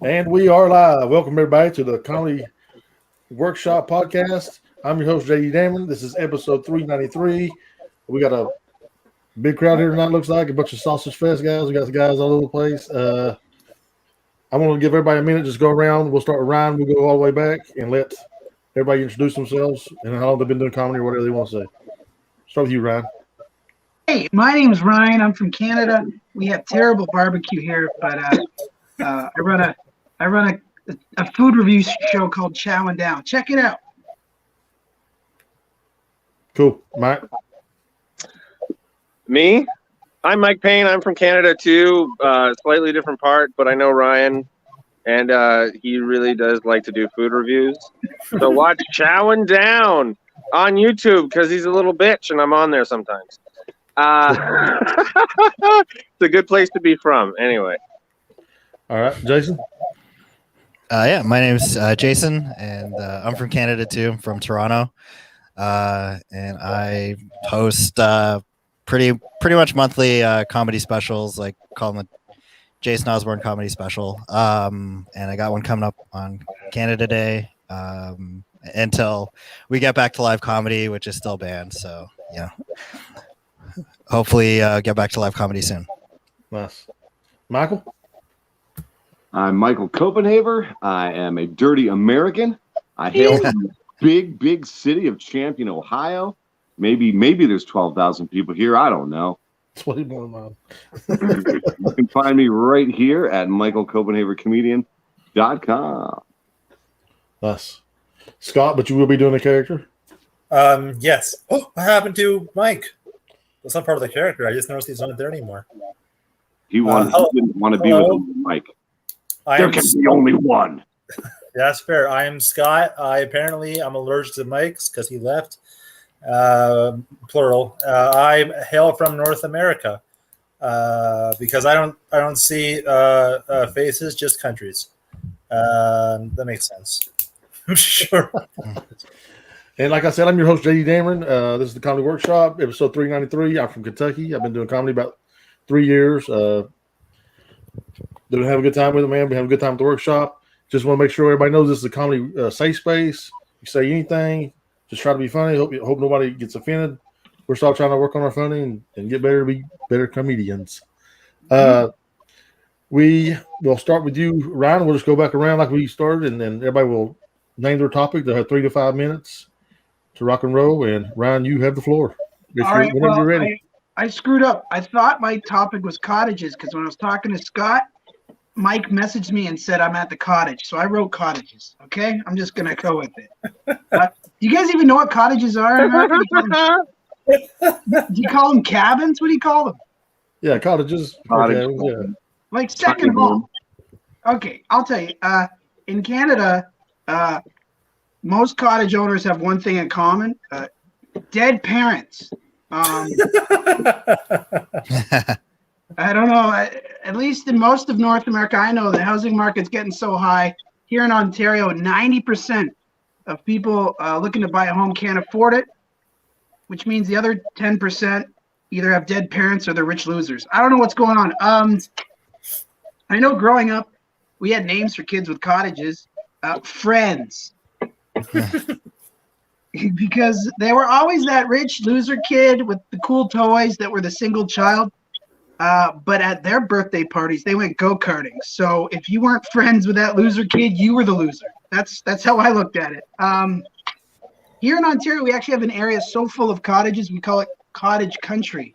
And we are live. Welcome everybody to the Comedy Workshop Podcast. I'm your host, J.D. Damon. This is episode 393. We got a big crowd here tonight, looks like. A bunch of Sausage Fest guys. We got the guys all over the place. I want to give everybody a minute, just go around. We'll start with Ryan. We'll go all the way back and let everybody introduce themselves and how long they've been doing comedy or whatever they want to say. Start with you, Ryan. Hey, my name's Ryan. I'm from Canada. We have terrible barbecue here, but I run a food review show called Chowing Down. Check it out. Cool. Mike? Me? I'm Mike Payne. I'm from Canada too. Slightly different part, but I know Ryan, and he really does like to do food reviews. So watch Chowing Down on YouTube because he's a little bitch, and I'm on there sometimes. It's a good place to be from. Anyway. All right, Jason? Yeah, my name's Jason, and I'm from Canada too. I'm from Toronto, and I host pretty much monthly comedy specials, like call them the Jason Osborne Comedy Special. And I got one coming up on Canada Day until we get back to live comedy, which is still banned. So yeah, hopefully get back to live comedy soon. Nice. Michael? I'm Michael Copenhaver. I am a dirty American. I hail from the big city of Champion, Ohio. Maybe there's 12,000 people here. I don't know. 21 miles. You can find me right here at michaelcopenhavercomedian.com. Nice. Scott, but you will be doing a character? Yes. Oh, what happened to Mike? That's not part of the character. I just noticed he's not there anymore. He didn't want to be with Mike. There can be only one. That's fair. I am Scott. I'm allergic to Mike's because he left. Plural. I hail from North America because I don't see faces, just countries. That makes sense. Sure. And like I said, I'm your host, J.D. Dameron. This is the Comedy Workshop, episode 393. I'm from Kentucky. I've been doing comedy about 3 years. Have a good time with it, man. We have a good time at the workshop. Just want to make sure everybody knows this is a comedy safe space. You say anything, just try to be funny. Hope nobody gets offended. We're still trying to work on our funny and get better to be better comedians. We will start with you, Ryan. We'll just go back around like we started, and then everybody will name their topic. They'll have 3 to 5 minutes to rock and roll. And Ryan, you have the floor. Whenever you're ready. I screwed up. I thought my topic was cottages because when I was talking to Scott, Mike messaged me and said I'm at the cottage. So I wrote cottages. Okay? I'm just going to go with it. Do you guys even know what cottages are? Do you call them cabins? What do you call them? Yeah, cottages. Cottage. Okay, yeah. Like second home. Okay, I'll tell you. In Canada, most cottage owners have one thing in common: dead parents. I don't know. At least in most of North America, I know the housing market's getting so high. Here in Ontario, 90% of people looking to buy a home can't afford it, which means the other 10% either have dead parents or they're rich losers. I don't know what's going on. I know growing up, we had names for kids with cottages. Friends. Because they were always that rich loser kid with the cool toys that were the single child. But at their birthday parties, they went go-karting. So if you weren't friends with that loser kid, you were the loser. That's how I looked at it. Here in Ontario, we actually have an area so full of cottages, we call it cottage country.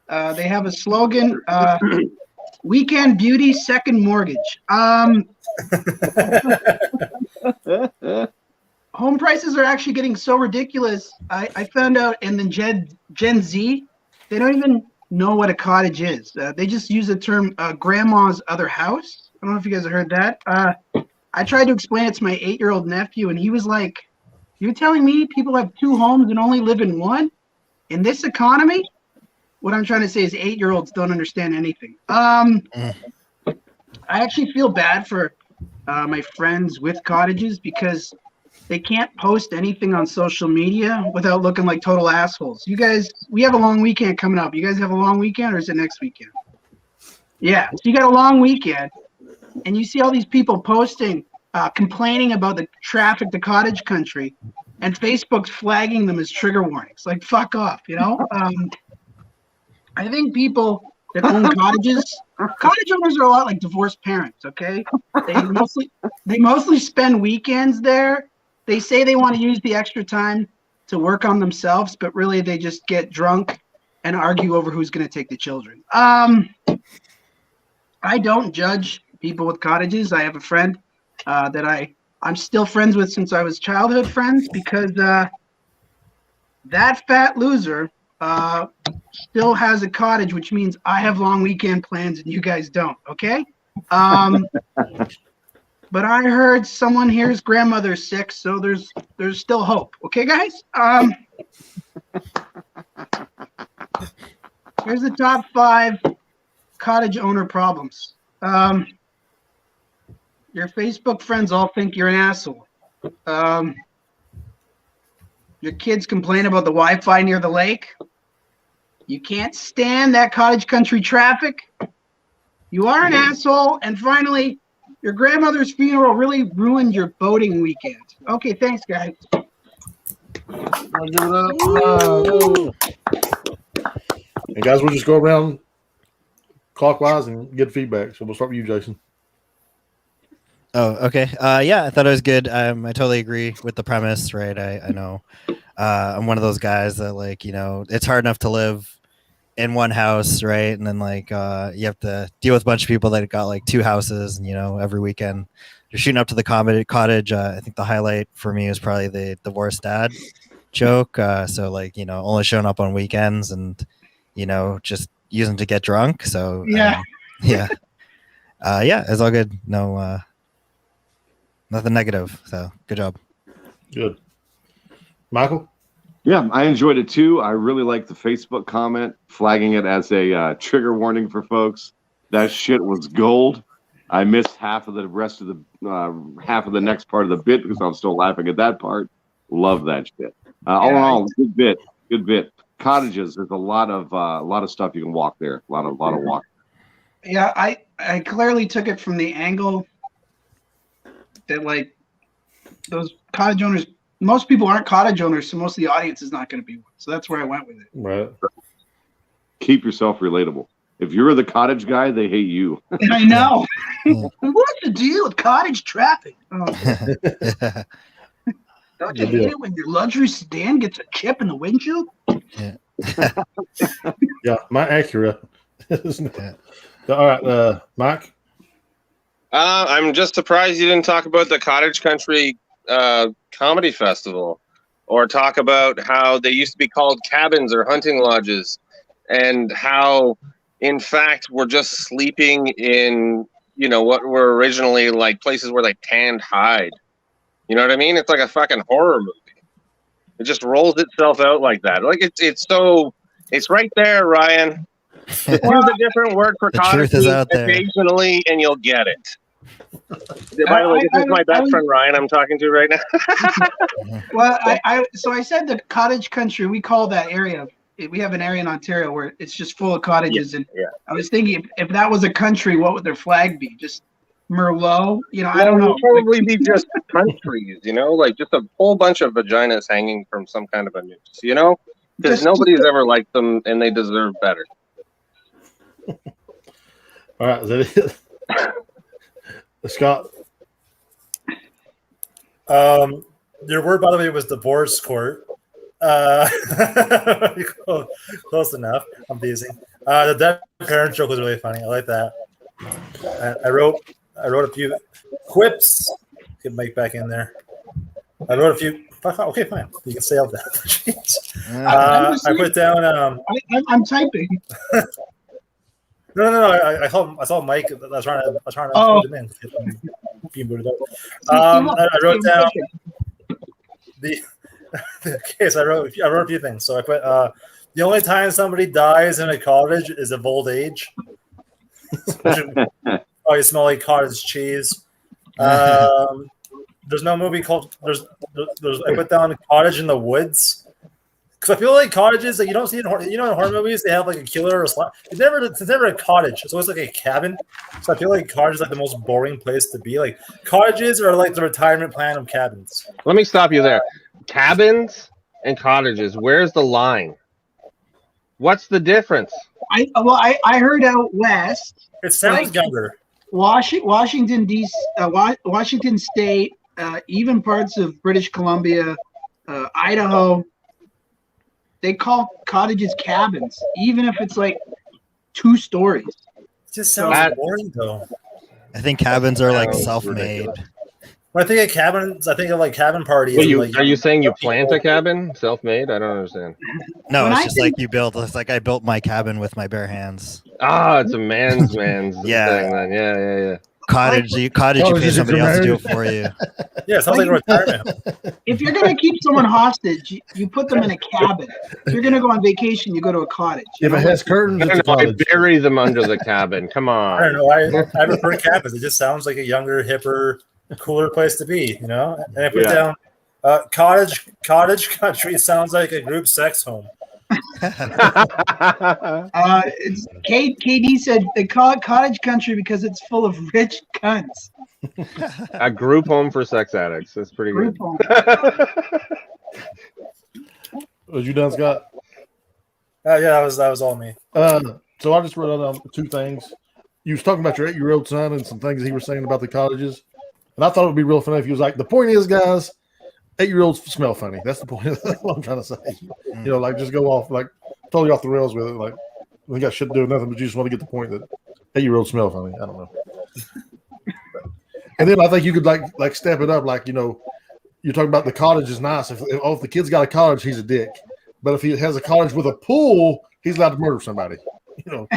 They have a slogan, weekend beauty, second mortgage. Home prices are actually getting so ridiculous. I found out in the Gen Z, they don't even know what a cottage is. They just use the term grandma's other house. I don't know if you guys have heard that. I tried to explain it to my 8-year-old nephew, and he was like, you're telling me people have 2 homes and only live in one? In this economy? What I'm trying to say is 8-year-olds don't understand anything. I actually feel bad for my friends with cottages because they can't post anything on social media without looking like total assholes. You guys, we have a long weekend coming up. You guys have a long weekend, or is it next weekend? Yeah, so you got a long weekend. and you see all these people posting, complaining about the traffic to cottage country, and Facebook's flagging them as trigger warnings. Like, fuck off, you know? I think people that own cottage owners are a lot like divorced parents, okay? They mostly spend weekends there. They say they want to use the extra time to work on themselves, but really they just get drunk and argue over who's going to take the children. I don't judge people with cottages. I have a friend that I'm still friends with since I was childhood friends, because that fat loser still has a cottage, which means I have long weekend plans and you guys don't, okay? But I heard someone here's grandmother's sick, so there's still hope. Okay, guys? Here's the top 5 cottage owner problems. Your Facebook friends all think you're an asshole. Your kids complain about the Wi-Fi near the lake. You can't stand that cottage country traffic. You are an asshole. And finally, your grandmother's funeral really ruined your boating weekend. Okay, thanks, guys. And guys, we'll just go around clockwise and get feedback. So we'll start with you, Jason. Oh, okay. Yeah, I thought it was good. I totally agree with the premise, right? I know I'm one of those guys that, like, you know, it's hard enough to live in one house, right? And then, like, you have to deal with a bunch of people that got like 2 houses, and, you know, every weekend you're shooting up to the cottage. I think the highlight for me was probably the divorced dad joke. So, like, you know, only showing up on weekends and, you know, just using to get drunk. So yeah, yeah, it's all good. No, nothing negative. So good job. Good. Michael? Yeah, I enjoyed it too. I really liked the Facebook comment, flagging it as a trigger warning for folks. That shit was gold. I missed half of the rest of the next part of the bit because I'm still laughing at that part. Love that shit. All in all, good bit. Cottages. There's a lot of stuff you can walk there. A lot of walk. Yeah, I clearly took it from the angle that, like, those cottage owners. Most people aren't cottage owners, so most of the audience is not going to be one. So that's where I went with it. Right. Keep yourself relatable. If you're the cottage guy, they hate you. I know. What's the deal with cottage traffic? Oh. Don't you hate it when your luxury sedan gets a chip in the windshield? Yeah. Yeah, my Acura. All right, Mike. I'm just surprised you didn't talk about the Cottage Country Comedy Festival, or talk about how they used to be called cabins or hunting lodges, and how, in fact, we're just sleeping in, you know, what were originally like places where they tanned hide. You know what I mean? It's like a fucking horror movie. It just rolls itself out like that. Like it's right there, Ryan. Use a different word for The cottage truth is out there. occasionally, and you'll get it. By the way, this is my best friend Ryan I'm talking to right now. Well, I said the cottage country. We call that area. We have an area in Ontario where it's just full of cottages, and I was thinking if that was a country, what would their flag be? Just Merlot? You know, I don't know. It would probably be just countries, you know, like just a whole bunch of vaginas hanging from some kind of a noose, you know, because nobody's ever liked them, and they deserve better. All right, is that it? Scott? Your word, by the way, was divorce court. Close enough. I'm teasing. The dead parent joke was really funny. I like that. I wrote a few quips. Get Mike back in there. I wrote a few. Okay, fine. You can stay out there. I put down. I'm typing. No. I saw Mike. I was trying to put him in. Being booted out. I wrote down the case. I wrote a few things. So I put the only time somebody dies in a cottage is of old age. Probably smell like cottage cheese. There's no movie called there's I put down Cottage in the Woods. Because I feel like cottages, like you don't see in in horror movies, they have like a killer or a slot. It's never a cottage. It's always like a cabin. So I feel like cottage is like the most boring place to be. Like cottages are like the retirement plan of cabins. Let me stop you there. Cabins and cottages. Where's the line? What's the difference? I heard out west, It sounds Like- younger. Washington D.C., Washington State, even parts of British Columbia, Idaho. They call cottages cabins, even if it's like 2 stories. It just sounds That- boring though. I think cabins are like Sounds self-made. ridiculous. When I think of cabins, I think of like cabin parties. Wait, and, like, are you saying you plant a cabin, self-made? I don't understand. No, When it's I just think- like you build. It's like I built my cabin with my bare hands. Ah, it's a man's Yeah. thing then. Yeah. Cottage, you pay Cottages, somebody you're else to do married. it for you. Yeah, it sounds like a retirement. If you're gonna keep someone hostage, you put them in a cabin. If you're gonna go on vacation, you go to a cottage. If it has curtains, I it's a don't know. I cottage. bury them under the cabin. Come I don't on. know. I prefer cabins. It just sounds like a younger, hipper, cooler place to be, you know? And I put Yeah. down cottage country sounds like a group sex home. It's KD said they call it cottage country because it's full of rich cunts. A group home for sex addicts. That's pretty Group good. home. Was you done, Scott? Yeah, that was all me. So I just wrote down 2 things. You was talking about your 8-year-old son and some things he was saying about the cottages, and I thought it would be real funny if he was like, "The point is, guys, 8-year-olds smell funny." That's the point of what I'm trying to say. You know, like just go off like totally off the rails with it. Like we got shit to do with nothing, but you just want to get the point that 8-year-olds smell funny. I don't know. And then I think you could like step it up, like, you know, you're talking about the cottage is nice. If the kid's got a cottage, he's a dick. But if he has a cottage with a pool, he's allowed to murder somebody. You know.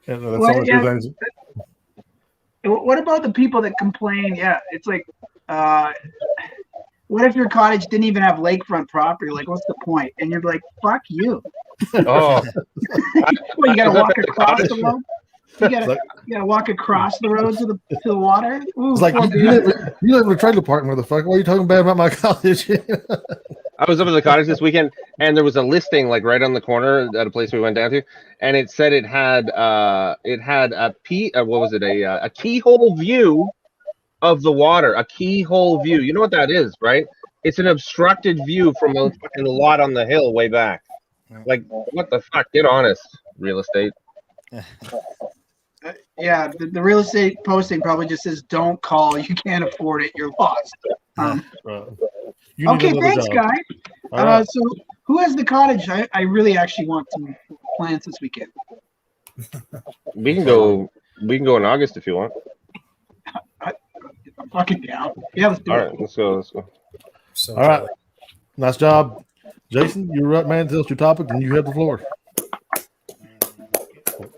And that's Well, only yeah. 2 things. What about the people that complain? Yeah, it's like, what if your cottage didn't even have lakefront property? Like, what's the point? And you're like, fuck you. Oh, Well, you gotta walk across the road. You It's like, gotta walk across the road to the water. Ooh, it's like poor you dude. live in a trailer park, motherfucker. Why are you talking bad about my cottage? I was up at the cottage this weekend, and there was a listing like right on the corner at a place we went down to, and it said it had a keyhole view of the water. A keyhole view. You know what that is, right? It's an obstructed view from a fucking lot on the hill way back. Like, what the fuck? Get honest, real estate. Yeah, the real estate posting probably just says, "Don't call. You can't afford it. You're lost." You need Okay, another thanks, job. guy. All right. So, who has the cottage? I really actually want some plans this weekend. We can go in August if you want. I'm fucking down. Yeah, let's do All it. right, let's go. So, All right. Nice job. Jason, you're up, man. Tell us your topic, and you have the floor.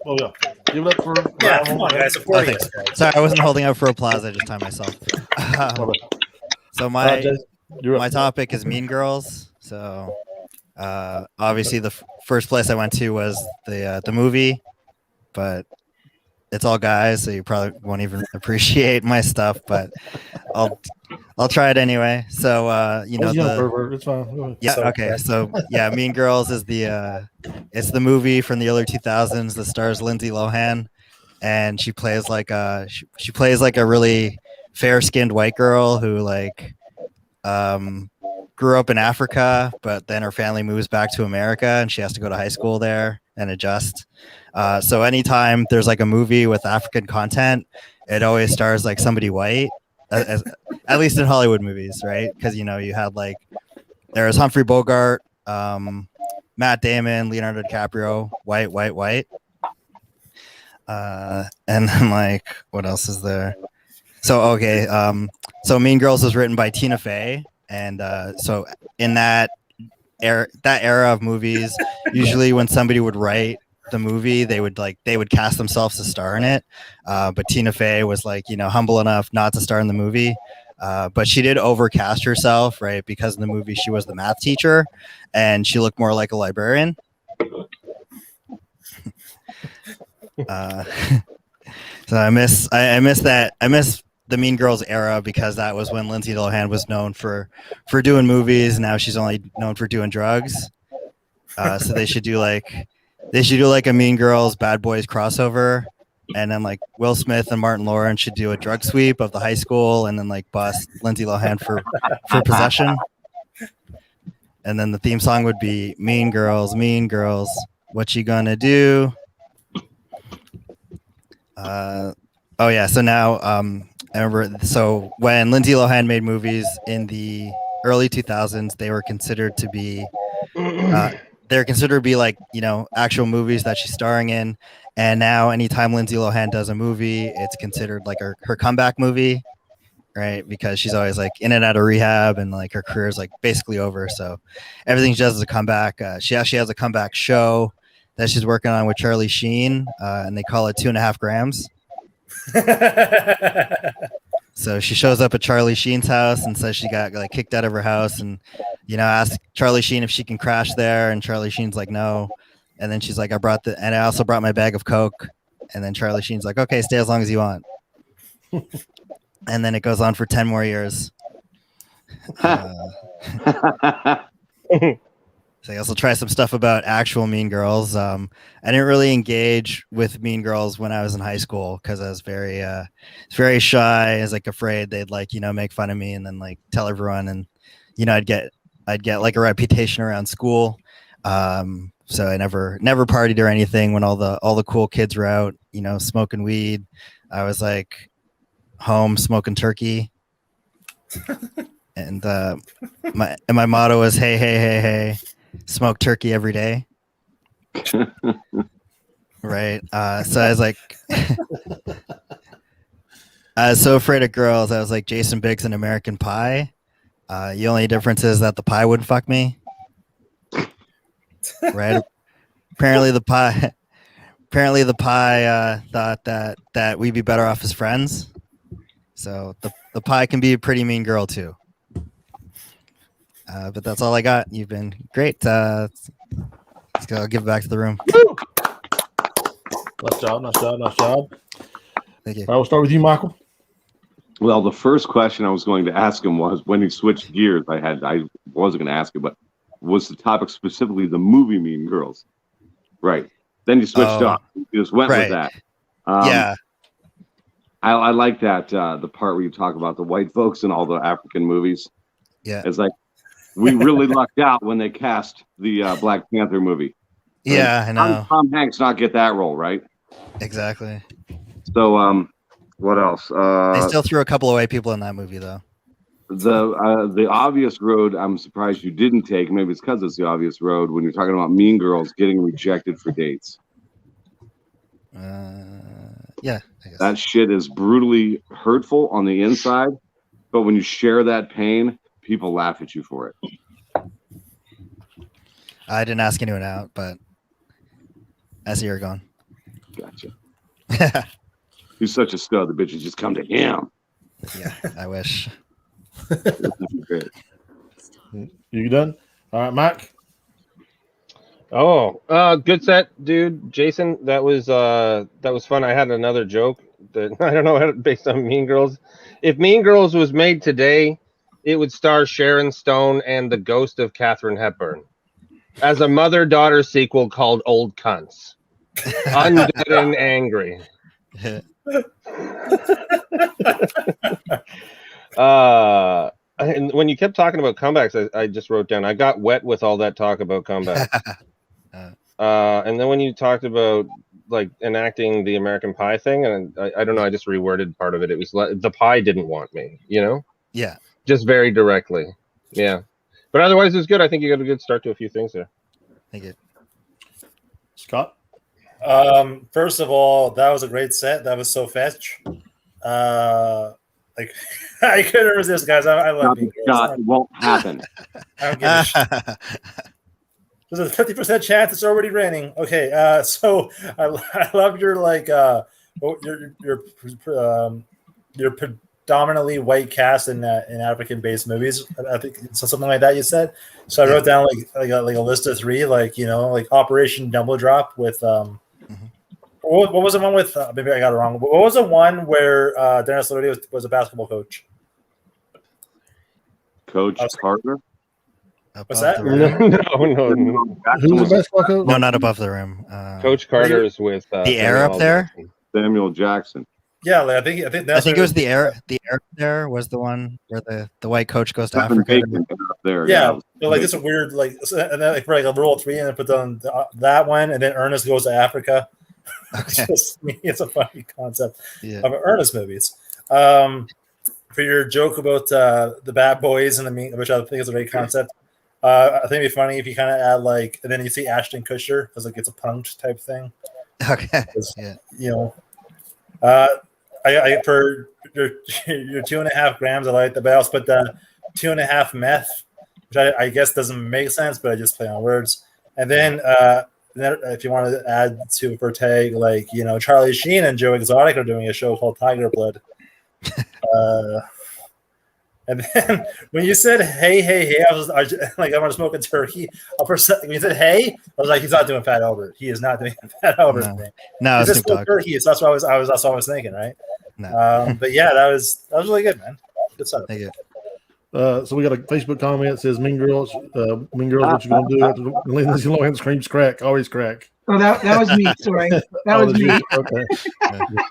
Oh, yeah. Give it up for Yeah, come on, guys. Supporting Okay. us, guys. Sorry, I wasn't holding out for applause. I just timed myself. So All right, my Jason, you're my up. topic is Mean Girls. So obviously the first place I went to was the movie, but it's all guys, so you probably won't even appreciate my stuff. But I'll try it anyway. So you know Oh, young the. pervert. It's fine. Go ahead. Yeah. So- Okay. So yeah, Mean Girls is it's the movie from the early 2000s that stars Lindsay Lohan, and she plays like she plays like a really fair-skinned white girl who like grew up in Africa, but then her family moves back to America, and she has to go to high school there and adjust. So anytime there's like a movie with African content, it always stars like somebody white. At least in Hollywood movies, right? Because you know you had like there's Humphrey Bogart, Matt Damon, Leonardo DiCaprio, white, and then like what else is there? So okay, so Mean Girls was written by Tina Fey, and so in that era of movies, usually when somebody would write the movie, they would cast themselves to star in it. But Tina Fey was like, you know, humble enough not to star in the movie. But she did overcast herself, right? Because in the movie she was the math teacher and she looked more like a librarian. So I miss the the Mean Girls era because that was when Lindsay Lohan was known for doing movies. Now she's only known for doing drugs. So they should do like a Mean Girls Bad Boys crossover, and then like Will Smith and Martin Lawrence should do a drug sweep of the high school, and then like bust Lindsay Lohan for possession. And then the theme song would be Mean Girls, what you gonna do? Oh yeah, so now I remember, so when Lindsay Lohan made movies in the early 2000s, they were considered to be like, you know, actual movies that she's starring in. And now anytime Lindsay Lohan does a movie, it's considered like her comeback movie, right? Because she's always like in and out of rehab, and like her career is like basically over. So everything she does is a comeback. She actually has a comeback show that she's working on with Charlie Sheen, and they call it 2.5 grams. So she shows up at Charlie Sheen's house and says she got like kicked out of her house, and you know, asks Charlie Sheen if she can crash there, and Charlie Sheen's like no. And then she's like, I also brought my bag of Coke. And then Charlie Sheen's like, okay, stay as long as you want. And then it goes on for 10 more years. So I also try some stuff about actual Mean Girls. I didn't really engage with Mean Girls when I was in high school because I was very shy. I was like afraid they'd like, you know, make fun of me and then like tell everyone, and you know, I'd get like a reputation around school. So I never partied or anything when all the cool kids were out, you know, smoking weed. I was like home smoking turkey. And my motto was hey, smoke turkey every day. Right. So I was like I was so afraid of girls. I was like Jason Biggs in American Pie. The only difference is that the pie wouldn't fuck me. Right. Apparently the pie thought that we'd be better off as friends. So the pie can be a pretty mean girl too. But that's all I got. You've been great. Let's go. I'll give it back to the room. Nice job. Thank you. All right, we'll start with you, Michael. Well, the first question I was going to ask him was when he switched gears. I wasn't going to ask it, but was the topic specifically the movie Mean Girls? Right. Then you switched up. You just went with that. Yeah. I like that the part where you talk about the white folks in all the African movies. Yeah. It's like we really lucked out when they cast the Black Panther movie. Yeah, I know. Tom Hanks not get that role, right? Exactly. So what else? They still threw a couple of white people in that movie though. The obvious road, I'm surprised you didn't take. Maybe it's because it's the obvious road when you're talking about Mean Girls getting rejected for dates. Yeah, I guess. That shit is brutally hurtful on the inside, but when you share that pain, people laugh at you for it. I didn't ask anyone out, but I see you're going. Gotcha. He's such a stud. The bitches just come to him. Yeah, I wish. Great. You done? All right, Mike. Oh, good set, dude. Jason, that was fun. I had another joke that I don't know, based on Mean Girls. If Mean Girls was made today, it would star Sharon Stone and the ghost of Katharine Hepburn as a mother-daughter sequel called Old Cunts. Undead and angry. And when you kept talking about comebacks, I just wrote down, I got wet with all that talk about comebacks. And then when you talked about like enacting the American Pie thing, and I don't know, I just reworded part of it. It was the pie didn't want me, you know? Yeah. Just very directly. Yeah. But otherwise, it was good. I think you got a good start to a few things there. Thank you. Scott. First of all, that was a great set. That was so fetch. Like I couldn't resist, guys. I love Mean Girls. God, it won't happen. I don't give a shit. There's a 50% chance it's already raining. Okay, so I love your like your predominantly white cast in African-based movies. I think so, something like that you said. So I wrote down like a list of 3, like, you know, like Operation Double Drop with what was the one with? Maybe I got it wrong. What was the one where Dennis Leary was a basketball coach? Coach Carter. What's Above that? the rim. No. Who's the basketball coach? No, not above the rim. Coach Carter is with The air up there? Samuel Jackson. Yeah, like, I think I think it was the air. The air there was the one where the white coach goes to Kevin Africa. Bacon up there. Yeah, but like it's a weird like, and then like for like a rule 3, and then put on that one, and then Ernest goes to Africa. Okay. It's a funny concept Yeah. of Ernest movies. For your joke about the bad boys and the mean, which I think is a great concept. I think it'd be funny if you kind of add like, and then you see Ashton Kutcher as like it's a punked type thing. Okay. 'Cause, Yeah. you know, I for your 2.5 grams, I like that, but I also put the 2.5 meth, which I guess doesn't make sense, but I just play on words. And then if you want to add to for tag, like, you know, Charlie Sheen and Joe Exotic are doing a show called Tiger Blood. And then when you said hey, I was like, I want to smoke a turkey. When you said hey, I was like, he's not doing Fat Albert. He is not doing Fat Albert No. thing. No, Is Snoop this still Dogg. turkey? So that's what that's what I was thinking, right? No. But yeah, that was really good, man. Good setup. Thank you. So we got a Facebook comment that says Mean Girls, what you gonna do after Lindsay Lohan screams crack, always crack. Oh, that was me. Sorry, that Oh, was that's me. you? Okay. Yeah.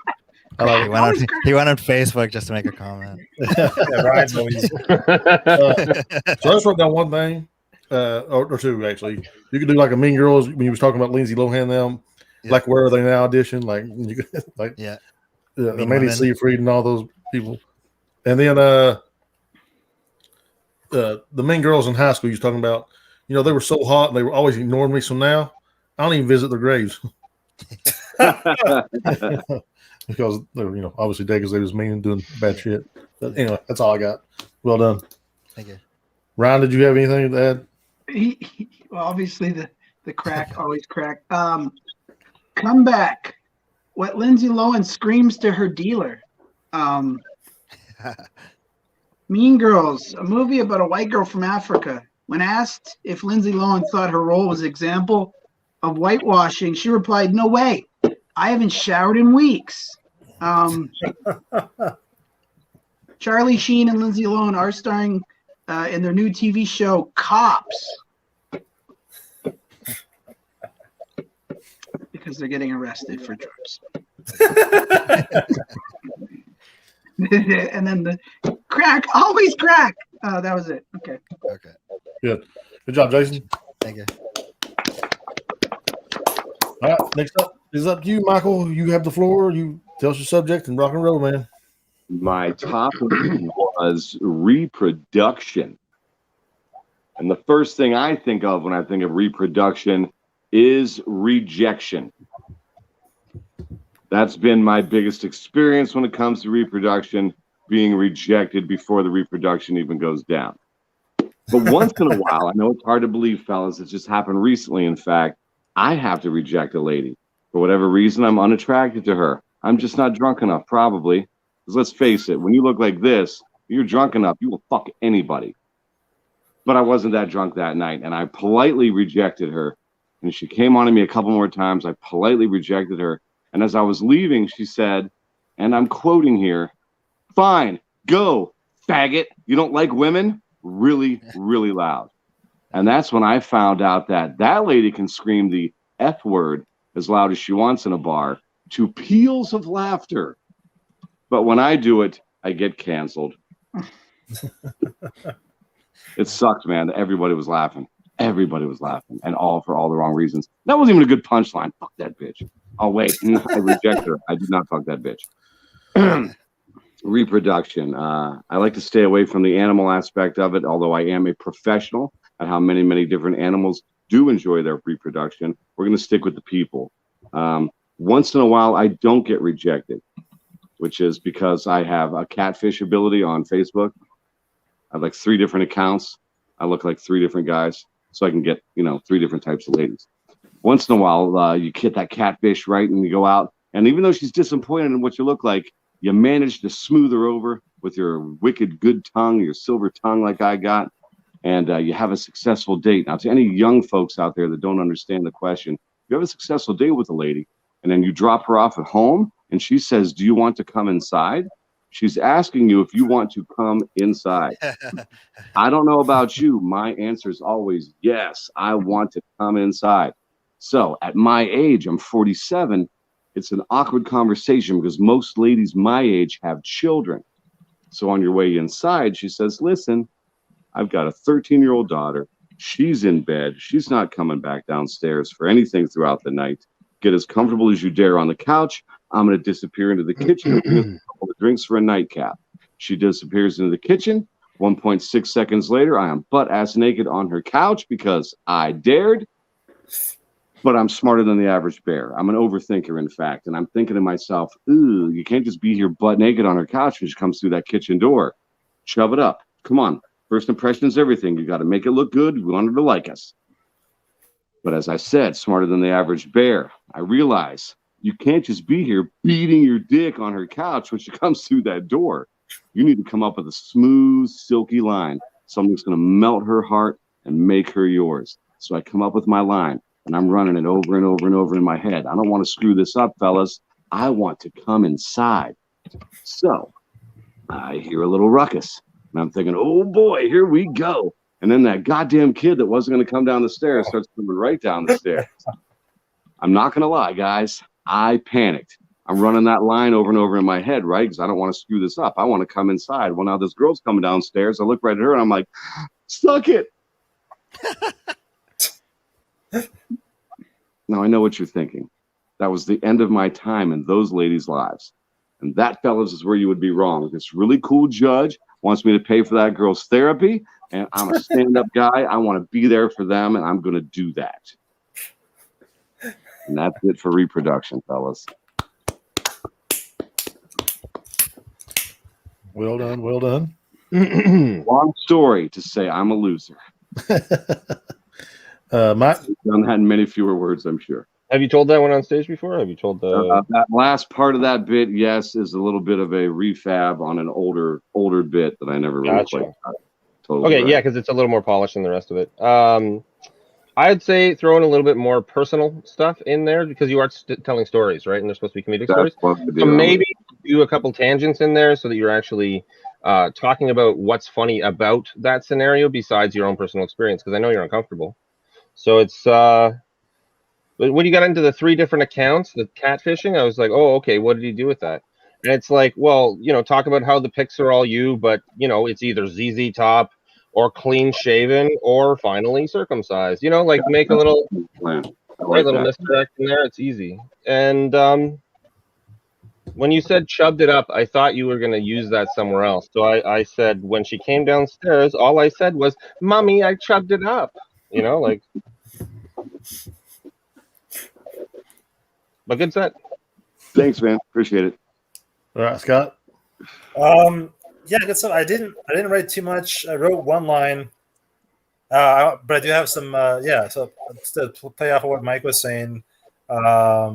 I like He it. went on Facebook just to make a comment. Yeah, Ryan's always So I just wrote down one thing, or two actually. You could do like a Mean Girls when you was talking about Lindsay Lohan them, Yeah. like Where Are They Now audition, like you could, like Yeah. Mandy Women. Seyfried and all those people, and then the Mean Girls in high school you was talking about. You know, they were so hot and they were always ignoring me. So now I don't even visit their graves because they were, you know, obviously dead because they was mean and doing bad shit. But anyway, that's all I got. Well done. Thank you. Ryan, did you have anything to add? Well, obviously the crack always crack. Come back. What Lindsay Lohan screams to her dealer. Mean Girls, a movie about a white girl from Africa. When asked if Lindsay Lohan thought her role was an example of whitewashing, she replied, "No way. I haven't showered in weeks." Charlie Sheen and Lindsay Lohan are starring in their new TV show, Cops, because they're getting arrested for drugs. And then the crack, always crack. That was it. Okay. Okay. Good job, Jason. Thank you. All right, next up is up to you, Michael. You have the floor. You tell us your subject and rock and roll, man. My topic was reproduction. And the first thing I think of when I think of reproduction is rejection. That's been my biggest experience when it comes to reproduction, being rejected before the reproduction even goes down. But once in a while, I know it's hard to believe, fellas, it just happened recently, in fact, I have to reject a lady. For whatever reason, I'm unattracted to her. I'm just not drunk enough, probably. Because let's face it, when you look like this, you're drunk enough, you will fuck anybody. But I wasn't that drunk that night, and I politely rejected her. And she came on to me a couple more times. I politely rejected her. And as I was leaving, she said, and I'm quoting here, "Fine, go, faggot. You don't like women?" Really, really loud. And that's when I found out that that lady can scream the F word as loud as she wants in a bar to peals of laughter. But when I do it, I get canceled. It sucked, man. Everybody was laughing. Everybody was laughing, and all for all the wrong reasons. That wasn't even a good punchline. Fuck that bitch. Oh, wait. I reject her. I did not fuck that bitch. Reproduction. I like to stay away from the animal aspect of it, although I am a professional at how many, many different animals do enjoy their reproduction. We're going to stick with the people. Once in a while, I don't get rejected, which is because I have a catfish ability on Facebook. I have like 3 different accounts. I look like 3 different guys, so I can get, 3 different types of ladies. Once in a while, you get that catfish right, and you go out, and even though she's disappointed in what you look like, you manage to smooth her over with your wicked good tongue, your silver tongue like I got, and you have a successful date. Now, to any young folks out there that don't understand the question, if you have a successful date with a lady, and then you drop her off at home, and she says, "Do you want to come inside?" She's asking you if you want to come inside. I don't know about you. My answer is always yes, I want to come inside. So at my age, I'm 47. It's an awkward conversation because most ladies my age have children. So on your way inside, she says, "Listen, I've got a 13-year-old daughter. She's in bed. She's not coming back downstairs for anything throughout the night. Get as comfortable as you dare on the couch. I'm going to disappear into the kitchen and bring us a couple of drinks for a nightcap." She disappears into the kitchen. 1.6 seconds later, I am butt-ass naked on her couch because I dared. But I'm smarter than the average bear. I'm an overthinker, in fact. And I'm thinking to myself, ooh, you can't just be here butt naked on her couch when she comes through that kitchen door. Shove it up. Come on. First impression is everything. You got to make it look good. We want her to like us. But as I said, smarter than the average bear. I realize you can't just be here beating your dick on her couch when she comes through that door. You need to come up with a smooth, silky line. Something that's going to melt her heart and make her yours. So I come up with my line, and I'm running it over and over and over in my head. I don't want to screw this up, fellas. I want to come inside. So I hear a little ruckus, and I'm thinking, oh boy, here we go. And then that goddamn kid that wasn't going to come down the stairs starts coming right down the stairs. I'm not going to lie, guys. I panicked. I'm running that line over and over in my head, right? Because I don't want to screw this up. I want to come inside. Well, now this girl's coming downstairs. I look right at her, and I'm like, suck it. Now, I know what you're thinking. That was the end of my time in those ladies' lives. And that, fellas, is where you would be wrong. This really cool judge wants me to pay for that girl's therapy, and I'm a stand-up guy. I want to be there for them, and I'm going to do that. And that's it for reproduction, fellas. Well done. Well done. Long story to say I'm a loser. Mike? I've done that in many fewer words, I'm sure. Have you told that one on stage before? Have you told the? That last part of that bit, yes, is a little bit of a refab on an older bit that I never really Gotcha. played. Totally Okay, right. yeah, because it's a little more polished than the rest of it. I'd say throw in a little bit more personal stuff in there because you are telling stories, right? And they're supposed to be comedic stories. That's what I do. So maybe do a couple tangents in there so that you're actually talking about what's funny about that scenario besides your own personal experience, because I know you're uncomfortable. So it's when you got into the 3 different accounts, the catfishing, I was like, oh, okay, what did he do with that? And it's like, well, talk about how the pics are all you, but it's either ZZ Top or clean shaven or finally circumcised. Like make a little plan. I right like little that. misdirect in there. It's easy. And when you said chubbed it up, I thought you were going to use that somewhere else. So I said when she came downstairs, all I said was, "Mommy, I chubbed it up." Like. But good set. Thanks, man. Appreciate it. All right, Scott? Yeah, good stuff. I didn't write too much. I wrote one line, but I do have some. So just to play off of what Mike was saying, I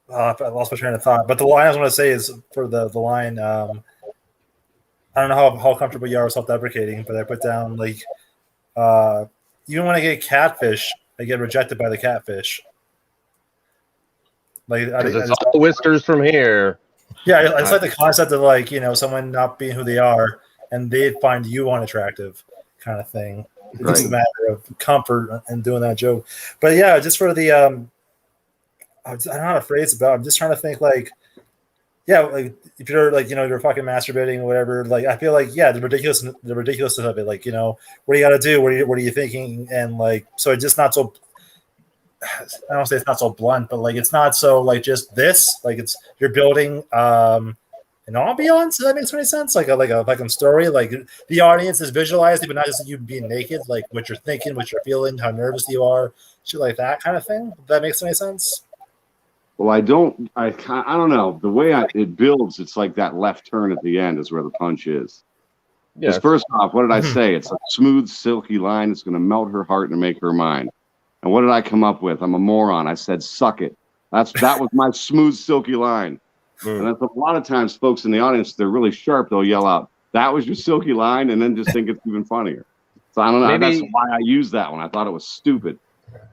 lost my train of thought. But the line I was going to say is for the line. I don't know how comfortable you are with self-deprecating, but I put down like, even when I get catfish, I get rejected by the catfish. Like It's all whiskers from here. Yeah, I just like the concept of like someone not being who they are and they find you unattractive, kind of thing. It's just a matter of comfort and doing that joke. But yeah, just for the I don't know how to phrase it, but I'm just trying to think like, yeah, like if you're like you're fucking masturbating or whatever, like I feel like the ridiculousness of it, like what do you got to do? What are you thinking? And like so it's just not so. I don't say it's not so blunt, but like it's not so like just this. Like you're building an ambiance. Does that make any sense? Like a story. Like the audience is visualized, but not just you being naked. Like what you're thinking, what you're feeling, how nervous you are, shit like that kind of thing. If that makes any sense. Well, I don't know. The way it builds, it's like that left turn at the end is where the punch is. Yeah. Because first off, what did I say? It's a smooth, silky line. It's going to melt her heart and make her mine. And what did I come up with? I'm a moron. I said, suck it. That was my smooth, silky line. And that's a lot of times folks in the audience, they're really sharp. They'll yell out, that was your silky line, and then just think it's even funnier. So I don't know. Maybe, that's why I used that one. I thought it was stupid.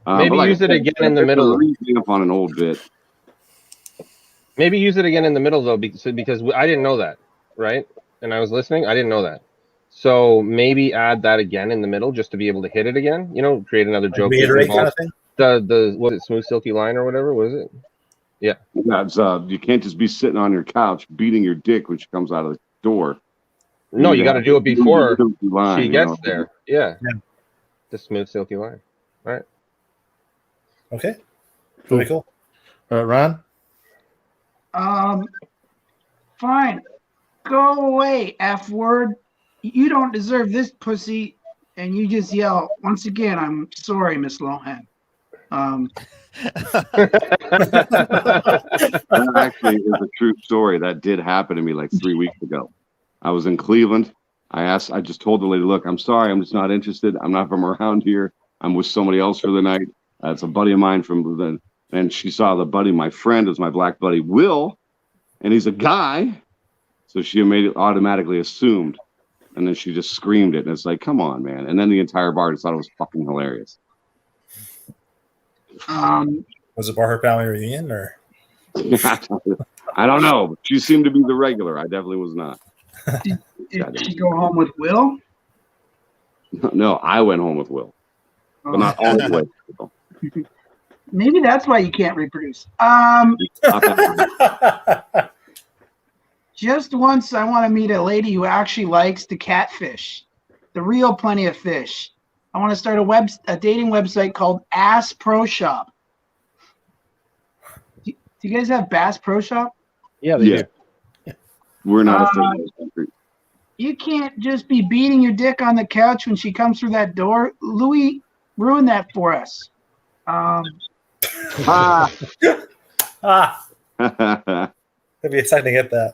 Maybe use it again in the middle. Revamp on an old bit. Maybe use it again in the middle though, because I didn't know that, right? And I was listening. I didn't know that. So maybe add that again in the middle just to be able to hit it again. You know, create another joke. Reiterate kind of thing. The was it smooth silky line or whatever? Was it? Yeah. That's you can't just be sitting on your couch beating your dick when she comes out of the door. No, you got to do it before line, she gets there. Yeah. The smooth silky line. Right. Okay. Very cool. Ryan? Fine. Go away, F word. You don't deserve this pussy. And you just yell, once again, I'm sorry, Miss Lohan. That actually is a true story. That did happen to me like 3 weeks ago. I was in Cleveland. I just told the lady, look, I'm sorry, I'm just not interested. I'm not from around here. I'm with somebody else for the night. It's a buddy of mine and she saw the buddy, my friend, is my black buddy, Will, and he's a guy. So she automatically assumed. And then she just screamed it. And it's like, come on, man. And then the entire bar just thought it was fucking hilarious. Was it Barker family reunion or? I don't know. She seemed to be the regular. I definitely was not. Did she go home with Will? No, I went home with Will. But not all the way. Maybe that's why you can't reproduce. Just once, I want to meet a lady who actually likes to catfish, the real Plenty of Fish. I want to start a dating website called Ass Pro Shop. Do you guys have Bass Pro Shop? Yeah, they do. We're not a third world country. You can't just be beating your dick on the couch when she comes through that door. Louis ruined that for us. I'd be excited to get that.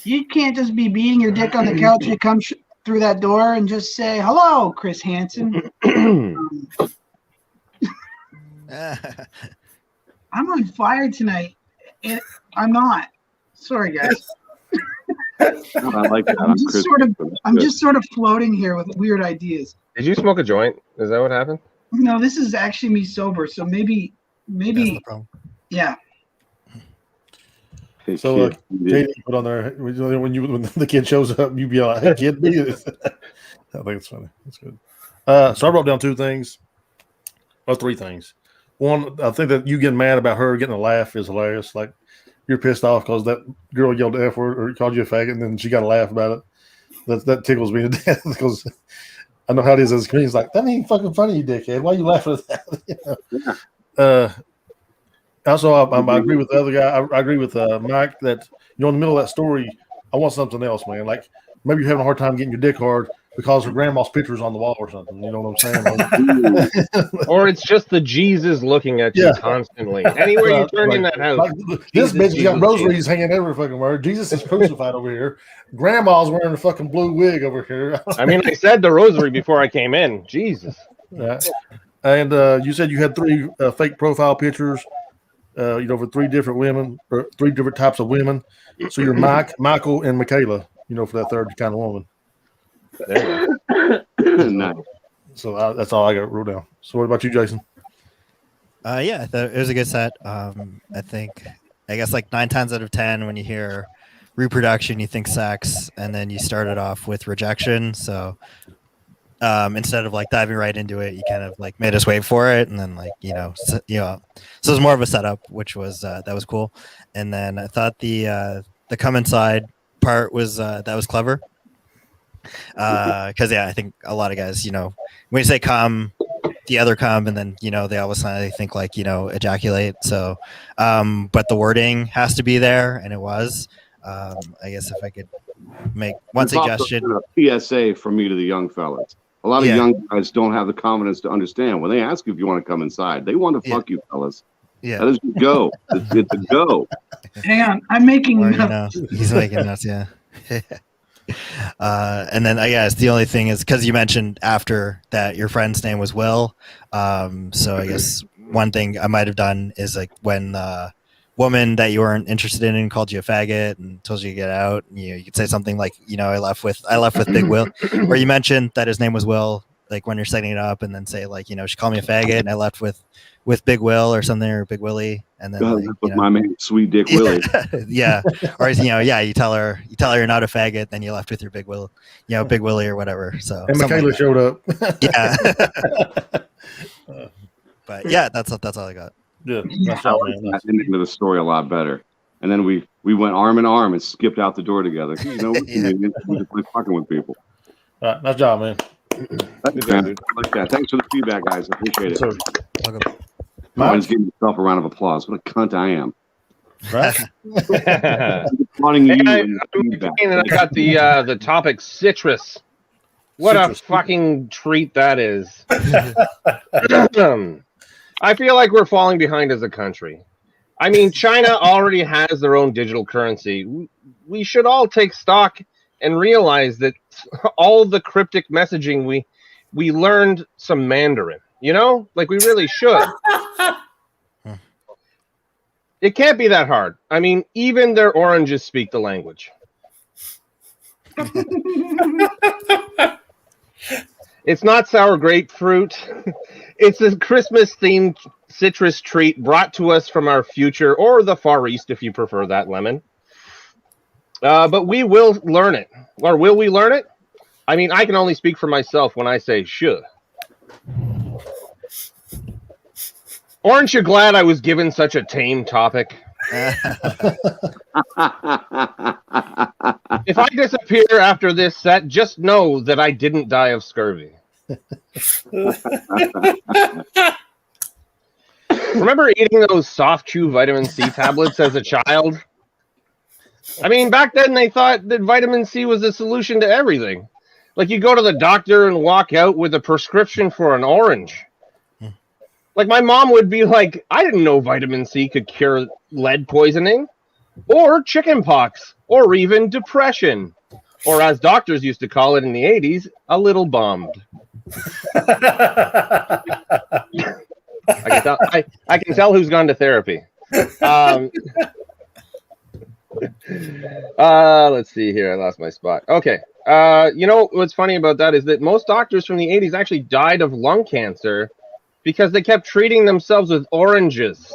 You can't just be beating your dick on the couch when you come through that door and just say, hello, Chris Hansen. I'm on fire tonight. And I'm not. Sorry, guys. I like that. I'm just sort of floating here with weird ideas. Did you smoke a joint? Is that what happened? No, this is actually me sober. So maybe, yeah. So, Katie put on there when the kid shows up, you be like, "Hey, kid, be this." I think it's funny. It's good. So I wrote down two things, or three things. One, I think that you getting mad about her getting a laugh is hilarious. Like you're pissed off because that girl yelled the F word or called you a faggot, and then she got a laugh about it. That tickles me to death because I know how it is as a comedian. It's like, that ain't fucking funny, you dickhead. Why are you laughing at that? Yeah. Also, I agree with the other guy. I agree with Mike that, in the middle of that story, I want something else, man. Like maybe you're having a hard time getting your dick hard because her grandma's picture's on the wall or something. You know what I'm saying? Or it's just the Jesus looking at you constantly. Anywhere you turn in that house. Like, this bitch got rosaries hanging every fucking where. Jesus is crucified over here. Grandma's wearing a fucking blue wig over here. I mean, I said the rosary before I came in. Jesus. Yeah. And you said you had three fake profile pictures. For three different women or three different types of women. So you're Mike, Michael, and Michaela. For that third kind of woman. Nice. So that's all I got wrote down. So what about you, Jason? Yeah, I thought it was a good set. I guess like 9 times out of 10, when you hear reproduction, you think sex, and then you started off with rejection. So instead of like diving right into it, you kind of like made us wait for it, and then so it was more of a setup, which was that was cool. And then I thought the come inside part was that was clever, because I think a lot of guys, when you say come, the other come, and then they always think like ejaculate. So but the wording has to be there, and it was. I guess if I could make one suggestion, a PSA from me to the young fellas. A lot of young guys don't have the confidence to understand when they ask you if you want to come inside. They want to fuck you, fellas. Yeah, that is a go. It's a go. Hang on, I'm making. He's making nuts. Yeah. And then I guess the only thing is because you mentioned after that your friend's name was Will. So I guess one thing I might have done is like when the woman that you weren't interested in called you a faggot and told you to get out, and you could say something like, I left with Big Will, or you mentioned that his name was Will, like when you're setting it up, and then say like, she called me a faggot, and I left with Big Will or something, or Big Willie, and then like, with my man, Sweet Dick Willie. yeah, or you tell her you're not a faggot, then you left with your Big Will, Big Willie or whatever. So And something Michaela like showed up. that. But yeah, that's all I got. Yeah, I that's all, like man. that ending to the story a lot better. And then we went arm in arm and skipped out the door together. We just like fucking with people. All right, nice job, man. Thanks, man. I like that. Thanks for the feedback, guys. I appreciate it. So, Welcome. Mine's giving myself a round of applause. What a cunt I am. right? Applauding you Hey, and the feedback. And I got the topic citrus. What Citrus. a fucking treat that is. I feel like we're falling behind as a country. I mean, China already has their own digital currency. We should all take stock and realize that all the cryptic messaging we learned some Mandarin. Like we really should. It can't be that hard. I mean, even their oranges speak the language. It's not sour grapefruit. It's a Christmas-themed citrus treat brought to us from our future, or the Far East, if you prefer that, Lemon. But we will learn it. Or will we learn it? I mean, I can only speak for myself when I say should. Aren't you glad I was given such a tame topic? If I disappear after this set, just know that I didn't die of scurvy. Remember eating those soft chew vitamin C tablets as a child? I mean, back then they thought that vitamin C was the solution to everything. Like you go to the doctor and walk out with a prescription for an orange. Like my mom would be like, I didn't know vitamin C could cure lead poisoning or chicken pox or even depression. Or as doctors used to call it in the 80s, a little bummed. I can tell who's gone to therapy. Let's see here. I lost my spot. Okay. What's funny about that is that most doctors from the 80s actually died of lung cancer because they kept treating themselves with oranges.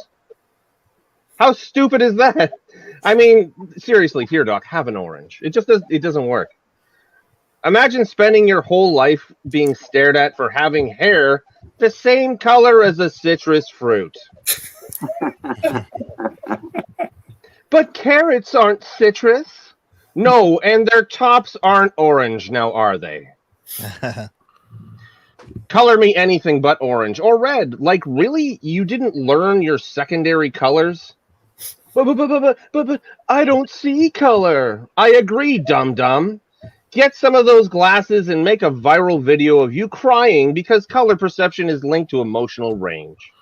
How stupid is that? I mean, seriously, here, doc, have an orange. It doesn't work. Imagine spending your whole life being stared at for having hair the same color as a citrus fruit. But carrots aren't citrus. No, and their tops aren't orange, now are they? Color me anything but orange or red. Like, really? You didn't learn your secondary colors? But I don't see color. I agree, dum-dum. Get some of those glasses and make a viral video of you crying because color perception is linked to emotional range.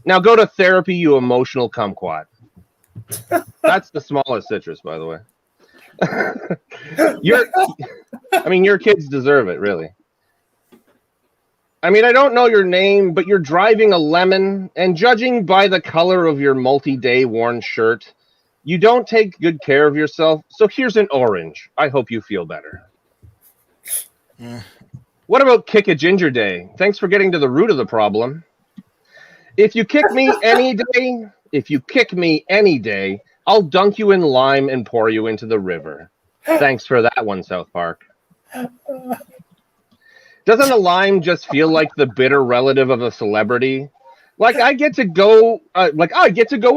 Now go to therapy, you emotional kumquat. That's the smallest citrus, by the way. Your kids deserve it, really. I mean, I don't know your name, but you're driving a lemon, and judging by the color of your multi-day worn shirt, you don't take good care of yourself, so here's an orange. I hope you feel better. What about Kick a Ginger Day? Thanks for getting to the root of the problem. If you kick me any day, I'll dunk you in lime and pour you into the river. Thanks for that one, South Park. Doesn't a lime just feel like the bitter relative of a celebrity? Like I get to go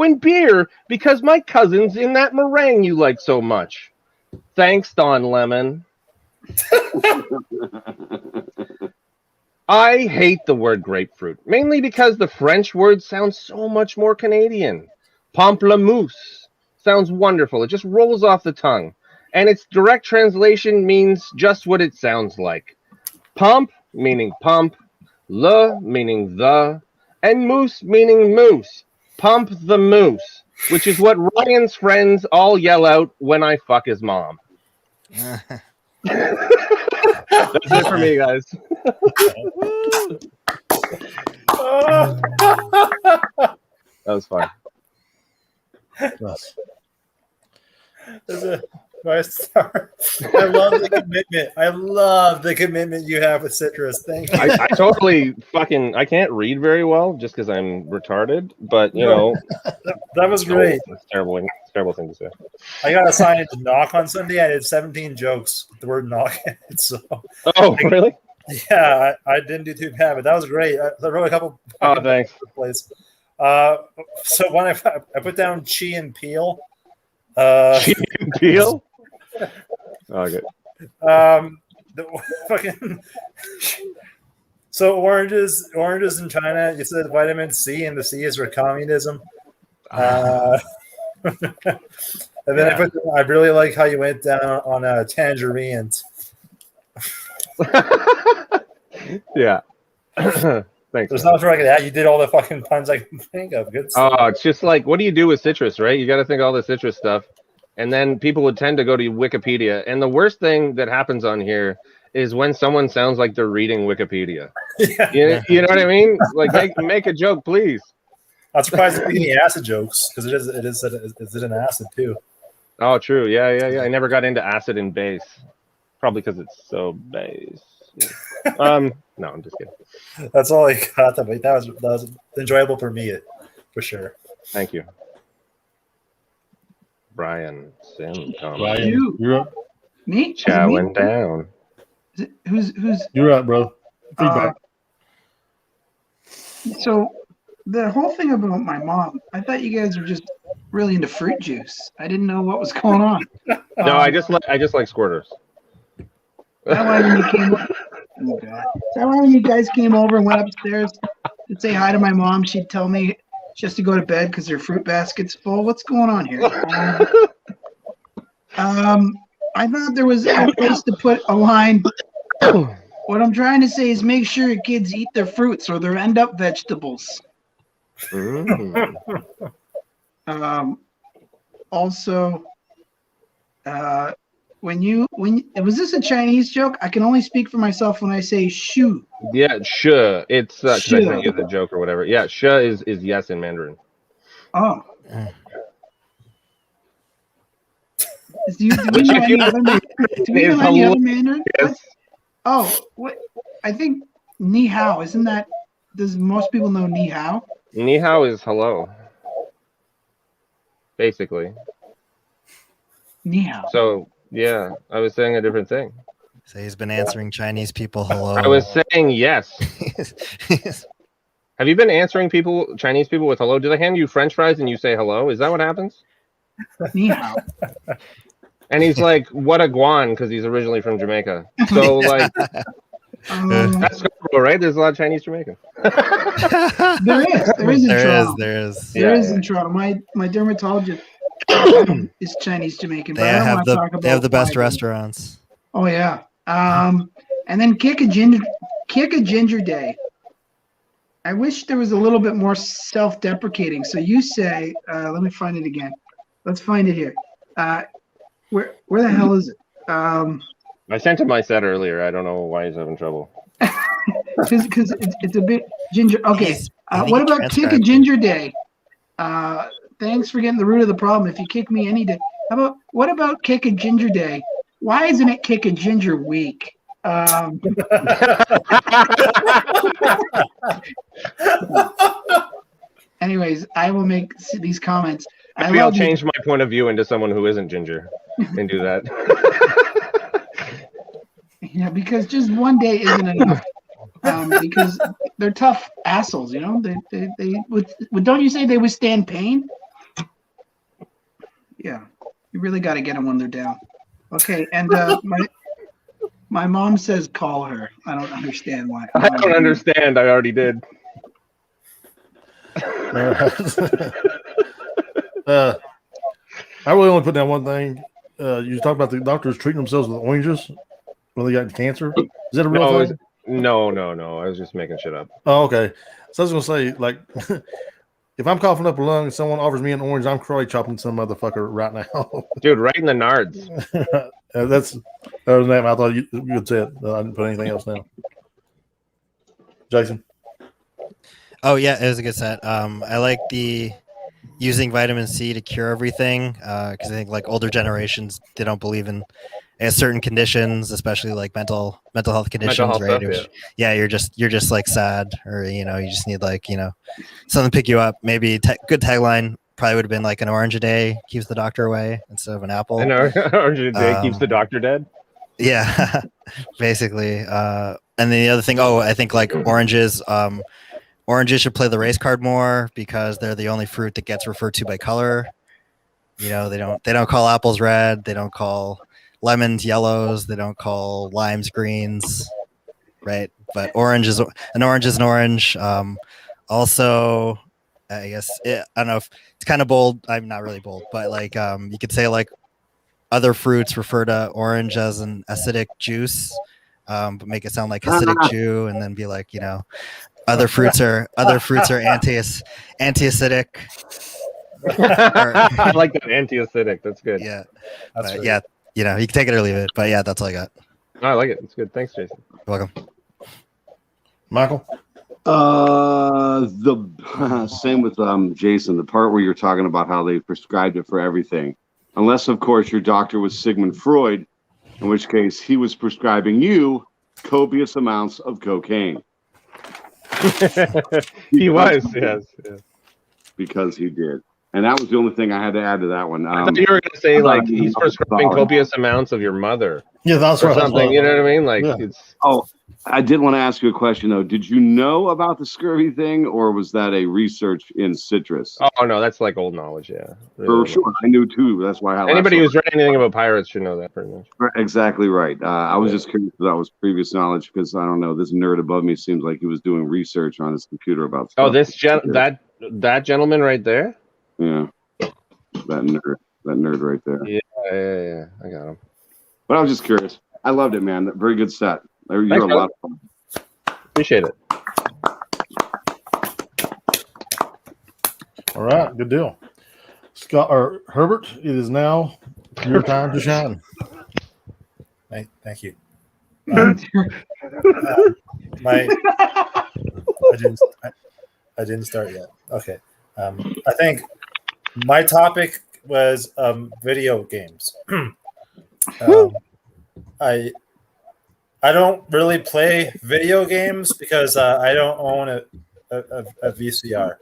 in beer because my cousin's in that meringue you like so much. Thanks, Don Lemon. I hate the word grapefruit, mainly because the French word sounds so much more Canadian. Pamplemousse sounds wonderful. It just rolls off the tongue. And its direct translation means just what it sounds like. Pump, meaning pump. Le, meaning the. And moose, meaning moose. Pump the moose, which is what Ryan's friends all yell out when I fuck his mom. That's it for me, guys. That was fun. Yes. 5-star. I love the commitment. I love the commitment you have with citrus. Thank you. I totally I can't read very well just because I'm retarded, but you know, That was great. It's terrible thing to say. I got assigned to knock on Sunday. I did 17 jokes with the word knock in it. So Oh, really? yeah, I didn't do too bad, but that was great. I wrote a couple. Oh, thanks. Plays. So when I put down Chi and Peel. Peel? Oh, good. The fucking. So oranges in China. You said vitamin C, and the C is for communism. And then I really like how you went down on tangerines. Yeah. Thanks. There's nothing I could add. You did all the fucking puns I can think of. Good stuff. Oh, it's just like, what do you do with citrus, right? You got to think all the citrus stuff. And then people would tend to go to Wikipedia. And the worst thing that happens on here is when someone sounds like they're reading Wikipedia. Yeah. You know what I mean? Like, make a joke, please. I'm surprised at the acid jokes because it is an acid too. Oh, true. Yeah. I never got into acid and base. Probably because it's so base. No, I'm just kidding. That's all I got. That was enjoyable for me, for sure. Thank you. Brian Sim, Brian, You. you're up. Me? Is it chowing me? down. Is it- who's You're up, bro. Feedback. so the whole thing about my mom, I thought you guys were just really into fruit juice. I didn't know what was going on. No, I just like squirters. Is that why when you came oh God. Is that why when you guys came over and went upstairs to say hi to my mom, she'd tell me she has to go to bed because her fruit basket's full? What's going on here? I thought there was a place to put a line. What I'm trying to say is make sure your kids eat their fruits or they'll end up vegetables. Mm. Also, when was this a Chinese joke? I can only speak for myself when I say shoe. Yeah, sure. It's 'cause I Sure. sent you the joke or whatever. Yeah, sure is yes in Mandarin. Oh. Do we know any other Mandarin? Yes. Oh, what? I think ni hao. Isn't that? Does most people know ni hao? Ni hao is hello. Basically. Ni hao. So yeah, I was saying a different thing. So he's been answering Chinese people hello. I was saying yes. Have you been answering Chinese people with hello? Do they hand you French fries and you say hello? Is that what happens? Ni hao. And he's like, what a guan, because he's originally from Jamaica. So like that's cool, right? There's a lot of Chinese Jamaicans. There is in Toronto. There is. There is in Toronto. My dermatologist is Chinese Jamaican. But They I don't have want to talk about they have the best why. restaurants. Oh yeah. And then kick a ginger day. I wish there was a little bit more self-deprecating. So you say, let me find it again. Let's find it here. Where the hell is it? I sent him my set earlier. I don't know why he's having trouble. Because it's a bit ginger. Okay. I think What he about kick a transcribed ginger day? Thanks for getting the root of the problem. If you kick me any day, what about kick a ginger day? Why isn't it kick a ginger week? Anyways, I will make these comments. Maybe I'll change my point of view into someone who isn't ginger and do that. Yeah, because just one day isn't enough. Because they're tough assholes, you know. They don't you say they withstand pain? Yeah, you really got to get them when they're down. Okay, and my mom says call her. I don't understand why. I don't understand. I already did. I really only put down one thing. You talk about the doctors treating themselves with oranges when they got cancer. Is that a real thing? No. I was just making shit up. Oh, okay. So I was gonna say, like, if I'm coughing up a lung and someone offers me an orange, I'm karate chopping some motherfucker right now. Dude, right in the nards. That was name. I thought you would say it. I didn't put anything else down. Jason. Oh yeah, it was a good set. I like the using vitamin C to cure everything, because I think like older generations, they don't believe in certain conditions, especially like mental health conditions, Mental health right? stuff, Which, yeah, you're just like sad, or you just need like something to pick you up. Maybe good tagline probably would have been like an orange a day keeps the doctor away instead of an apple. I know. Orange a day keeps Um, the doctor dead. Yeah, basically. And then the other thing, I think like oranges. Oranges should play the race card more because they're the only fruit that gets referred to by color. They don't call apples red. They don't call lemons yellows. They don't call limes greens, right? But orange is an orange. Also, I guess I don't know if it's kind of bold. I'm not really bold, but like you could say like other fruits refer to orange as an acidic juice, but make it sound like acidic chew, and then be like other fruits are anti-acidic. I like that anti-acidic. That's good. Yeah, That's but right. yeah, you can take it or leave it. But yeah, that's all I got. No, I like it. It's good. Thanks, Jason. You're welcome. Michael? The same with Jason. The part where you're talking about how they prescribed it for everything, unless of course your doctor was Sigmund Freud, in which case he was prescribing you copious amounts of cocaine. He was, yes. Because he did, and that was the only thing I had to add to that one. I thought you were going to say like he's prescribing copious amounts of your mother Yeah, that's or right. something. You know what I mean? Like Yeah. it's. Oh, I did want to ask you a question though. Did you know about the scurvy thing, or was that a research in citrus? Oh no, that's like old knowledge. Yeah, really For old sure, I knew too. That's why I Anybody who's read anything about pirates should know that pretty much. Exactly right. I was just curious if that was previous knowledge because I don't know. This nerd above me seems like he was doing research on his computer about stuff. Oh, that gentleman right there. Yeah, that nerd right there. Yeah. I got him. But I was just curious. I loved it, man. Very good set. You're Thanks, a lot of fun. Appreciate it. All right, good deal. Scott or Herbert, it is now your time to shine. Thank you. I didn't start yet. Okay. I think my topic was video games. I don't really play video games because I don't own a VCR.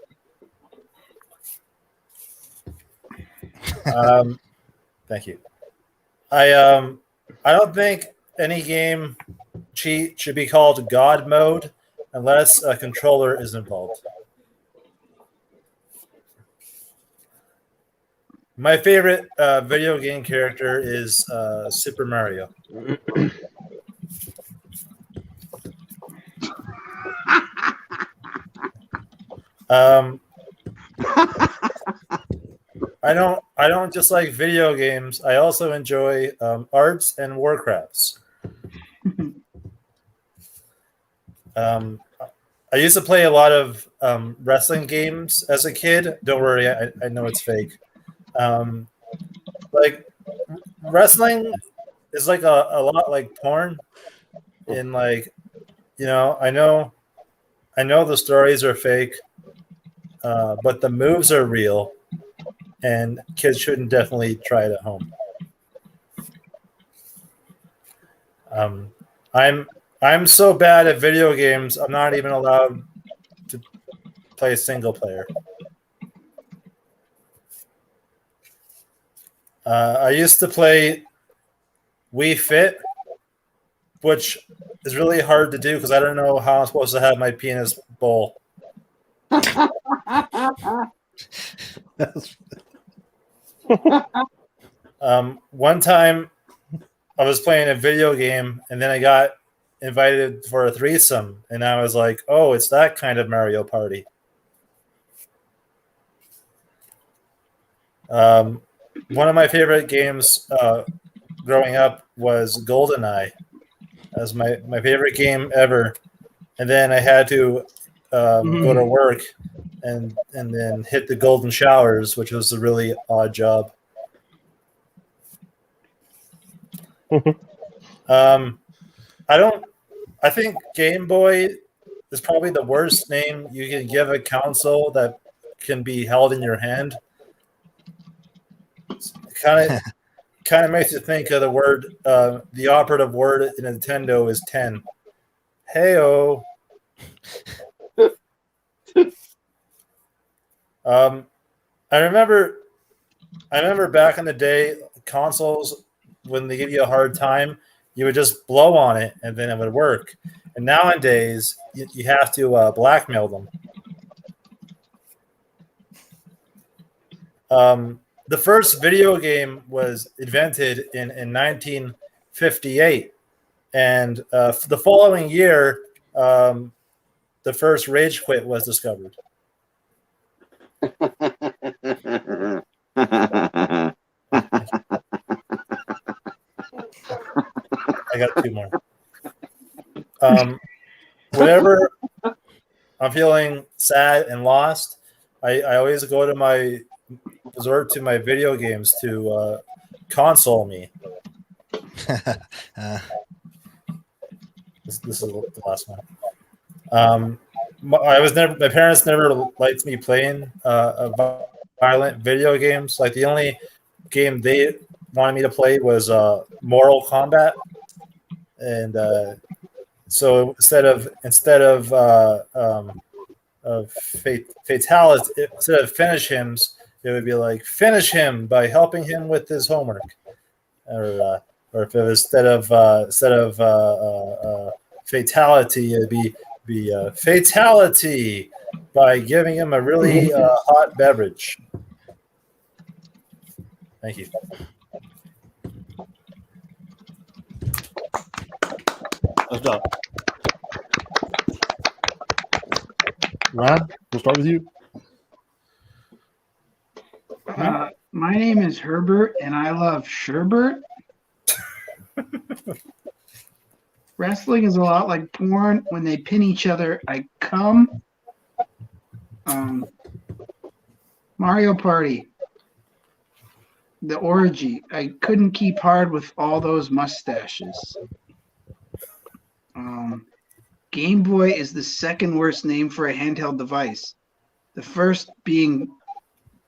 Thank you. I don't think any game cheat should be called God mode unless a controller is involved. My favorite video game character is Super Mario. I don't just like video games. I also enjoy arts and Warcrafts. I used to play a lot of wrestling games as a kid. Don't worry, I know it's fake. Like wrestling is like a lot like porn. In like, I know the stories are fake, but the moves are real, and kids shouldn't definitely try it at home. I'm so bad at video games. I'm not even allowed to play single player. I used to play Wii Fit, which is really hard to do because I don't know how I'm supposed to have my penis bowl. One time I was playing a video game and then I got invited for a threesome and I was like, oh, it's that kind of Mario Party. One of my favorite games growing up was GoldenEye. That was my favorite game ever. And then I had to go to work and then hit the golden showers, which was a really odd job. I think Game Boy is probably the worst name you can give a console that can be held in your hand. Kind of makes you think of the word. The operative word in Nintendo is 10. Heyo. I remember back in the day, consoles, when they give you a hard time, you would just blow on it and then it would work. And nowadays, you have to blackmail them. The first video game was invented in 1958, and the following year, the first Rage Quit was discovered. I got 2 more. Whenever I'm feeling sad and lost, I always go to resort to my video games to console me. This is the last one. My parents never liked me playing violent video games. Like, the only game they wanted me to play was Mortal Kombat, and so instead of fatality, instead of finish hims, it would be like finish him by helping him with his homework, or if it was instead of fatality, it'd be fatality by giving him a really hot beverage. Thank you. Let's go. Ryan, we'll start with you. My name is Herbert, and I love sherbet. Wrestling is a lot like porn. When they pin each other, I come. Mario Party. The orgy. I couldn't keep hard with all those mustaches. Game Boy is the second worst name for a handheld device. The first being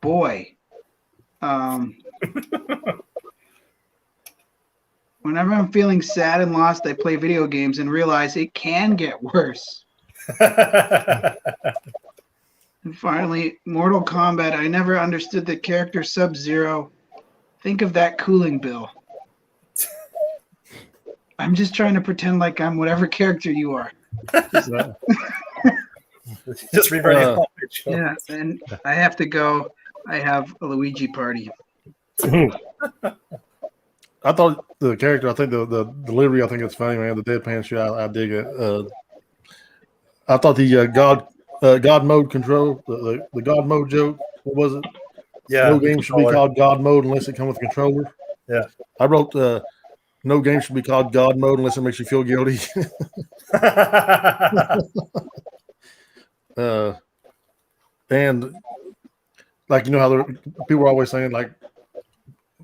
boy. Whenever I'm feeling sad and lost, I play video games and realize it can get worse. And finally, Mortal Kombat. I never understood the character Sub-Zero. Think of that cooling bill. I'm just trying to pretend like I'm whatever character you are. Just rewriting. Yeah, and I have to go. I have a Luigi party. I thought the character, I think the delivery, I think it's funny, man. The deadpan shit, I dig it. I thought the God mode control, the God mode joke, what was it? Yeah. No game should be called God mode unless it comes with a controller. Yeah. I wrote no game should be called God mode unless it makes you feel guilty. And like, you know how people are always saying like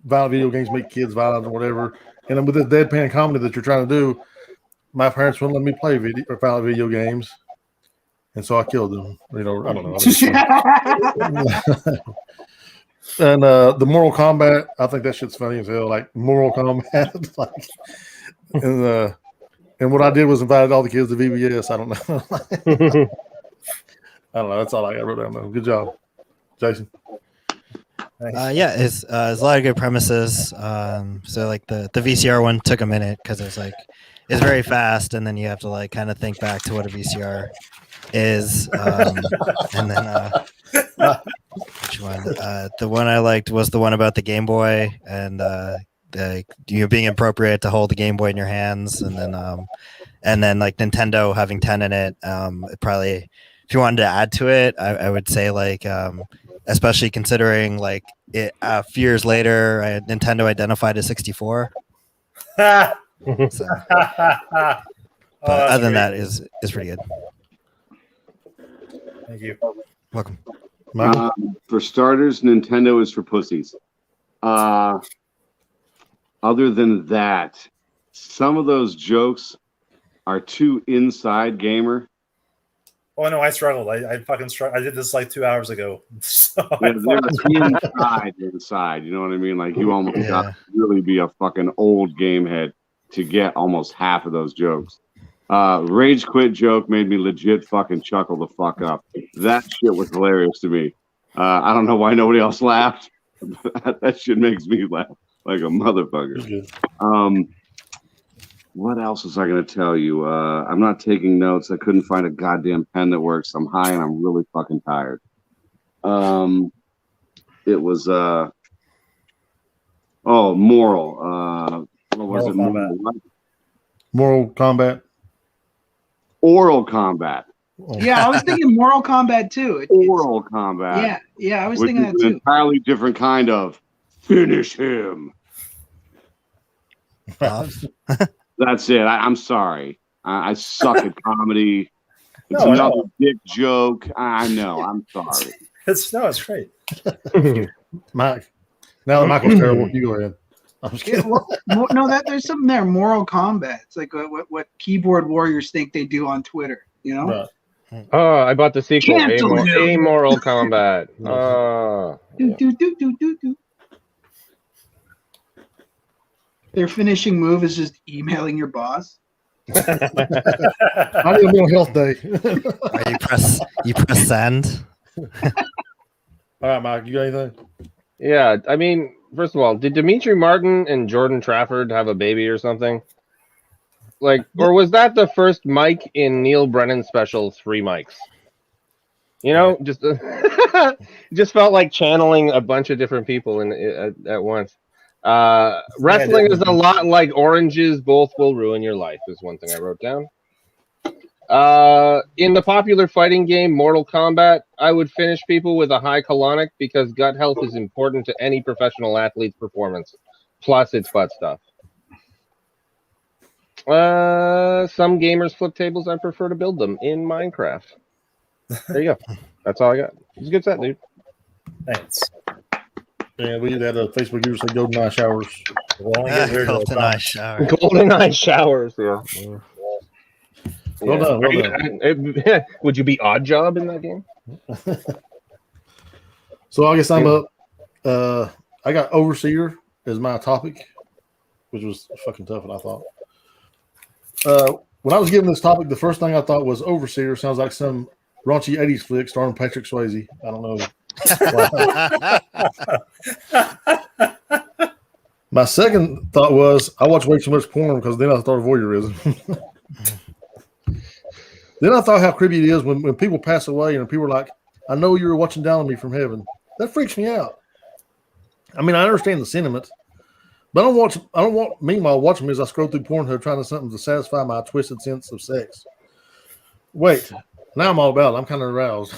violent video games make kids violent or whatever. And then with this deadpan comedy that you're trying to do, my parents wouldn't let me play violent video games. And so I killed them. You know, I don't know. And the Mortal Kombat, I think that shit's funny as hell. Like Mortal Kombat, like, and what I did was invited all the kids to VBS. I don't know. I don't know. That's all I wrote down though. Good job, Jason. Yeah, it's a lot of good premises. So like the VCR one took a minute because it's very fast, and then you have to like kind of think back to what a VCR is, and then which one? The one I liked was the one about the Game Boy and you being appropriate to hold the Game Boy in your hands, and then like Nintendo having 10 in it. Probably, if you wanted to add to it, I would say like, especially considering like it a few years later, Nintendo identified as 64. So, but other than that, is pretty good. Thank you. Welcome. For starters, Nintendo is for pussies. Other than that, some of those jokes are too inside gamer. Oh no, I struggled. I fucking struggled. I did this like 2 hours ago. So Yeah, they're inside. You know what I mean? Like you almost got to really be a fucking old game head to get almost half of those jokes. Rage quit joke made me legit fucking chuckle the fuck up. That shit was hilarious to me. I don't know why nobody else laughed. That shit makes me laugh like a motherfucker. What else was I going to tell you? I'm not taking notes. I couldn't find a goddamn pen that works. I'm high and I'm really fucking tired. It was moral. What was it? Mortal Kombat. Oral combat. Yeah, I was thinking Mortal Kombat too. Oral combat. Yeah, I was thinking that An too. entirely different kind of finish him. That's it. I'm sorry. I suck at comedy. It's another dick joke. I know. I'm sorry. It's great. Mike. Now that Michael's terrible, you go ahead. I'm just kidding. There's something there. Moral combat. It's like what keyboard warriors think they do on Twitter. You know. Right. Oh, I bought the sequel, Cancel him. Amoral Combat. Do. Their finishing move is just emailing your boss. I need a mental health day. You press send. All right, Mike, you got anything? Yeah, I mean, first of all, did Dimitri Martin and Jordan Trafford have a baby or something? Like, or was that the first Mike in Neil Brennan's special, Three Mics? You know, just it just felt like channeling a bunch of different people at once. Wrestling is a lot like oranges; both will ruin your life. Is one thing I wrote down. In the popular fighting game Mortal Kombat, I would finish people with a high colonic because gut health is important to any professional athlete's performance. Plus, it's butt stuff. Some gamers flip tables. I prefer to build them in Minecraft. There you go. That's all I got. It's a good set, dude. Thanks. Yeah, we had a Facebook user say golden eye showers. Golden eye shower. Golden eye showers. Yeah. Well done. Well done. Would you be Odd Job in that game? So I guess I'm up. I got Overseer as my topic, which was fucking tough, and I thought. When I was given this topic, the first thing I thought was Overseer sounds like some raunchy 80s flick starring Patrick Swayze. I don't know. My second thought was I watch way too much porn because then I thought of voyeurism. Then I thought how creepy it is when people pass away and people are like, I know you were watching down on me from heaven. That freaks me out. I mean, I understand the sentiment, but I don't want meanwhile watching me as I scroll through Pornhub trying to something to satisfy my twisted sense of sex. Wait, now I'm all about it. I'm kind of aroused.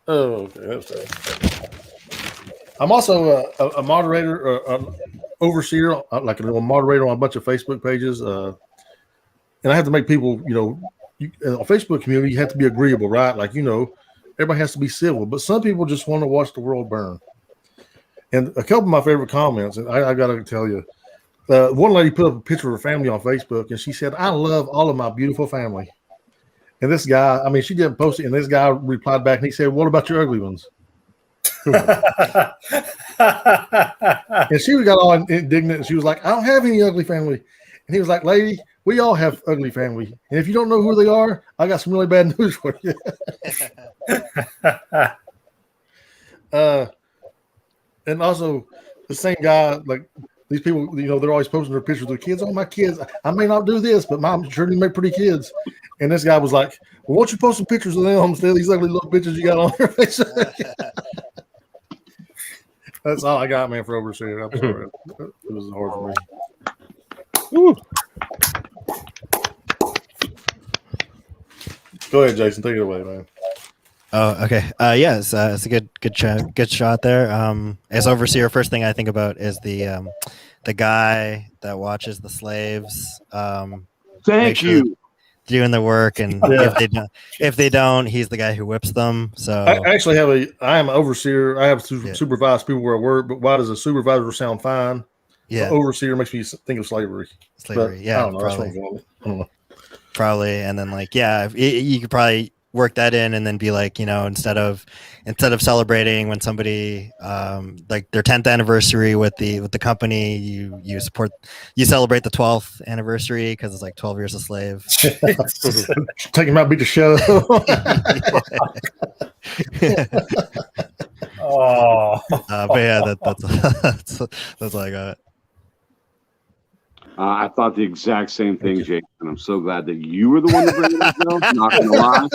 Oh, okay. That's tough. I'm also a moderator, an overseer, like a moderator on a bunch of Facebook pages. And I have to make people, on Facebook community, you have to be agreeable, right? Like, everybody has to be civil. But some people just want to watch the world burn. And a couple of my favorite comments, and I got to tell you, one lady put up a picture of her family on Facebook, and she said, I love all of my beautiful family. And this guy, she didn't post it, and this guy replied back, and he said, what about your ugly ones? And she got all indignant, and she was like, I don't have any ugly family. And he was like, lady, we all have ugly family. And if you don't know who they are, I got some really bad news for you. And also, the same guy, like, these people, they're always posting their pictures of their kids. Oh, my kids, I may not do this, but mom sure did make pretty kids. And this guy was like, well, why don't you post some pictures of them instead of these ugly little bitches you got on your face? That's all I got, man, for Overseer. I'm sorry. It was hard for me. Woo. Go ahead, Jason. Take it away, man. Oh, okay. It's a good shot there. As Overseer, first thing I think about is the guy that watches the slaves. Thank you. Doing the work, and if they don't, he's the guy who whips them. So I actually I am an overseer. I have supervised people where I work, but why does a supervisor sound fine? Yeah, overseer makes me think of slavery. But, I don't know. That's what I don't know. probably, and then like you could probably work that in, and then be like, instead of celebrating when somebody like their 10th anniversary with the company, you celebrate the 12th anniversary because it's like 12 years a slave. Take him out, beat the show. Oh, But yeah, that's all I got. I thought the exact same thing, Jason. I'm so glad that you were the one to bring it up. Not gonna lie.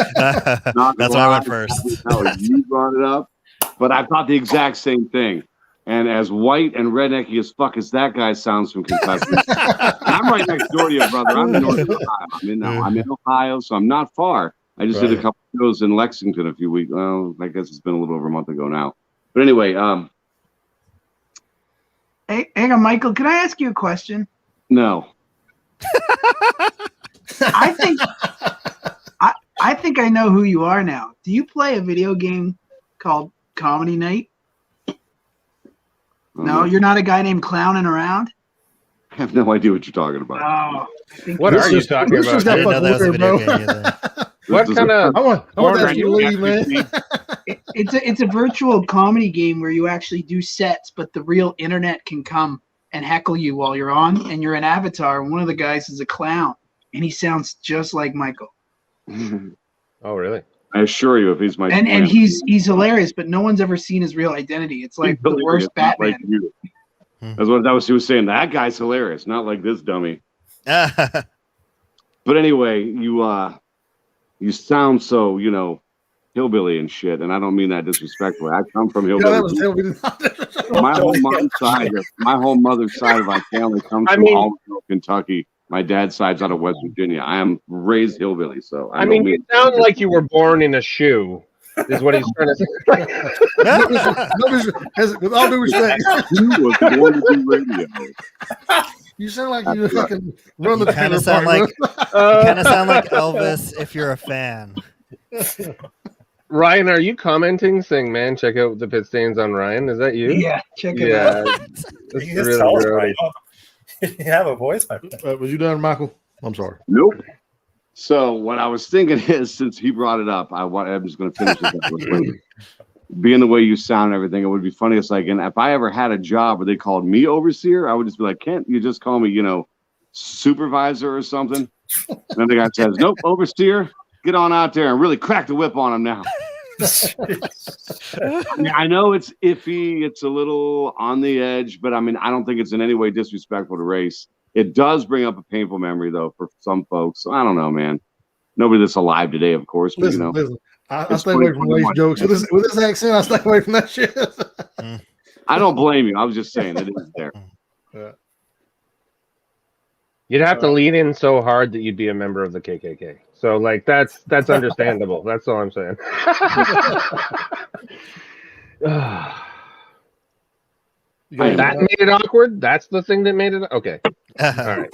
That's why I went first. How you brought it up, but I thought the exact same thing. And as white and rednecky as fuck as that guy sounds from Kentucky, I'm right next door to you, brother. I'm in North Ohio. I'm in Ohio, so I'm not far. I just did a couple shows in Lexington a few weeks. Well, I guess it's been a little over a month ago now. But anyway, Hey, hang on, Michael. Can I ask you a question? no. I think I know who you are now. Do you play a video game called Comedy Night? No, you're not a guy named Clowning Around? I have no idea what you're talking about. Oh, What are you talking This about? just I got didn't know that was a fucking video weird, bro. game either. What kind of I want porn to are ask you to you leave, man. it's a virtual comedy game where you actually do sets, but the real internet can come and heckle you while you're on, and you're an avatar. And one of the guys is a clown, and he sounds just like Michael. Oh, really? I assure you, if he's my And twin, he's hilarious, but no one's ever seen his real identity. It's like he's the hilarious, worst not Batman. like you. That's what he was saying. That guy's hilarious, not like this dummy. But anyway, you sound so, hillbilly and shit, and I don't mean that disrespectfully. I come from Yeah, hillbilly. that was My whole mother's side of my family comes from Allentown, Kentucky. My dad's side's out of West Virginia. I am raised hillbilly, so I mean, you sound like you were born in a shoe. Is what he's trying to say. with all due respect, you was born to do radio. you sound like you fucking run the Kind trailer of sound park, like bro. Elvis if you're a fan. Ryan, are you commenting saying, man, check out the pit stains on Ryan? Is that you? Yeah, check it out. Yeah. you can just tell us, right? You have a voice, my friend. Was you done, Michael? I'm sorry. Nope. So what I was thinking is, since he brought it up, I'm just going to finish it. Being the way you sound and everything, it would be funny. It's like, and if I ever had a job where they called me overseer, I would just be like, can't you just call me, supervisor or something? And then the guy says, nope, overseer, get on out there and really crack the whip on him now. I mean, I know it's iffy, it's a little on the edge, but I mean, I don't think it's in any way disrespectful to race. It does bring up a painful memory, though, for some folks. So I don't know, man. Nobody that's alive today, of course. But, Listen. I stay away from race jokes. With this accent, I stay away from that shit. I don't blame you. I was just saying it is there. Yeah. You'd have to lean in so hard that you'd be a member of the KKK. So, like, that's understandable. That's all I'm saying. That made it awkward. That's the thing that made it okay. All right.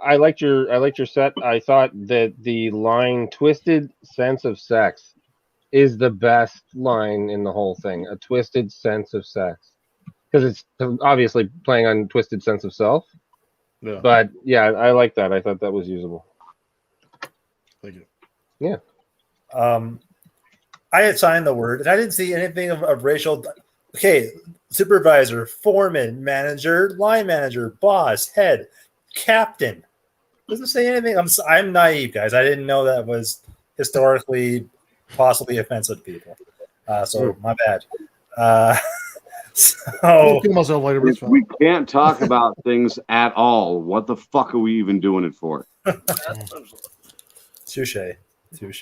I liked your set. I thought that the line "twisted sense of sex" is the best line in the whole thing. A twisted sense of sex, because it's obviously playing on twisted sense of self. Yeah. But yeah, I like that. I thought that was usable. Thank you. Yeah. I had signed the word, and I didn't see anything of racial. Okay, supervisor, foreman, manager, line manager, boss, head, captain. Doesn't say anything. I'm naive, guys. I didn't know that was historically possibly offensive to people. So my bad. I'll kill myself later, but it's If fine. we can't talk about things at all, what the fuck are we even doing it for? Touche.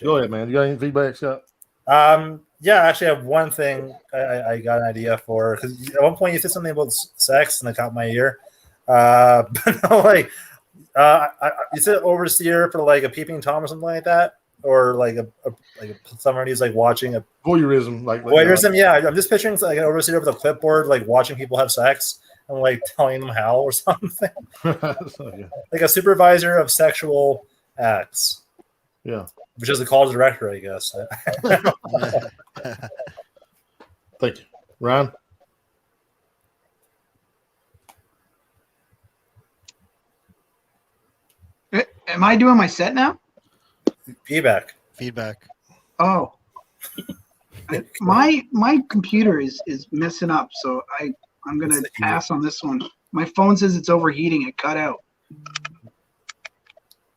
Go ahead, man. You got any feedback, Scott? Yeah, actually, I have one thing I got an idea for, because at one point you said something about sex and it caught my ear. But no, like, you said overseer for like a peeping tom or something like that, or like somebody's like watching a Voyeurism, voyeurism. Yeah, I'm just picturing like an overseer with a clipboard, like watching people have sex and like telling them how or something, So, yeah. like a supervisor of sexual acts. Yeah. Which is a college director, I guess. Thank you, Ryan. Am I doing my set now? Feedback. Feedback. Oh, my computer is messing up, so I'm gonna It's the heat. pass on this one. My phone says it's overheating. It cut out.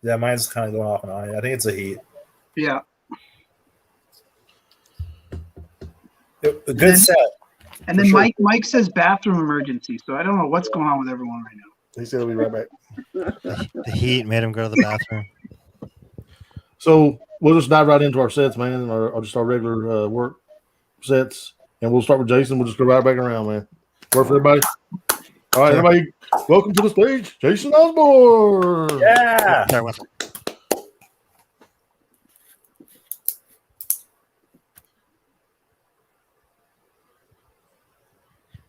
Yeah, mine's kind of going off and on. I think it's a heat. Yeah. A good set. And then For sure. Mike says bathroom emergency. So I don't know what's going on with everyone right now. He said he'll be right back. The heat made him go to the bathroom. So we'll just dive right into our sets, man, or just our regular work sets, and we'll start with Jason. We'll just go right back around, man. Work for everybody. All right, Sure. everybody, welcome to the stage, Jason Osborne. Yeah. Sorry, one second.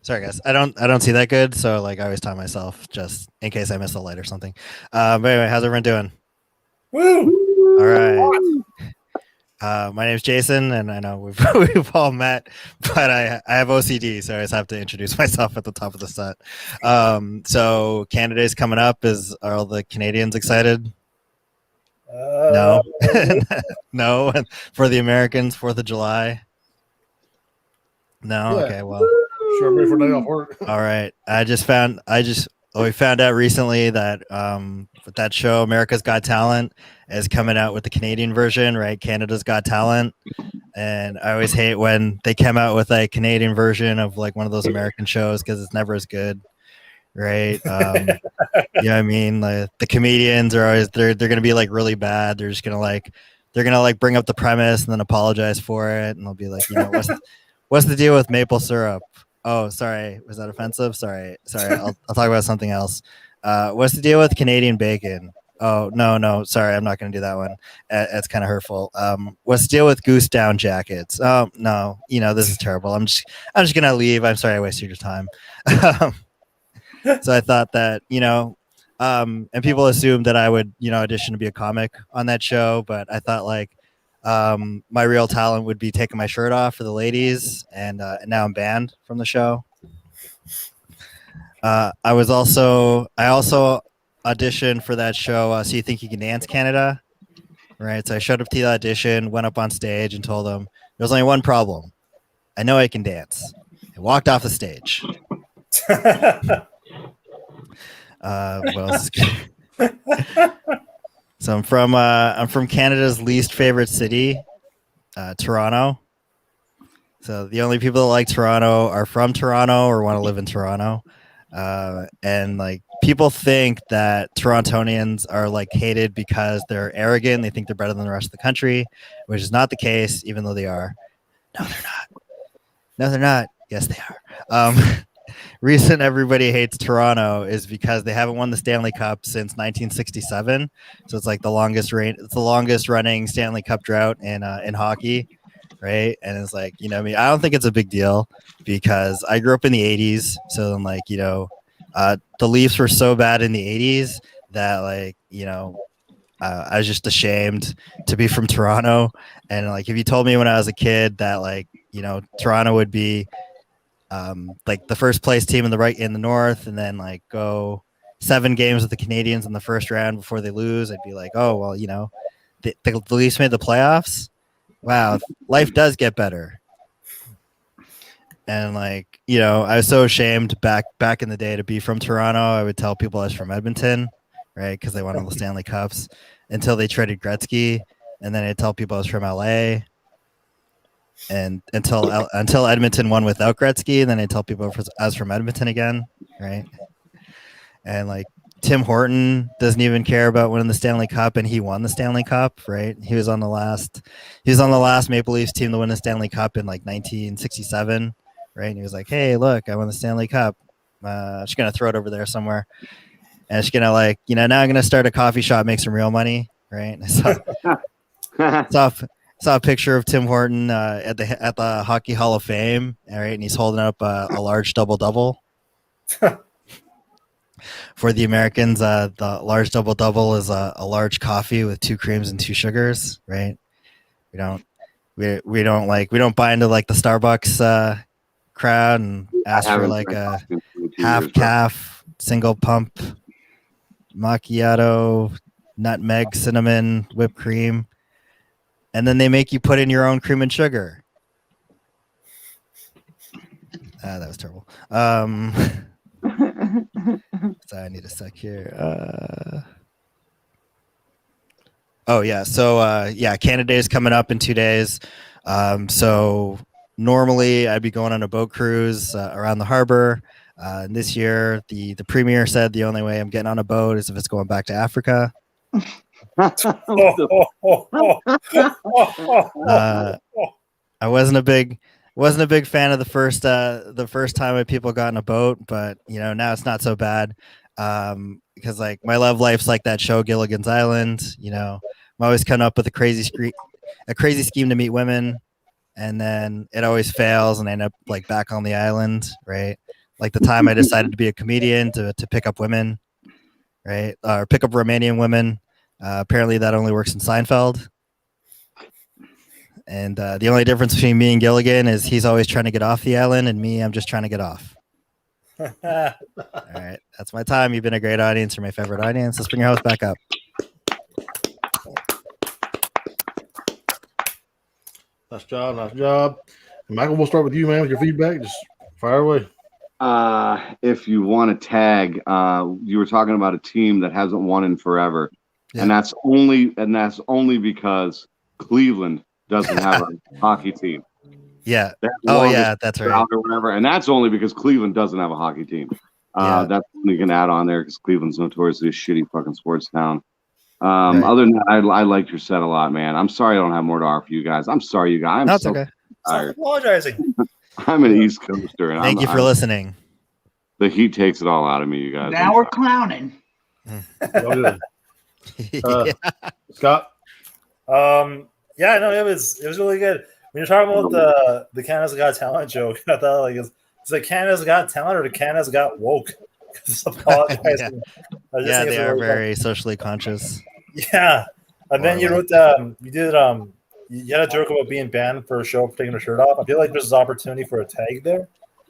Sorry, guys. I don't see that good, so like I always time myself just in case I miss a light or something. But anyway, how's everyone doing? Woo. All right. My name's Jason, and I know we've all met, but I have OCD, so I just have to introduce myself at the top of the set. So Canada Day's coming up. Are all the Canadians excited? No, no. For the Americans, 4th of July. No. Yeah. Okay. Well. Sure, ready for a day off work. All right. We found out recently that with that show, America's Got Talent, is coming out with the Canadian version, right? Canada's Got Talent. And I always hate when they come out with a Canadian version of like one of those American shows because it's never as good, right? You know what I mean? Like the comedians are always they're gonna be like really bad. They're just gonna bring up the premise and then apologize for it, and they'll be like, you know, what's the deal with maple syrup? Oh, sorry. Was that offensive? Sorry. I'll talk about something else. What's the deal with Canadian bacon? Oh, no. Sorry. I'm not going to do that one. It's kind of hurtful. What's the deal with goose down jackets? Oh, no. You know, this is terrible. I'm just going to leave. I'm sorry I wasted your time. So I thought that, you know, and people assumed that I would, you know, audition to be a comic on that show. But I thought like, my real talent would be taking my shirt off for the ladies, and now I'm banned from the show. I also auditioned for that show, So You Think You Can Dance Canada, right? So I showed up to the audition, went up on stage, and told them there's only one problem. I know I can dance. I walked off the stage. What else? So I'm from Canada's least favorite city, Toronto. So the only people that like Toronto are from Toronto or want to live in Toronto. And like people think that Torontonians are like hated because they're arrogant. They think they're better than the rest of the country, which is not the case, even though they are. No, they're not. No, they're not. Yes, they are. Reason everybody hates Toronto is because they haven't won the Stanley Cup since 1967. So it's like the longest running Stanley Cup drought in hockey, right? And it's like, you know, I mean, I don't think it's a big deal because I grew up in the 80s. So then, like, you know, the Leafs were so bad in the 80s that, like, you know, I was just ashamed to be from Toronto. And like, if you told me when I was a kid that, like, you know, Toronto would be like the first place team in the North, and then like go 7 games with the Canadians in the first round before they lose, I'd be like, oh well, you know, the Leafs made the playoffs. Wow, life does get better. And like, you know, I was so ashamed back in the day to be from Toronto. I would tell people I was from Edmonton, right, because they won all the Stanley Cups until they traded Gretzky, and then I'd tell people I was from LA. And until Edmonton won without Gretzky, and then I tell people I was from Edmonton again, right? And like Tim Horton doesn't even care about winning the Stanley Cup, and he won the Stanley Cup, right? He was on the last Maple Leafs team to win the Stanley Cup in like 1967, right? And he was like, "Hey, look, I won the Stanley Cup. I'm just gonna throw it over there somewhere, and it's gonna like, you know, now I'm gonna start a coffee shop, make some real money, right?" And saw a picture of Tim Horton at the Hockey Hall of Fame, all right, and he's holding up a large double. For the Americans, the large double is a large coffee with 2 creams and 2 sugars, right? We don't buy into like the Starbucks crowd and ask for like a half calf single pump macchiato nutmeg, cinnamon, whipped cream, and then they make you put in your own cream and sugar. That was terrible. So I need a sec here. Oh yeah, so Canada Day is coming up in 2 days. So normally I'd be going on a boat cruise around the harbor. And this year, the premier said the only way I'm getting on a boat is if it's going back to Africa. I wasn't a big fan of the first time when people got in a boat, but now it's not so bad. Because like my love life's like that show Gilligan's Island. I'm always coming up with a crazy scheme to meet women, and then it always fails, and I end up like back on the island, right? Like the time I decided to be a comedian to pick up women, right? Or pick up Romanian women. Apparently that only works in Seinfeld. And the only difference between me and Gilligan is he's always trying to get off the island, and me, I'm just trying to get off. All right, that's my time. You've been a great audience. You're my favorite audience. Let's bring your host back up. Nice job. Michael, we'll start with you, man, with your feedback. Just fire away. If you want to tag, you were talking about a team that hasn't won in forever, and that's only because Cleveland doesn't have a hockey team. Yeah. That's right. Or whatever, and that's only because Cleveland doesn't have a hockey team. That's only going to add on there because Cleveland's notoriously a shitty fucking sports town. Right. Other than that, I liked your set a lot, man. I'm sorry I don't have more to offer you guys. I'm sorry, you guys. That's okay. Stop apologizing. I'm an East Coaster, and thank you for listening. The heat takes it all out of me, you guys. Now we're clowning. Scott. Yeah, no, it was really good. When you're talking about the Canada's Got Talent joke, I thought like is it Canada's Got Talent or the Canada's Got Woke? Apologizing. They are very socially conscious. Yeah, and then you wrote you had a joke about being banned for a show for taking a shirt off. I feel like there's an opportunity for a tag there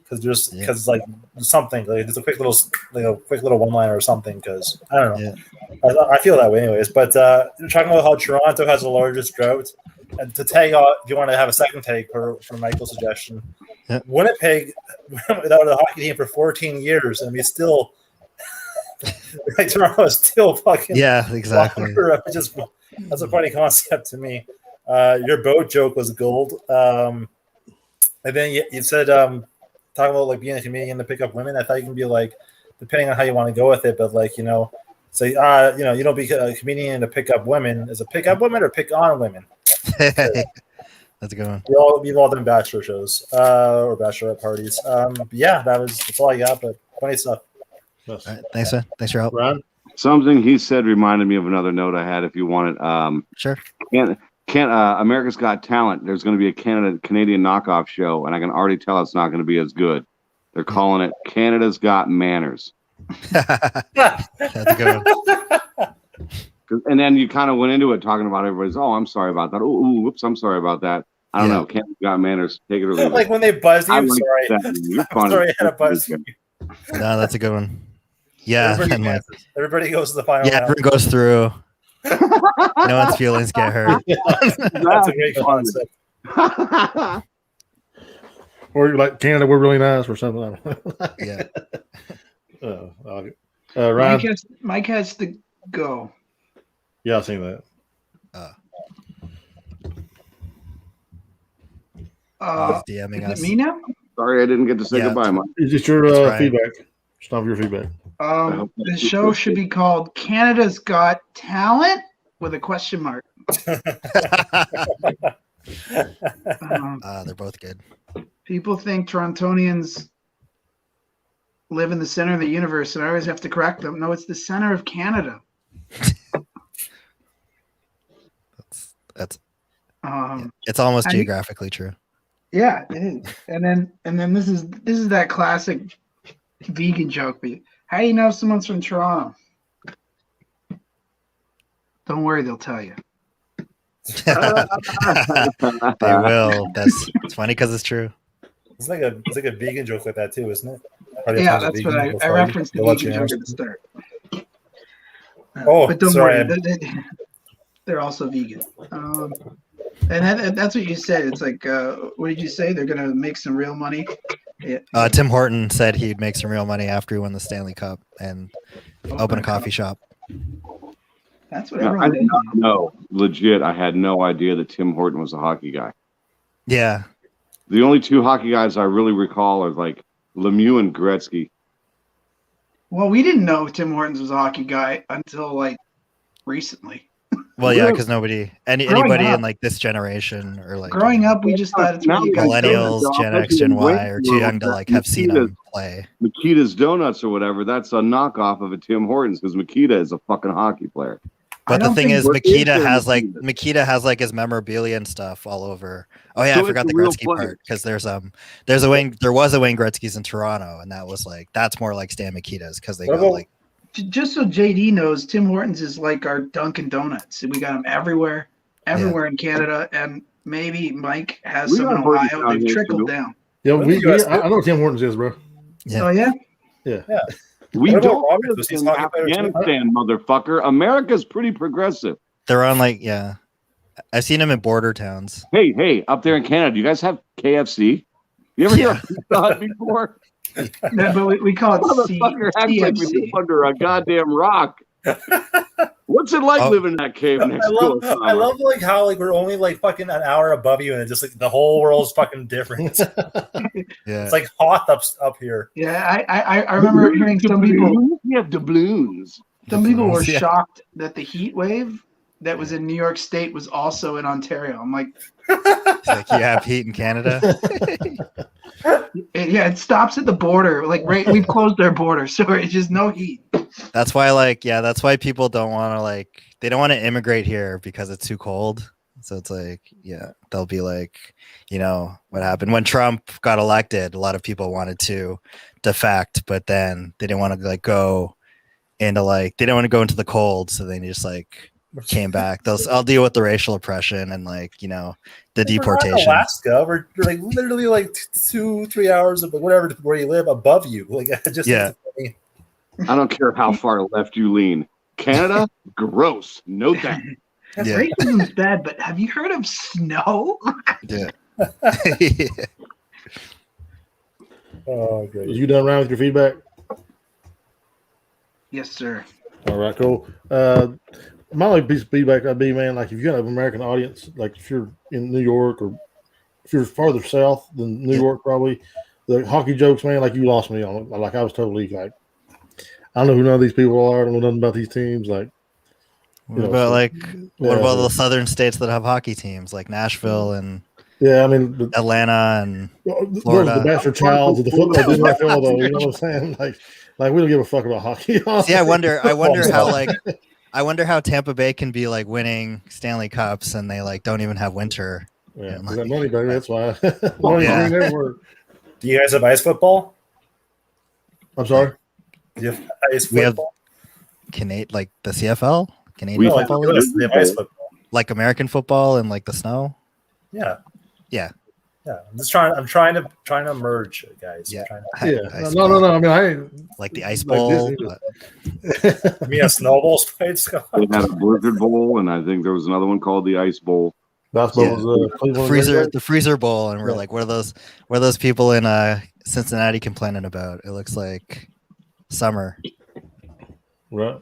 because like something like there's a quick little one liner or something because I don't know. Yeah. I feel that way anyways. But you're talking about how Toronto has the largest drought. And to tag out, if you want to have a second take for Michael's suggestion, Winnipeg without a hockey team for 14 years, and we still like Toronto is still fucking exactly. That's a funny concept to me. Your boat joke was gold, and then you said talking about like being a comedian to pick up women. I thought you can be like depending on how you want to go with it, but like say you don't be a comedian to pick up women. Is it pick up women or pick on women? That's a good one. We've all done bachelor shows or bachelorette parties. That's all I got. But funny stuff. Yes. All right, thanks, man. Thanks for your help. Ron? Something he said reminded me of another note I had. If you want it, sure. America's Got Talent. There's going to be a Canadian knockoff show, and I can already tell it's not going to be as good. They're calling it Canada's Got Manners. That's a good one. And then you kind of went into it talking about everybody's. Oh, I'm sorry about that. Oh, whoops, I'm sorry about that. I don't know. Canada's Got Manners. Take it or leave it. Like when they buzzed you. I'm sorry. I'm sorry, I had a buzz. No, that's a good one. Yeah, everybody goes to the final. Yeah, everyone goes through. No one's feelings get hurt. That's a great concept. Or you're like Canada, we're really nice, or something. Yeah. Ryan. Mike has to go. Yeah, I've seen that. DMing is us. it me now? Sorry, I didn't get to say goodbye, Mike. Is it your feedback? It's not your feedback. The show should be called Canada's Got Talent with a question mark. They're both good. People think Torontonians live in the center of the universe, and I always have to correct them. No, it's the center of Canada. That's it's almost geographically true. Yeah, it is. And then this is that classic vegan joke. But how do you know someone's from Toronto? Don't worry, they'll tell you. They will. It's funny because it's true. It's like a vegan joke like that too, isn't it? Yeah, that's what I referenced the vegan joke at the start. Oh, but don't sorry. worry, they're also vegan. And that's what you said. It's like, what did you say? They're gonna make some real money. Yeah. Tim Horton said he'd make some real money after he won the Stanley Cup and open a coffee shop. That's what No, I everyone did did. not know. Legit, I had no idea that Tim Horton was a hockey guy. Yeah. The only two hockey guys I really recall are like Lemieux and Gretzky. Well, we didn't know Tim Hortons was a hockey guy until like recently. Well, yeah, Really? because Growing anybody up- in like this generation or like Growing up, we just thought it's what you guys do. millennials, Gen X, Gen Y are too young to like have seen Makita's- him play. Makita's Donuts or whatever, that's a knockoff of a Tim Hortons because Makita is a fucking hockey player. But the don't thing think is, we're Makita into has like Makita. his memorabilia and stuff all over. Oh yeah, So I forgot it's the a real Gretzky player. part because there was a Wayne Gretzky's in Toronto, and that was like that's more like Stan Mikita's because they What got about- like Just so JD knows, Tim Hortons is like our Dunkin' Donuts. We got them everywhere in Canada, and maybe Mike has We some in got Hortons Ohio. down They've here, trickled too. down. Yeah, What do you guys I know what Tim Hortons is, bro. Yeah. Oh yeah, We What about don't Robert? live Was he in hockey player too? Afghanistan, motherfucker. America's pretty progressive. they're on like yeah. I've seen him in border towns. Hey, up there in Canada, do you guys have KFC? You ever hear Yeah. of Pizza Hut before? no, but we call it Motherfucker acts like we CFC. live under a goddamn rock. What's it like Oh. living in that cave next I to us? I love like how like we're only like fucking an hour above you, and it's just like the whole world's fucking different. Yeah. It's like hot up here. Yeah, I remember hearing some people. We have doubloons. Some people were Yeah. shocked that the heat wave that was in New York State was also in Ontario. I'm like, It's like you have heat in Canada. it stops at the border. Like, right, we've closed our border, so it's just no heat. That's why people don't want to they don't want to immigrate here because it's too cold. So it's like, yeah, they'll be like, what happened when Trump got elected, a lot of people wanted to defect, but then they didn't want to go into they didn't want to go into the cold. So they just came back. I'll deal with the racial oppression and the We're not in deportation. Alaska, we're like literally like 2-3 hours of whatever where you live above you. Like it just Yeah. I don't care how far left you lean. Canada, gross. No thanks. Yeah. Racism's bad, but have you heard of snow? Yeah. Oh, great. You done around with your feedback? Yes, sir. All right, cool. My only piece of feedback would be, man, like if you got an American audience, like if you're in New York or if you're farther south than New York, probably the hockey jokes, man, like you lost me on it. Like I was totally like, I don't know who none of these people are. I don't know nothing about these teams. Like, What about what about so- the southern states that have hockey teams like Nashville and yeah, I mean, Atlanta and those Florida. are the bastard childs of the football NFL, though. You know what I'm saying? Like we don't give a fuck about hockey. See, I wonder how Tampa Bay can be winning Stanley Cups and they don't even have winter. Yeah, we got money, baby. That's why. Money Yeah. green everywhere. Do you guys have ice football? I'm sorry. Do you have ice We have- football? The CFL, Canadian We No, have- like, football, League? they have ice football. like American football and the snow. Yeah. Yeah. Yeah. I'm trying to merge, guys. Yeah. I'm trying Yeah. Ice No. ball. I mean, I ain't. Like the ice Like bowl. Disney. but- to, me a snowball fight, Scott. They had a Blizzard Bowl, and I think there was another one called the Ice Bowl. Basketball Yeah. was the Cleveland freezer, the freezer bowl, and we're Yeah. like, what are those people in Cincinnati complaining about? It looks like summer. right?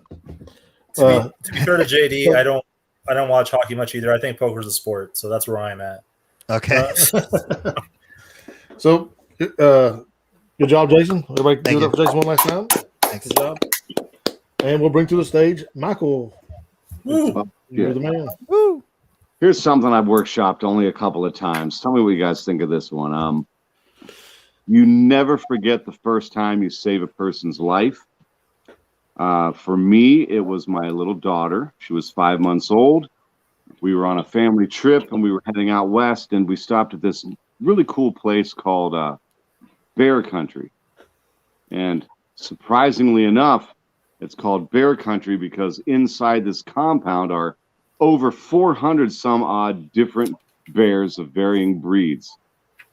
To be fair to JD, I don't watch hockey much either. I think poker's a sport, so that's where I'm at. Okay. So, good job, Jason. Everybody, Thank give it up for Jason one last time. Thanks. Good job. And we'll bring to the stage Michael. Woo. You're Yeah. the man. Woo. Here's something I've workshopped only a couple of times. Tell me what you guys think of this one. You never forget the first time you save a person's life. For me, it was my little daughter. She was 5 months old. We were on a family trip and we were heading out west, and we stopped at this really cool place called Bear Country. And surprisingly enough, it's called Bear Country because inside this compound are over 400 some odd different bears of varying breeds.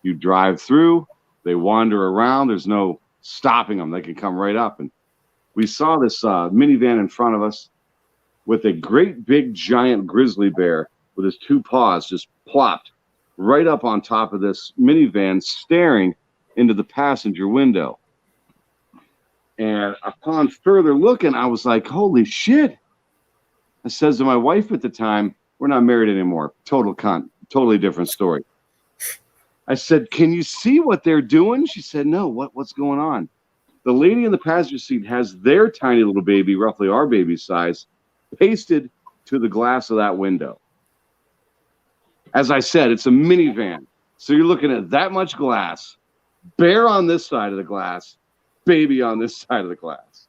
You drive through, they wander around, there's no stopping them. They can come right up. And we saw this minivan in front of us, with a great big giant grizzly bear with his two paws just plopped right up on top of this minivan, staring into the passenger window. And upon further looking, I was like, holy shit. I says to my wife at the time, we're not married anymore. Total cunt. Totally different story. I said, can you see what they're doing? She said, no, what's going on? The lady in the passenger seat has their tiny little baby, roughly our baby size, pasted to the glass of that window. As I said, it's a minivan. So you're looking at that much glass, bear on this side of the glass, baby on this side of the glass.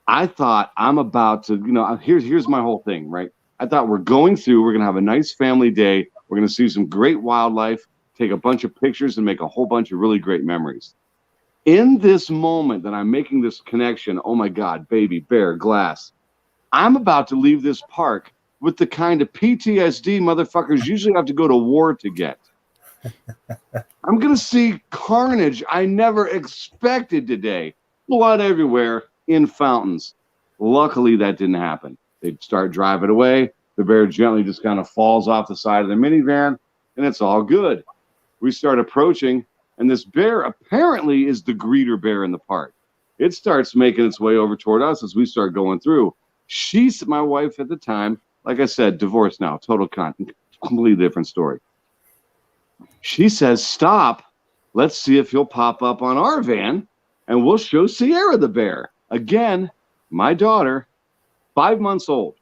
I thought I'm about to, here's my whole thing, right? I thought we're going to have a nice family day. We're going to see some great wildlife, take a bunch of pictures, and make a whole bunch of really great memories. In this moment that I'm making this connection, oh my God, baby, bear, glass, I'm about to leave this park with the kind of PTSD motherfuckers usually have to go to war to get. I'm going to see carnage I never expected today. Blood everywhere in fountains. Luckily, that didn't happen. They'd start driving away. The bear gently just kind of falls off the side of the minivan, and it's all good. We start approaching, and this bear apparently is the greeter bear in the park. It starts making its way over toward us as we start going through. She's my wife at the time. Like I said, divorced now, total cunt. Completely different story. She says, stop. Let's see if he'll pop up on our van, and we'll show Sierra the bear. Again, my daughter, 5 months old.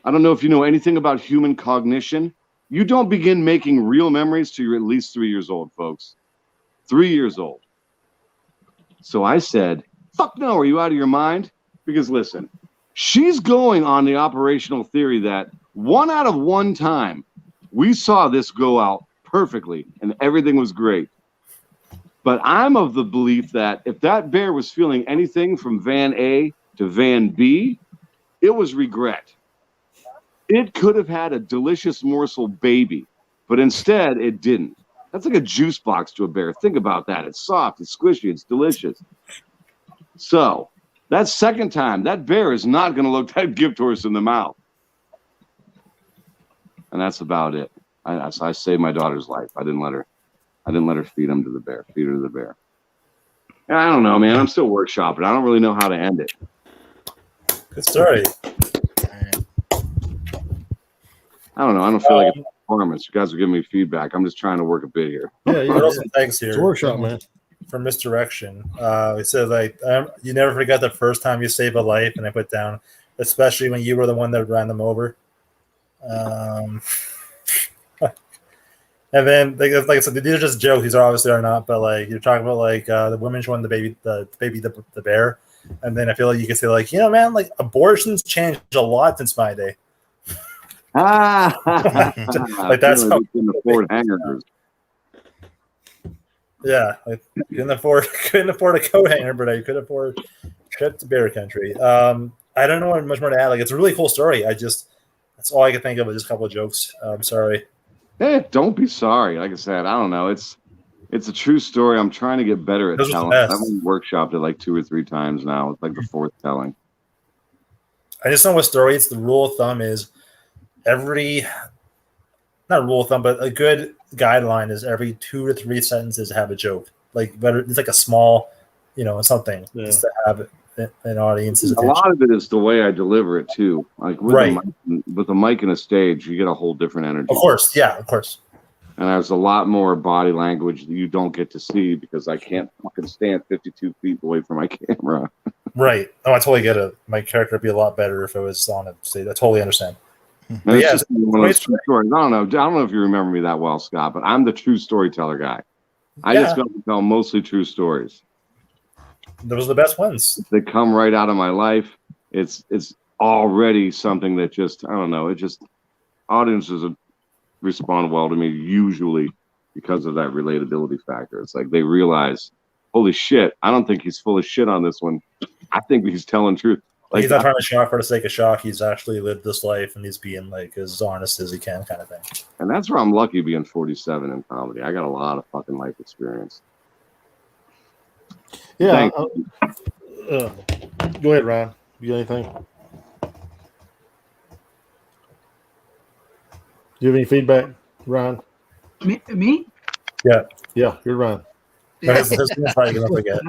I don't know if you know anything about human cognition. You don't begin making real memories till you're at least 3 years old, folks. 3 years old. So I said, fuck no, are you out of your mind? Because listen, she's going on the operational theory that 1 out of 1 time we saw this go out perfectly and everything was great. But I'm of the belief that if that bear was feeling anything from van A to van B, it was regret. It could have had a delicious morsel baby, but instead it didn't. That's like a juice box to a bear. Think about that. It's soft, it's squishy, it's delicious. So that second time, that bear is not going to look that gift horse in the mouth. And that's about it. I saved my daughter's life. I didn't let her feed him to the bear. Feed her to the bear. I don't know, man. I'm still workshopping. I don't really know how to end it. Good story. I don't know. I don't feel like it's a performance. You guys are giving me feedback. I'm just trying to work a bit here. Yeah, What else thanks it's here a workshop, man. for misdirection. It says like you never forget the first time you save a life, and I put down, especially when you were the one that ran them over. And then like I said, these are just jokes. These are obviously are not, but like you're talking about like the women showing the bear, and then I feel like you can say like, man, like abortions changed a lot since my day. Like that's how we can afford hamburgers. Yeah, like couldn't afford a coat hanger, but I could afford a trip to bear country. I don't know much more to add. Like it's a really cool story. That's all I could think of was just a couple of jokes. I'm sorry. Hey, don't be sorry. Like I said, I don't know. It's a true story. I'm trying to get better at Those are the telling. best. I've only workshopped it like 2 or 3 times now. It's like the 4th telling. I just know with stories, the rule of thumb is not rule of thumb, but a good guideline is every 2 to 3 sentences have a joke. Like, but it's like a small, something just to have an audience's A attention. lot of it is the way I deliver it too. Like with Right. a mic and a stage, you get a whole different energy. Of course, yeah, of course. And there's a lot more body language that you don't get to see because I can't fucking stand 52 feet away from my camera. Right. Oh, I totally get it. My character would be a lot better if it was on a stage. I totally understand. And But it's yeah, just one of those true stories. I don't know if you remember me that well, Scott, but I'm the true storyteller guy. I just got to tell mostly true stories. Those are the best ones. They come right out of my life. It's already something that just, I don't know, it just, audiences respond well to me usually because of that relatability factor. It's like they realize, holy shit, I don't think he's full of shit on this one. I think he's telling truth. Like, He's not trying to shock for the sake of shock. He's actually lived this life and he's being like as honest as he can, kind of thing. and that's where I'm lucky being 47 in comedy. I got a lot of fucking life experience. Yeah. Thank Go ahead, Ryan. You got anything? you have any feedback, Ryan? Me? Yeah, you're Ryan. That's probably gonna forget.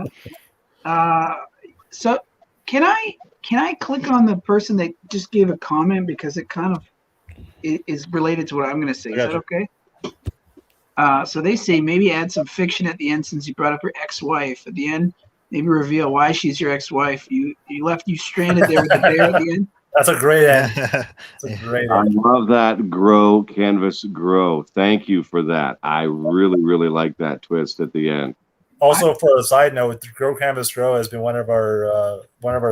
So can I click on the person that just gave a comment because it kind of is related to what I'm going to say? Is that okay? So they say maybe add some fiction at the end since you brought up your ex-wife at the end. Maybe reveal why she's your ex-wife. You left you stranded there with the bear at the end. That's a great end. That's a great I end. love that. Grow, canvas, grow. Thank you for that. I really, really like that twist at the end. Also, for a side note, Grow Canvas Grow has been one of our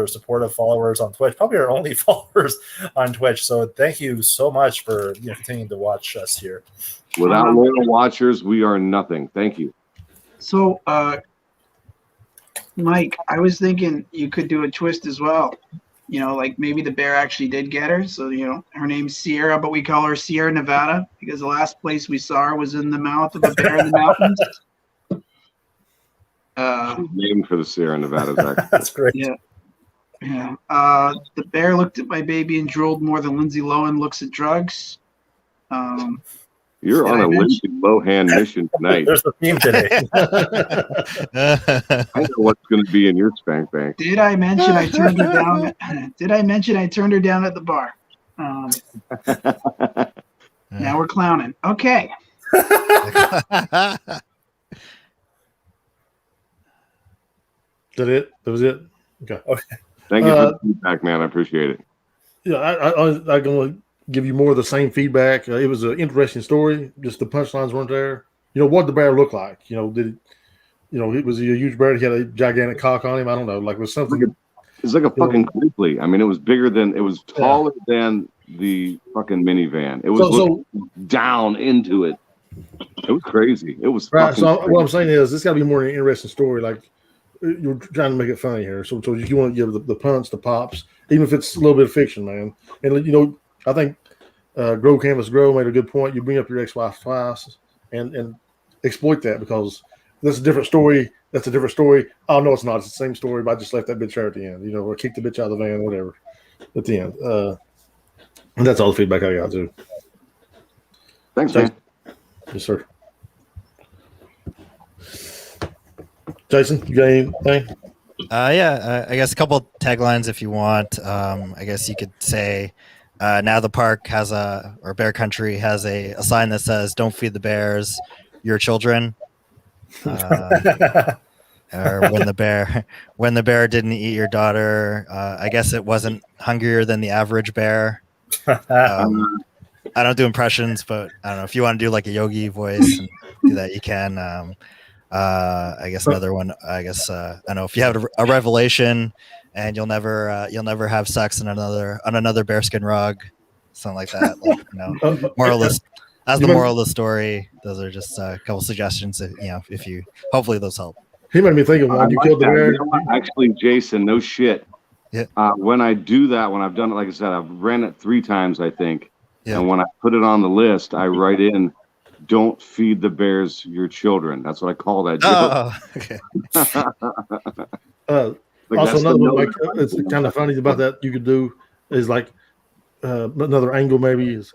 supportive followers on Twitch, probably our only followers on Twitch. So thank you so much for continuing to watch us here. Without loyal watchers, we are nothing. Thank you. So, Mike, I was thinking you could do a twist as well. Like maybe the bear actually did get her. So, her name's Sierra, but we call her Sierra Nevada because the last place we saw her was in the mouth of a bear in the mountains. Named for the Sierra Nevadas. Actually. That's great. Yeah. The bear looked at my baby and drooled more than Lindsay Lohan looks at drugs. You're Did on I a Lindsay Lohan mission tonight. There's the theme today. I know what's going to be in your spank bank. Did I mention I turned her down? Did I mention I turned her down at the bar? Now we're clowning. Okay. Is that it? That was it? Okay. Thank you for the feedback, man. I appreciate it. Yeah, I'm going to give you more of the same feedback. It was an interesting story. Just the punchlines weren't there. What did the bear look like? Was he a huge bear? He had a gigantic cock on him. I don't know. Like, was something. It's like a fucking Creeply. I mean, it was bigger than, it was taller than the fucking minivan. It was looking down into it. It was crazy. It was right. fucking So crazy. what I'm saying is, this got to be more an interesting story. Like, you're trying to make it funny here. So you want to give the punch, the pops, even if it's a little bit of fiction, man. And, I think Grow Canvas Grow made a good point. You bring up your ex-wife twice and exploit that because that's a different story. That's a different story. Oh, no, it's not. It's the same story, but I just left that bitch there at the end, or kicked the bitch out of the van, whatever, at the end. And that's all the feedback I got, too. Thanks, man. Yes, sir. Jason, you got anything? I guess a couple taglines if you want. I guess you could say now the park has or Bear Country has a sign that says "Don't feed the bears, your children." Or when the bear didn't eat your daughter, I guess it wasn't hungrier than the average bear. I don't do impressions, but I don't know if you want to do like a Yogi voice and do that, you can. I guess another one. I guess I don't know if you have a revelation and you'll never have sex on another bearskin rug, something like that. Like, moral of the story. Those are just a couple suggestions. If you hopefully those help. He made me think of when you killed the bear. Actually, Jason, no shit. Yeah. When I do that, when I've done it, like I said, I've ran it 3 times, I think. Yeah. And when I put it on the list, I write in, "Don't feed the bears your children." That's what I call that joke. Oh, okay. Like, Also, that's another the one, note. like, it's kind of funny about that you could do is like another angle maybe is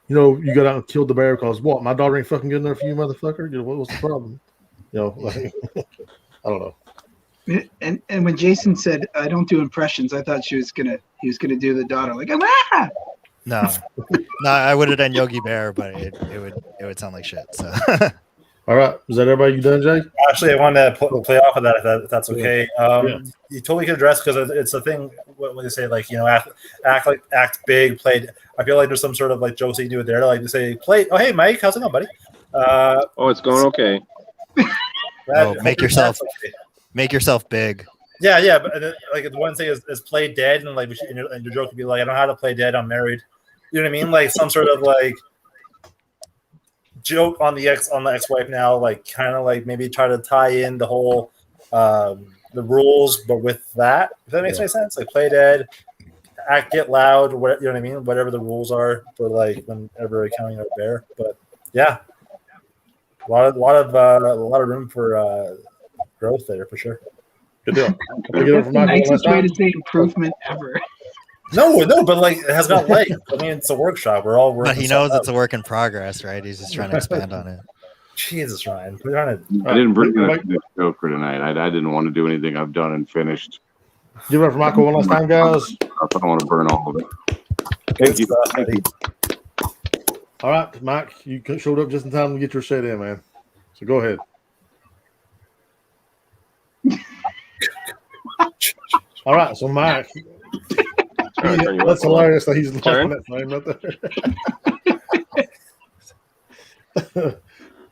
you got out and killed the bear because what? My daughter ain't fucking good enough for you, motherfucker. What's the problem? Like, I don't know. And when Jason said I don't do impressions, I thought he was gonna do the daughter like ah! No, I would have done Yogi Bear, but it would sound like shit. So. All right, is that everybody? You done, Jay? Actually, I wanted to play off of that if that's okay. You totally can address because it's a thing when they say like act big, played. I feel like there's some sort of like jokes that you do there, like to say play. Oh hey Mike, how's it going, buddy? It's going okay. Make yourself big. Yeah, but like the one thing is play dead, and like and your joke could be like, I don't know how to play dead. I'm married. You know what I mean? Like some sort of like joke on the ex-wife now, like kind of like maybe try to tie in the whole the rules, but with that, if that makes any sense, like play dead, get loud, you know what I mean? Whatever the rules are for like whenever accounting a bear, but yeah, a lot of room for growth there for sure. Good deal. That's the nicest way to say improvement ever. No, but like it has got legs. I mean, it's a workshop. We're all working. But he knows it's a work in progress, right? He's just trying to expand on it. Jesus, Ryan. We're trying to. I didn't bring that show for tonight. I didn't want to do anything I've done and finished. Give it up for Michael one last time, guys. I don't want to burn all of it. Good you. stuff, Thank buddy. All right, Mike, you showed up just in time to get your set in, man. So go ahead. All right, so Mike, Trying to turn you up that's a little. hilarious that he's Turn. laughing at flame right there.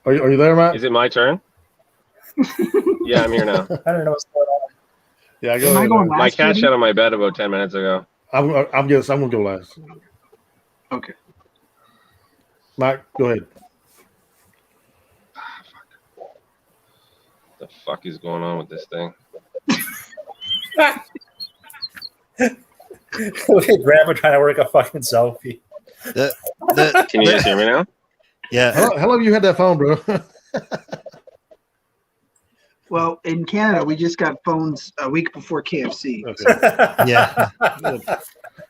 Are you there, Mike? Is it my turn? Yeah, I'm here now. I don't know what's going on. Yeah, go Am I ahead. going man. My last? cat Judy? shat on my bed about 10 minutes ago. I'm gonna go last. Okay. Mike, go ahead. The fuck is going on with this thing? Look at Grandma trying to work a fucking selfie. Can you guys hear me now? Yeah. How long have you had that phone, bro? Well, in Canada, we just got phones a week before KFC. Okay. Yeah. That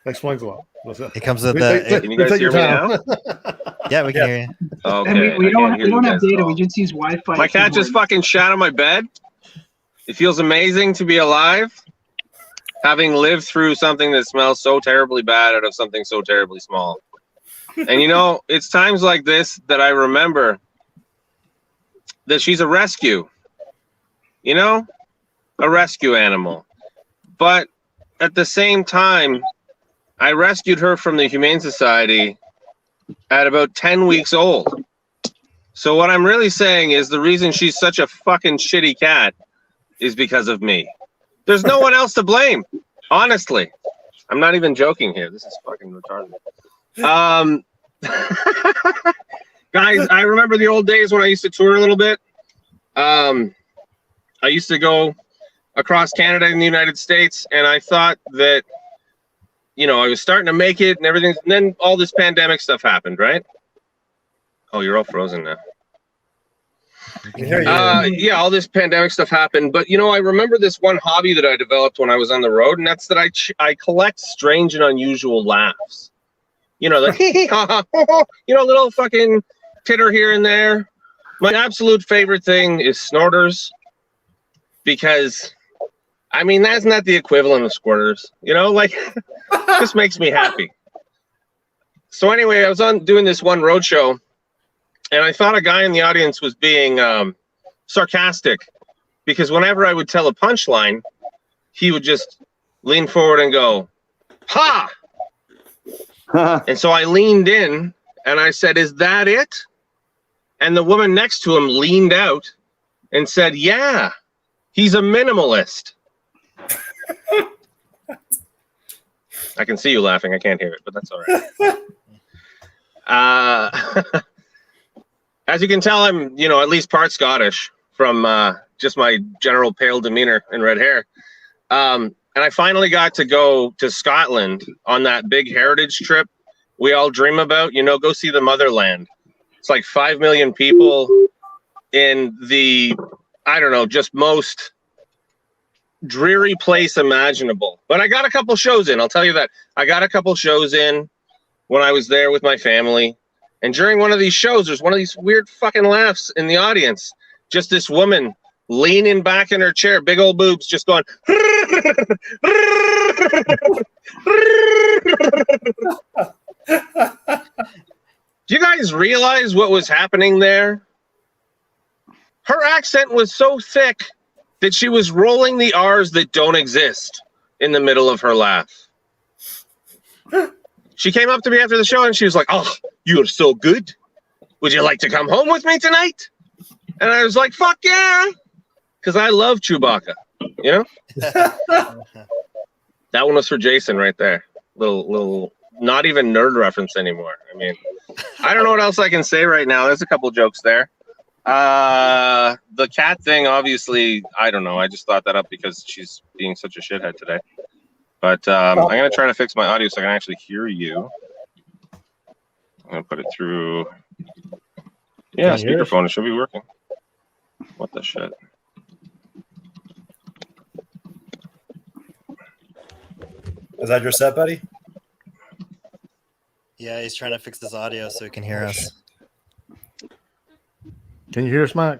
explains a lot. What's that? It comes with Take- the. Can you guys take hear your me time. Yeah, we can hear you. Okay. And we I don't can't hear we don't you have guys at data. all. We just use Wi-Fi. My cat just fucking shat on my bed. It feels amazing to be alive, having lived through something that smells so terribly bad out of something so terribly small. And you know, it's times like this that I remember that she's a rescue. You know, a rescue animal. But at the same time, I rescued her from the Humane Society at about 10 weeks old. So what I'm really saying is the reason she's such a fucking shitty cat is because of me. There's no one else to blame. Honestly. I'm not even joking here. This is fucking retarded. Guys, I remember the old days when I used to tour a little bit. I used to go across Canada and the United States, and I thought that, you know, I was starting to make it and everything. And then all this pandemic stuff happened, right? Oh, you're all frozen now. I can hear you. Yeah, all this pandemic stuff happened. But, you know, I remember this one hobby that I developed when I was on the road, and that's that I collect strange and unusual laughs. You know, like, you know, little fucking titter here and there. My absolute favorite thing is snorters, because, I mean, that's not the equivalent of squirters. You know, like, it just makes me happy. So anyway, I was doing this one road show, and I thought a guy in the audience was being sarcastic, because whenever I would tell a punchline, he would just lean forward and go, "Ha!" And so I leaned in and I said, "Is that it?" And the woman next to him leaned out and said, "Yeah, he's a minimalist." I can see you laughing. I can't hear it, but that's all right. As you can tell, I'm, you know, at least part Scottish from just my general pale demeanor and red hair. And I finally got to go to Scotland on that big heritage trip we all dream about, you know, go see the motherland. It's like 5 million people in the, I don't know, just most dreary place imaginable. But I got a couple shows in, I'll tell you that. I got a couple shows in when I was there with my family. And during one of these shows, there's one of these weird fucking laughs in the audience. Just this woman leaning back in her chair, big old boobs, just going. Do you guys realize what was happening there? Her accent was so thick that she was rolling the R's that don't exist in the middle of her laugh. She came up to me after the show and she was like, "Oh, you're so good. Would you like to come home with me tonight?" And I was like, "Fuck yeah." Because I love Chewbacca, you know? That one was for Jason right there. Little, not even nerd reference anymore. I mean, I don't know what else I can say right now. There's a couple jokes there. The cat thing, obviously, I don't know. I just thought that up because she's being such a shithead today. But I'm going to try to fix my audio so I can actually hear you. I'm going to put it through. Yeah, Can you hear us? speakerphone. It should be working. What the shit? Is that your set, buddy? Yeah, he's trying to fix his audio so he can hear us. Can you hear us, Mike?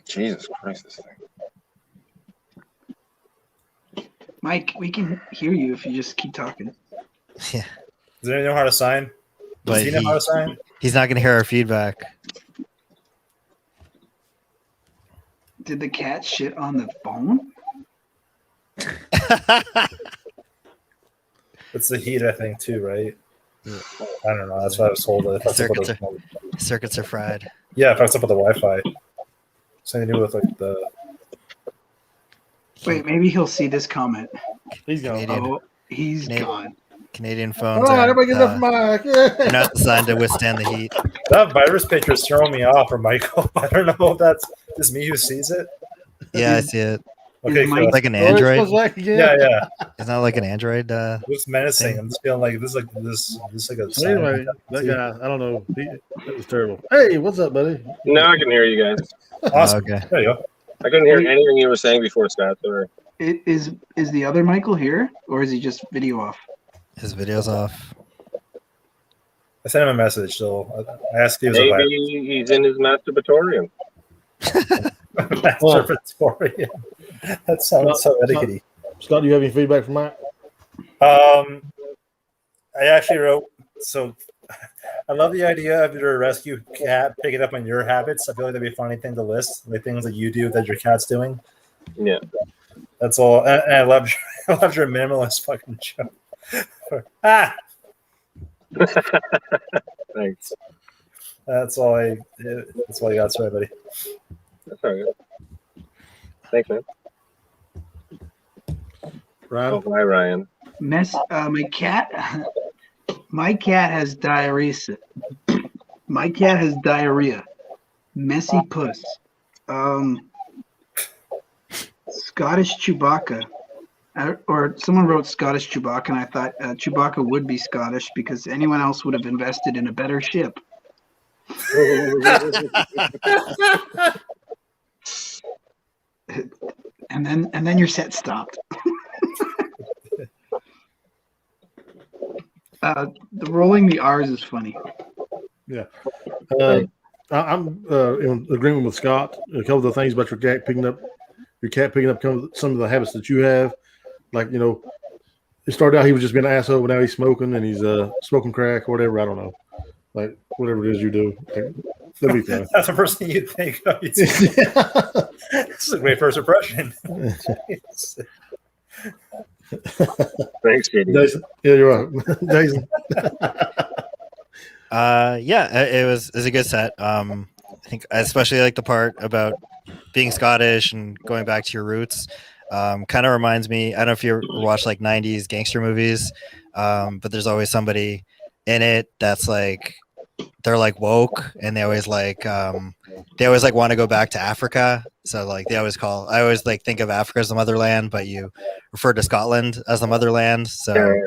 Jesus Christ, this thing. Mike, we can hear you if you just keep talking. Yeah, Does anyone know how to sign? Does but he know how to sign? he's not going to hear our feedback. Did the cat shit on the phone? It's the heat, I think, too, right? I don't know. That's what I was told. It fucks up with Circuits are fried. yeah, it fucks up with the Wi-Fi. Something to do with like the. Wait, maybe he'll see this comment. He's gone. Canadian. Oh, he's Canadian. gone. Canadian All phones right, are everybody get up from Mike. they're not designed to withstand the heat. That virus picture is throwing me off, or Michael. I don't know if that's just me who sees it. Yeah, I see it. Okay, Is cool. Mike- Like an Oh, it Android. smells like again. Yeah. It's not like an Android. It looks menacing. I'm just feeling like this, like a. So anyway, that guy, I don't know. That was terrible. Hey, what's up, buddy? Now I can hear you guys. Awesome. Okay. There you go. I couldn't hear anything you were saying before, Scott. Sorry. Is the other Michael here, or is he just video off? His video's off. I sent him a message, so I asked if he was a virus. Maybe he's in his masturbatorium. Masturbatorium. That sounds so etiquette. Scott, do you have any feedback from Mike? I actually wrote, so I love the idea of your rescue cat picking up on your habits. I feel like that'd be a funny thing to list, the things that you do that your cat's doing. Yeah. That's all. And I love your minimalist fucking joke. Thanks. That's all I got. Sorry, buddy. That's all right. Thanks, man. Ryan? Oh, hi, Ryan. My cat has diarrhea. My cat has diarrhea. Messy puss. Scottish Chewbacca. Or someone wrote Scottish Chewbacca, and I thought Chewbacca would be Scottish because anyone else would have invested in a better ship. And then your set stopped. The rolling the R's is funny. I'm in agreement with Scott. A couple of the things about your cat picking up some of the habits that you have. Like, you know, it started out he was just being an asshole, but now he's smoking and he's smoking crack or whatever. I don't know. Like, whatever it is you do. Like, that'll be fine. That's the first thing you'd think of. This is a great first impression. Thanks, Katie. Jason. Yeah, you're right. Jason. Yeah, it was a good set. I think I especially like the part about being Scottish and going back to your roots. Kind of reminds me, I don't know if you ever watch like 90s gangster movies, but there's always somebody in it that's like, they're like woke and they always like want to go back to Africa. So like I always like think of Africa as the motherland, but you refer to Scotland as the motherland. So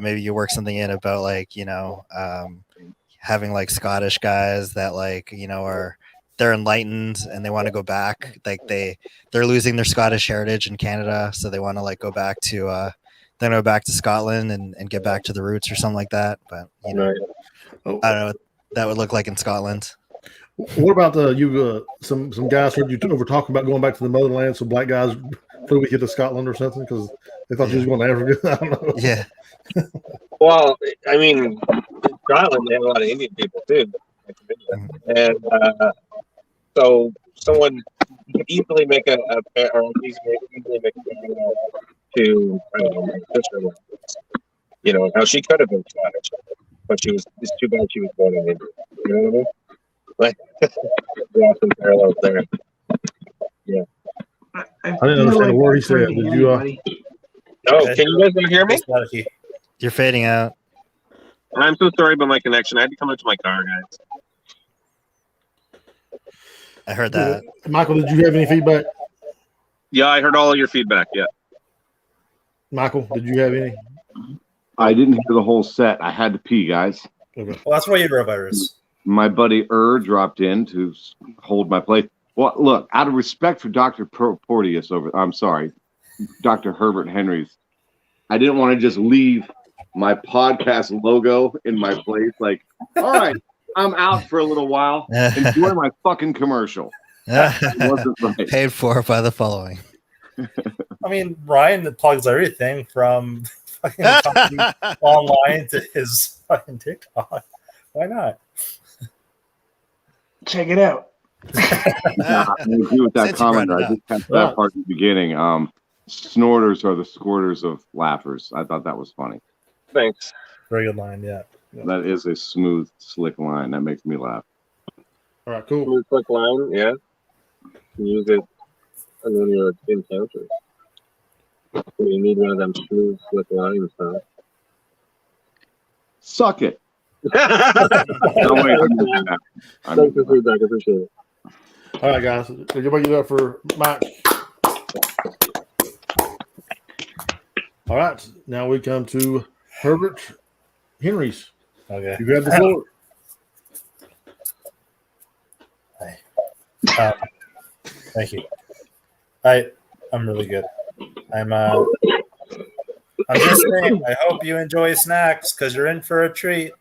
maybe you work something in about like, you know, having like Scottish guys that like, you know, they're enlightened and they want to go back. Like they're losing their Scottish heritage in Canada. So they want to like go back to Scotland and get back to the roots or something like that. But you know, I don't know what that would look like in Scotland. What about some guys heard you over talking about going back to the motherland? So black guys flew with you to Scotland or something because they thought you was going to Africa. I don't know. Yeah. Well, I mean, in Scotland, they have a lot of Indian people, too. And so someone could easily make a parallel to, I don't know, my sister. You know, how she could have been Scottish, but it's too bad she was born in India. You know what I mean? Like, there are some parallels there. Yeah. I didn't understand a word he said. Did you? Oh, can you guys not hear me? You're fading out. I'm so sorry about my connection. I had to come into my car, guys. I heard that. Michael, did you have any feedback? Yeah, I heard all of your feedback. Yeah. Michael, did you have any? I didn't hear the whole set. I had to pee, guys. Okay. Well, that's why you wrote virus. My buddy dropped in to hold my place. Well, look, out of respect for Dr. Porteous Dr. Herbert Henry's I didn't want to just leave my podcast logo in my place. Like, all right, I'm out for a little while. Enjoy my fucking commercial. It wasn't right. Paid for by the following. I mean, Ryan plugs everything from fucking online to his fucking TikTok. Why not? Check it out. I agree with that Since you comment. brought it I just kept that part at the beginning. Snorters are the squirters of laughers. I thought that was funny. Thanks. Very good line, yeah. That is a smooth, slick line. That makes me laugh. All right, cool. Smooth quick line, yeah. Use it and when you're in counter. You need one of them smooth quick lines, huh? Suck it. Thanks No, wait, for the feedback. I appreciate it. All right, guys. Everybody get up for Mike. All right. Now we come to Herbert Henry's. Okay. You grab the floor. Thank you. I'm really good. I'm just saying, I hope you enjoy snacks because you're in for a treat.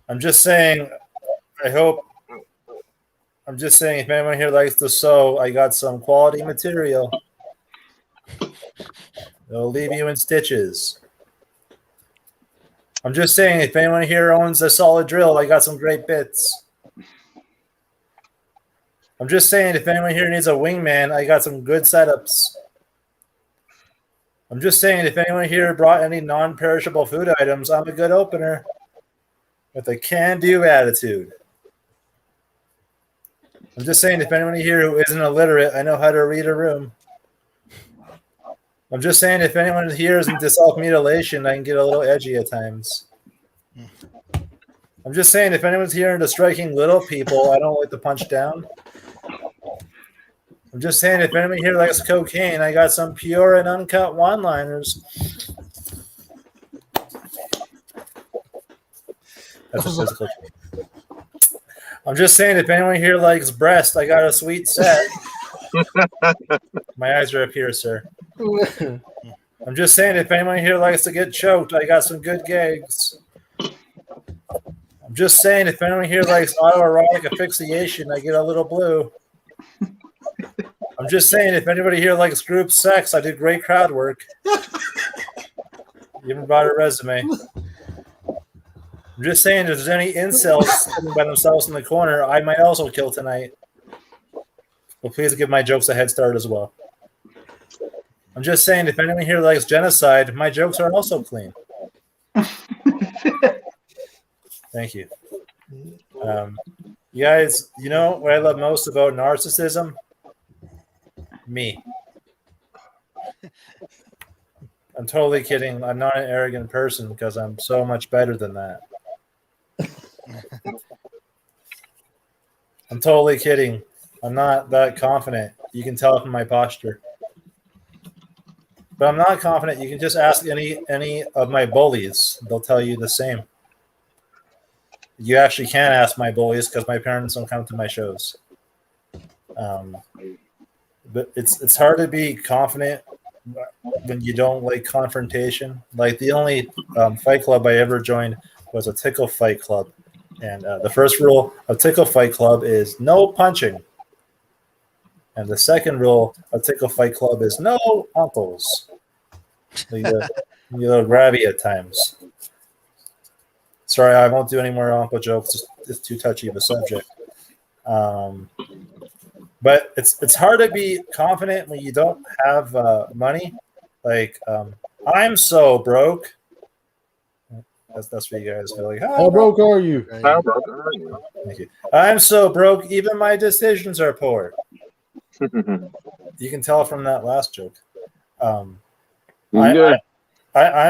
I'm just saying, if anyone here likes to sew, I got some quality material. It'll leave you in stitches. I'm just saying, if anyone here owns a solid drill, I got some great bits. I'm just saying, if anyone here needs a wingman, I got some good setups. I'm just saying, if anyone here brought any non-perishable food items, I'm a good opener with a can-do attitude. I'm just saying, if anyone here who isn't illiterate, I know how to read a room. I'm just saying, if anyone here is into self-mutilation, I can get a little edgy at times. I'm just saying, if anyone's here into striking little people, I don't like to punch down. I'm just saying, if anyone here likes cocaine, I got some pure and uncut one-liners. That's a physical. I'm just saying, if anyone here likes breast, I got a sweet set. My eyes are up here, sir. I'm just saying, if anyone here likes to get choked, I got some good gags. I'm just saying, if anyone here likes autoerotic asphyxiation, I get a little blue. I'm just saying, if anybody here likes group sex, I did great crowd work. You even brought a resume. I'm just saying, if there's any incels sitting by themselves in the corner, I might also kill tonight. But please give my jokes a head start as well. I'm just saying, if anyone here likes genocide, my jokes are also clean. Thank you. You guys, you know what I love most about narcissism? Me. I'm totally kidding. I'm not an arrogant person because I'm so much better than that. I'm totally kidding. I'm not that confident. You can tell from my posture. But I'm not confident. You can just ask any of my bullies. They'll tell you the same. You actually can ask my bullies because my parents don't come to my shows. But it's hard to be confident when you don't like confrontation. Like the only fight club I ever joined was a Tickle Fight Club. And the first rule of Tickle Fight Club is no punching. And the second rule of Tickle Fight Club is no uncles. You'll grabby at times. Sorry, I won't do any more uncle jokes. It's too touchy of a subject. But it's hard to be confident when you don't have money. Like, I'm so broke. That's what you guys feel like. How broke are you? How broke are you? Thank you. I'm so broke, even my decisions are poor. You can tell from that last joke. I'm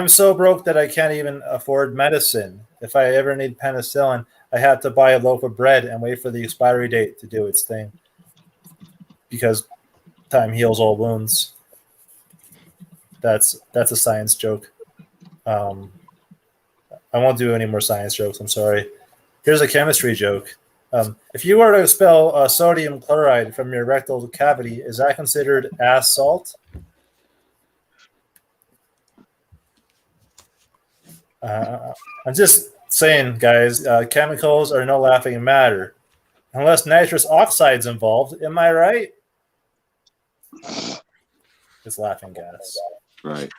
so broke that I can't even afford medicine. If I ever need penicillin, I have to buy a loaf of bread and wait for the expiry date to do its thing. Because time heals all wounds. That's a science joke. I won't do any more science jokes. I'm sorry. Here's a chemistry joke. If you were to expel sodium chloride from your rectal cavity, is that considered ass salt? I'm just saying, guys, chemicals are no laughing matter. Unless nitrous oxide's involved. Am I right? It's laughing gas. Right.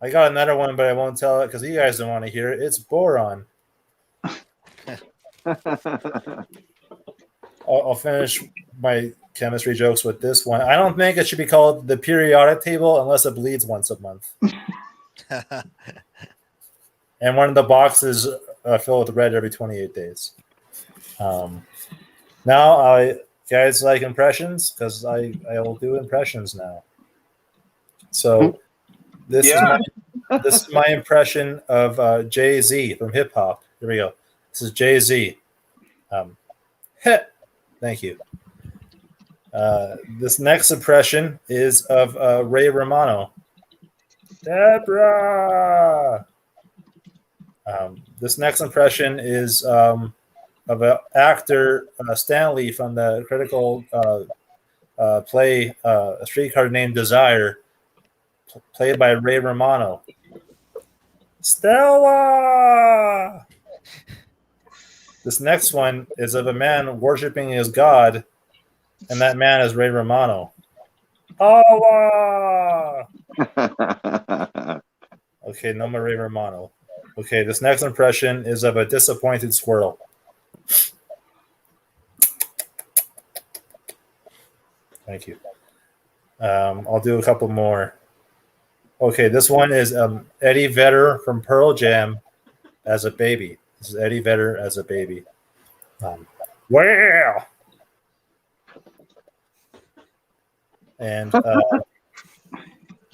I got another one, but I won't tell it because you guys don't want to hear it. It's boron. I'll finish my chemistry jokes with this one. I don't think it should be called the periodic table unless it bleeds once a month. And one of the boxes filled with red every 28 days. Now, guys like impressions? Because I will do impressions now. So this is my impression of Jay-Z from hip hop. Here we go. This is Jay-Z. Thank you. This next impression is of Ray Romano. Deborah. This next impression is of an actor, Stanley, from the critical play A Streetcar Named Desire, played by Ray Romano. Stella! This next one is of a man worshiping his God, and that man is Ray Romano. Allah! Okay, no more Ray Romano. Okay, this next impression is of a disappointed squirrel. Thank you. I'll do a couple more. Okay, this one is Eddie Vedder from Pearl Jam as a baby. This is Eddie Vedder as a baby. Wow! And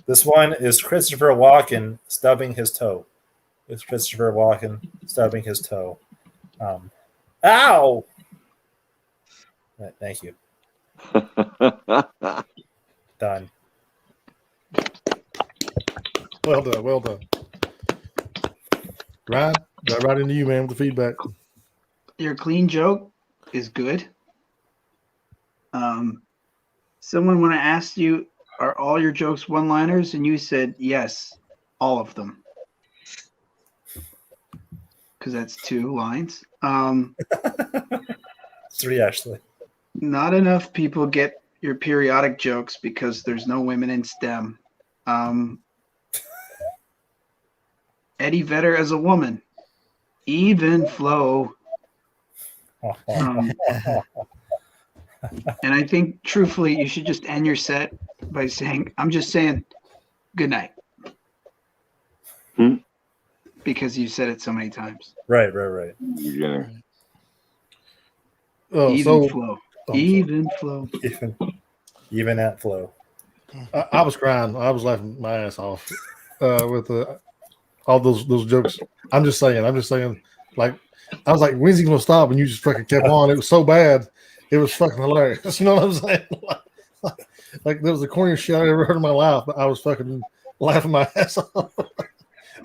this one is Christopher Walken stubbing his toe. It's Christopher Walken stubbing his toe. Ow! Thank you. Done. Well done. Well done. Ryan, got right into you, man, with the feedback. Your clean joke is good. Someone when I asked you, are all your jokes one-liners? And you said, yes, all of them. Because that's 2 lines. 3, actually. Not enough people get your periodic jokes because there's no women in STEM. Eddie Vedder as a woman. Even flow. And I think, truthfully, you should just end your set by saying, I'm just saying, good night. Because you said it so many times. Right. Yeah. Even flow. Even flow. Even at flow. I was crying. I was laughing my ass off with all those jokes. I'm just saying, like, I was like, when's he gonna stop? And you just fucking kept on. It was so bad. It was fucking hilarious. You know what I'm saying? Like there was the corniest shit I ever heard in my life, but I was fucking laughing my ass off.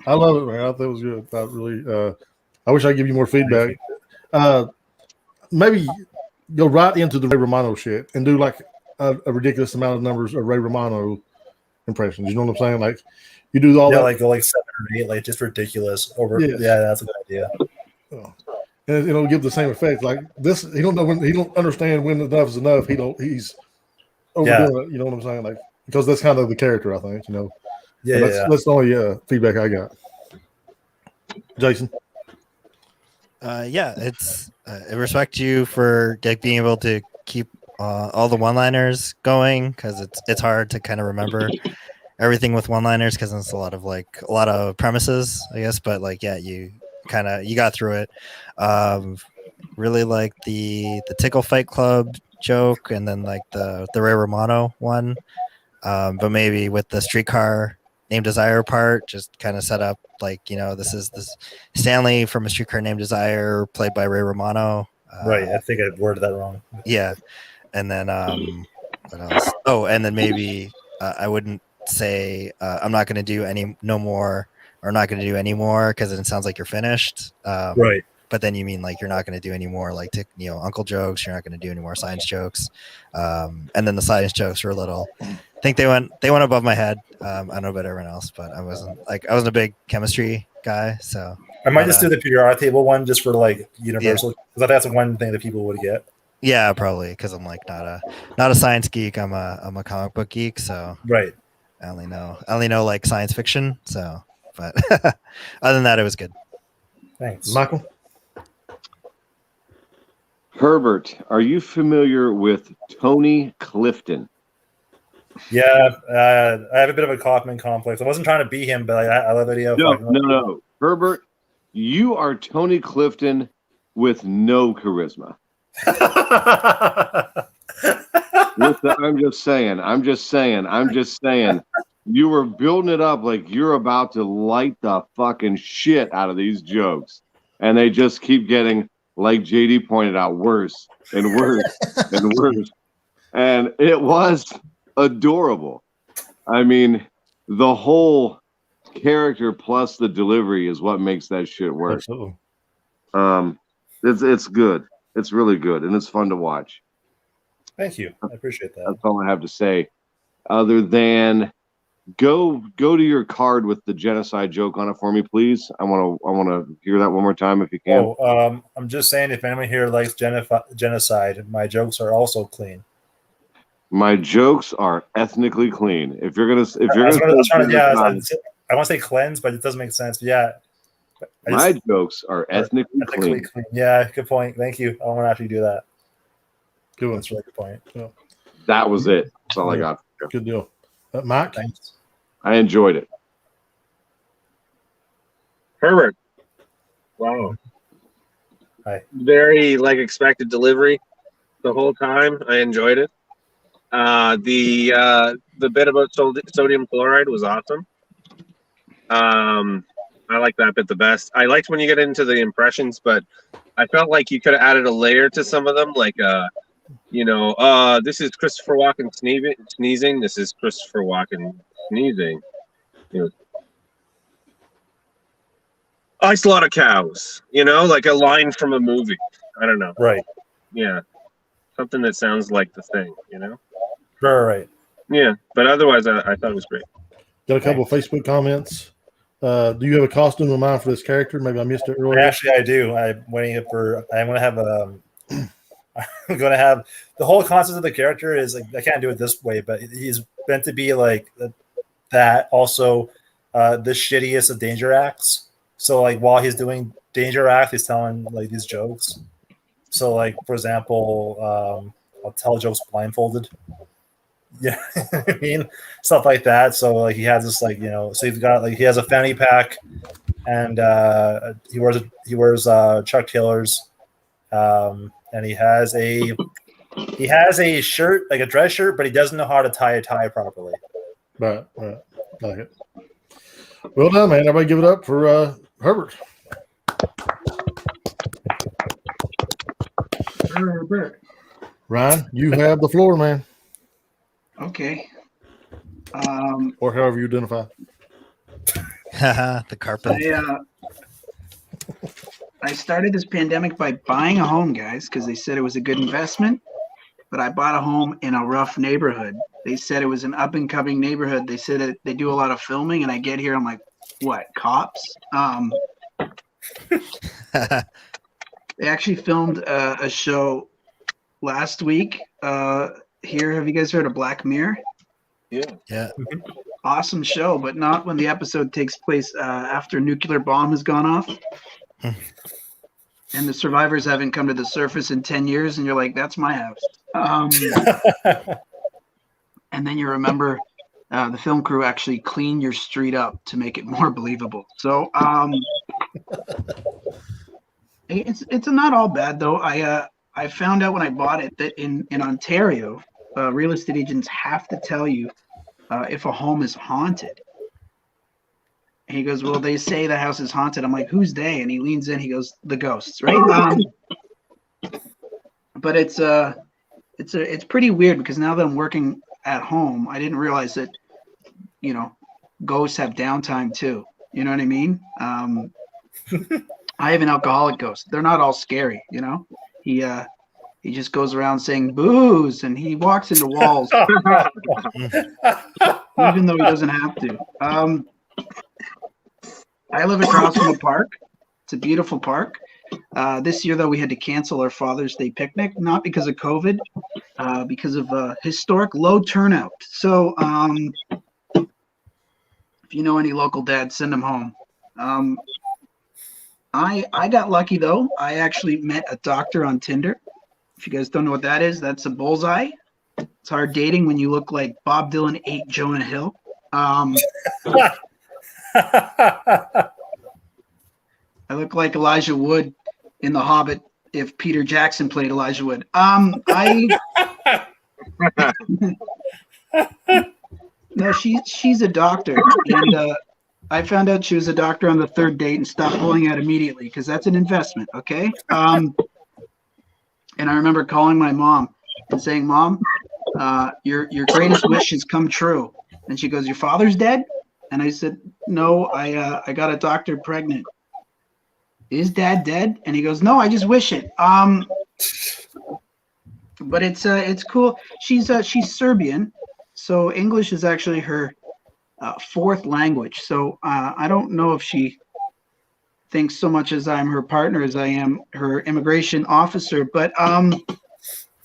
I love it, man. I thought it was good. I really, I wish I could give you more feedback. Maybe go right into the Ray Romano shit and do like a ridiculous amount of numbers of Ray Romano impressions. You know what I'm saying? Like you do all that. Like go like 7 or 8, like just ridiculous. Yes. Yeah, that's a good idea. Oh. And it'll give the same effect. Like this, he don't know when, he don't understand when enough is enough. He's overdoing it. You know what I'm saying? Like because that's kind of the character, I think. You know. Yeah, that's the only feedback I got. Jason. It's I respect you for being able to keep all the one-liners going because it's hard to kind of remember everything with one-liners because it's a lot of premises, I guess. But like, yeah, you got through it. Really like the Tickle Fight Club joke and then like the Ray Romano one, but maybe with the Streetcar Named Desire part, just kind of set up like, you know, this is Stanley from A Streetcar Named Desire, played by Ray Romano. Right. I think I worded that wrong. Yeah. And then what else? Oh, and then maybe I wouldn't say I'm not going to do any more because it sounds like you're finished. Right. but then you mean like you're not going to do any more like uncle jokes. You're not going to do any more science jokes. And then the science jokes were a little. I think they went above my head. I don't know about everyone else, but I wasn't a big chemistry guy, so I might just do the PR table one just for like universal, because that's one thing that people would get. Yeah, probably because I'm like not a science geek. I'm a comic book geek, so Right. I only know like science fiction. So, but other than that, it was good. Thanks, Michael. Herbert, are you familiar with Tony Clifton? Yeah, I have a bit of a Kaufman complex. I wasn't trying to be him, but I love the idea of No. Herbert, you are Tony Clifton with no charisma. I'm just saying. You were building it up like you're about to light the fucking shit out of these jokes. And they just keep getting, like JD pointed out, worse and worse and worse. And it was adorable. I mean, the whole character plus the delivery is what makes that shit work. Absolutely. It's good. It's really good, and it's fun to watch. Thank you. I appreciate that. That's all I have to say. Other than go to your card with the genocide joke on it for me, please. I want to hear that one more time if you can. I'm just saying, if anyone here likes genocide, my jokes are also clean. My jokes are ethnically clean. I want to say cleanse, but it doesn't make sense. Yeah. My jokes are ethnically clean. Yeah, good point. Thank you. I want to actually do that. Good one. That's a really good point. Yeah. That was it. That's all I got. Good deal. Mike? Thanks. I enjoyed it. Herbert. Wow. Hi. Very expected delivery the whole time. I enjoyed it. The bit about sodium chloride was awesome. I like that bit the best. I liked when you get into the impressions, but I felt like you could have added a layer to some of them, like this is Christopher Walken sneezing. This is Christopher Walken sneezing. I slaughter cows. Like a line from a movie. I don't know. Right. Yeah. Something that sounds like the thing. Right. Yeah. But otherwise, I thought it was great. Got a couple of Facebook comments. Do you have a costume in mind for this character? Maybe I missed it earlier. Actually, I do. I'm going to have I'm going to have the whole concept of the character is like, I can't do it this way, but he's meant to be like that. Also, the shittiest of danger acts. So like while he's doing danger act, he's telling like these jokes. So like, for example, I'll tell jokes blindfolded. Yeah, I mean, stuff like that. So like he has this so he's got he has a fanny pack, and he wears Chuck Taylors, and he has a shirt, like a dress shirt, but he doesn't know how to tie a tie properly. Right. Like it. Well done, man. Everybody give it up for Herbert. Herbert. Ryan, you have the floor, man. Okay. Or however you identify. The carpet. I started this pandemic by buying a home, guys, because they said it was a good investment. But I bought a home in a rough neighborhood. They said it was an up-and-coming neighborhood. They said they do a lot of filming, and I get here, I'm like, what, cops? They actually filmed a show last week. Here, have you guys heard of Black Mirror? Yeah. Awesome show, but not when the episode takes place after a nuclear bomb has gone off. And the survivors haven't come to the surface in 10 years, and you're like, that's my house. And then you remember the film crew actually cleaned your street up to make it more believable. So it's not all bad, though. I found out when I bought it that in Ontario, real estate agents have to tell you if a home is haunted. And he goes, well, they say the house is haunted. I'm like, who's they? And he leans in. He goes, the ghosts, right? But it's pretty weird because now that I'm working at home, I didn't realize that, ghosts have downtime too. You know what I mean? I have an alcoholic ghost. They're not all scary, you know. He just goes around saying booze, and he walks into walls, even though he doesn't have to. I live across from a park. It's a beautiful park. This year, though, we had to cancel our Father's Day picnic, not because of COVID, because of historic low turnout. So, if you know any local dads, send them home. I got lucky, though. I actually met a doctor on Tinder. If you guys don't know what that is, that's a bullseye. It's hard dating when you look like Bob Dylan ate Jonah Hill. I look like Elijah Wood in The Hobbit if Peter Jackson played Elijah Wood. No, she's a doctor, and I found out she was a doctor on the third date and stopped pulling out immediately because that's an investment, okay? And I remember calling my mom and saying, "Mom, your greatest wish has come true." And she goes, "Your father's dead?" And I said, "No, I got a doctor pregnant." "Is Dad dead?" And he goes, "No, I just wish it." But it's cool. She's Serbian, so English is actually her fourth language. So I don't know if she thinks so much as I'm her partner as I am her immigration officer. But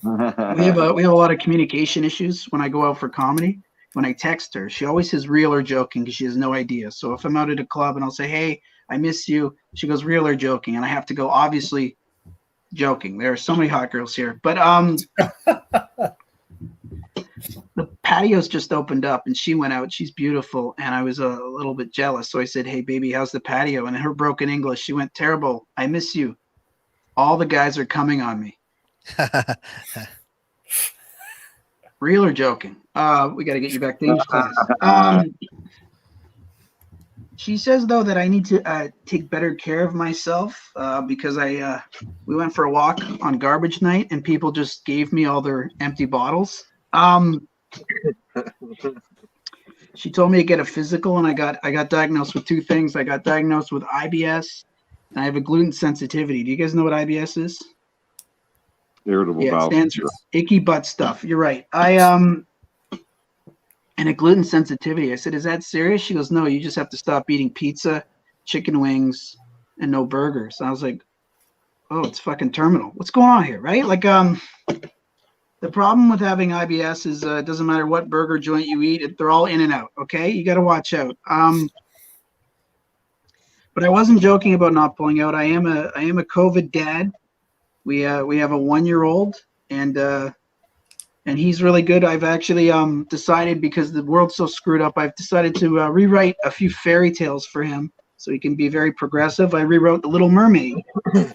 we have a lot of communication issues when I go out for comedy. When I text her, she always says real or joking because she has no idea. So if I'm out at a club and I'll say, "Hey, I miss you," she goes real or joking, and I have to go obviously joking. There are so many hot girls here, but the patio's just opened up and she went out. She's beautiful, and I was a little bit jealous. So I said, "Hey, baby, how's the patio?" And in her broken English, she went, "Terrible. I miss you. All the guys are coming on me." Real or joking? We got to get you back to English class. She says, though, that I need to take better care of myself because we went for a walk on garbage night and people just gave me all their empty bottles. She told me to get a physical, and I got diagnosed with two things. I got diagnosed with IBS, and I have a gluten sensitivity. Do you guys know what IBS is? Irritable Yeah, bowel it stands for icky butt stuff. You're right. And a gluten sensitivity. I said, "Is that serious?" She goes, "No, you just have to stop eating pizza, chicken wings, and no burgers." And I was like, "Oh, it's fucking terminal. What's going on here?" Right? Like, the problem with having IBS is it doesn't matter what burger joint you eat, they're all in and out. Okay, you got to watch out. But I wasn't joking about not pulling out. I am a COVID dad. We have a 1-year-old, and he's really good. I've actually decided, because the world's so screwed up, I've decided to rewrite a few fairy tales for him so he can be very progressive. I rewrote The Little Mermaid,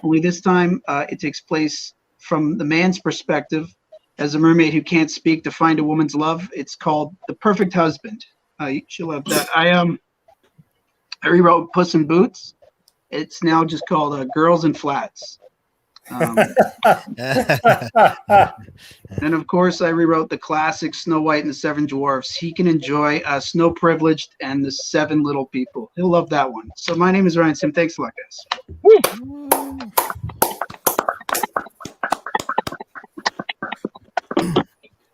only this time it takes place from the man's perspective as a mermaid who can't speak to find a woman's love. It's called The Perfect Husband. She'll love that. I rewrote Puss in Boots. It's now just called Girls in Flats. And of course, I rewrote the classic Snow White and the Seven Dwarfs. He can enjoy Snow Privileged and the Seven Little People. He'll love that one. So my name is Ryan Sim. Thanks a lot, guys.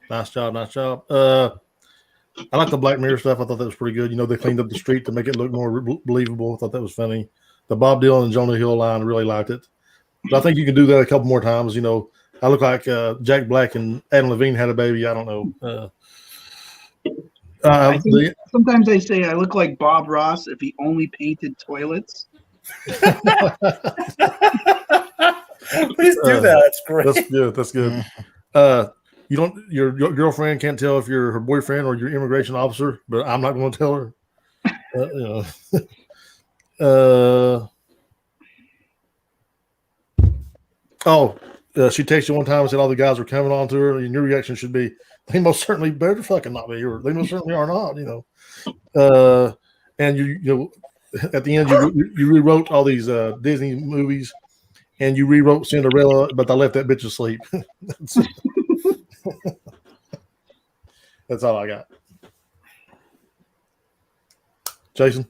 Nice job. I like the Black Mirror stuff. I thought that was pretty good. You know, they cleaned up the street to make it look more believable. I thought that was funny. The Bob Dylan and Jonah Hill line, really liked it. But I think you can do that a couple more times. You know, I look like Jack Black and Adam Levine had a baby. I don't know. Sometimes they say I look like Bob Ross if he only painted toilets. Please do that. That's great. That's good. Your girlfriend can't tell if you're her boyfriend or your immigration officer, but I'm not going to tell her. She texted you one time and said all the guys were coming on to her, and your reaction should be, "They most certainly better fucking not be, or they most certainly are not." You know, and you know, at the end you rewrote all these Disney movies, and you rewrote Cinderella, but I left that bitch asleep. That's all I got. Jason?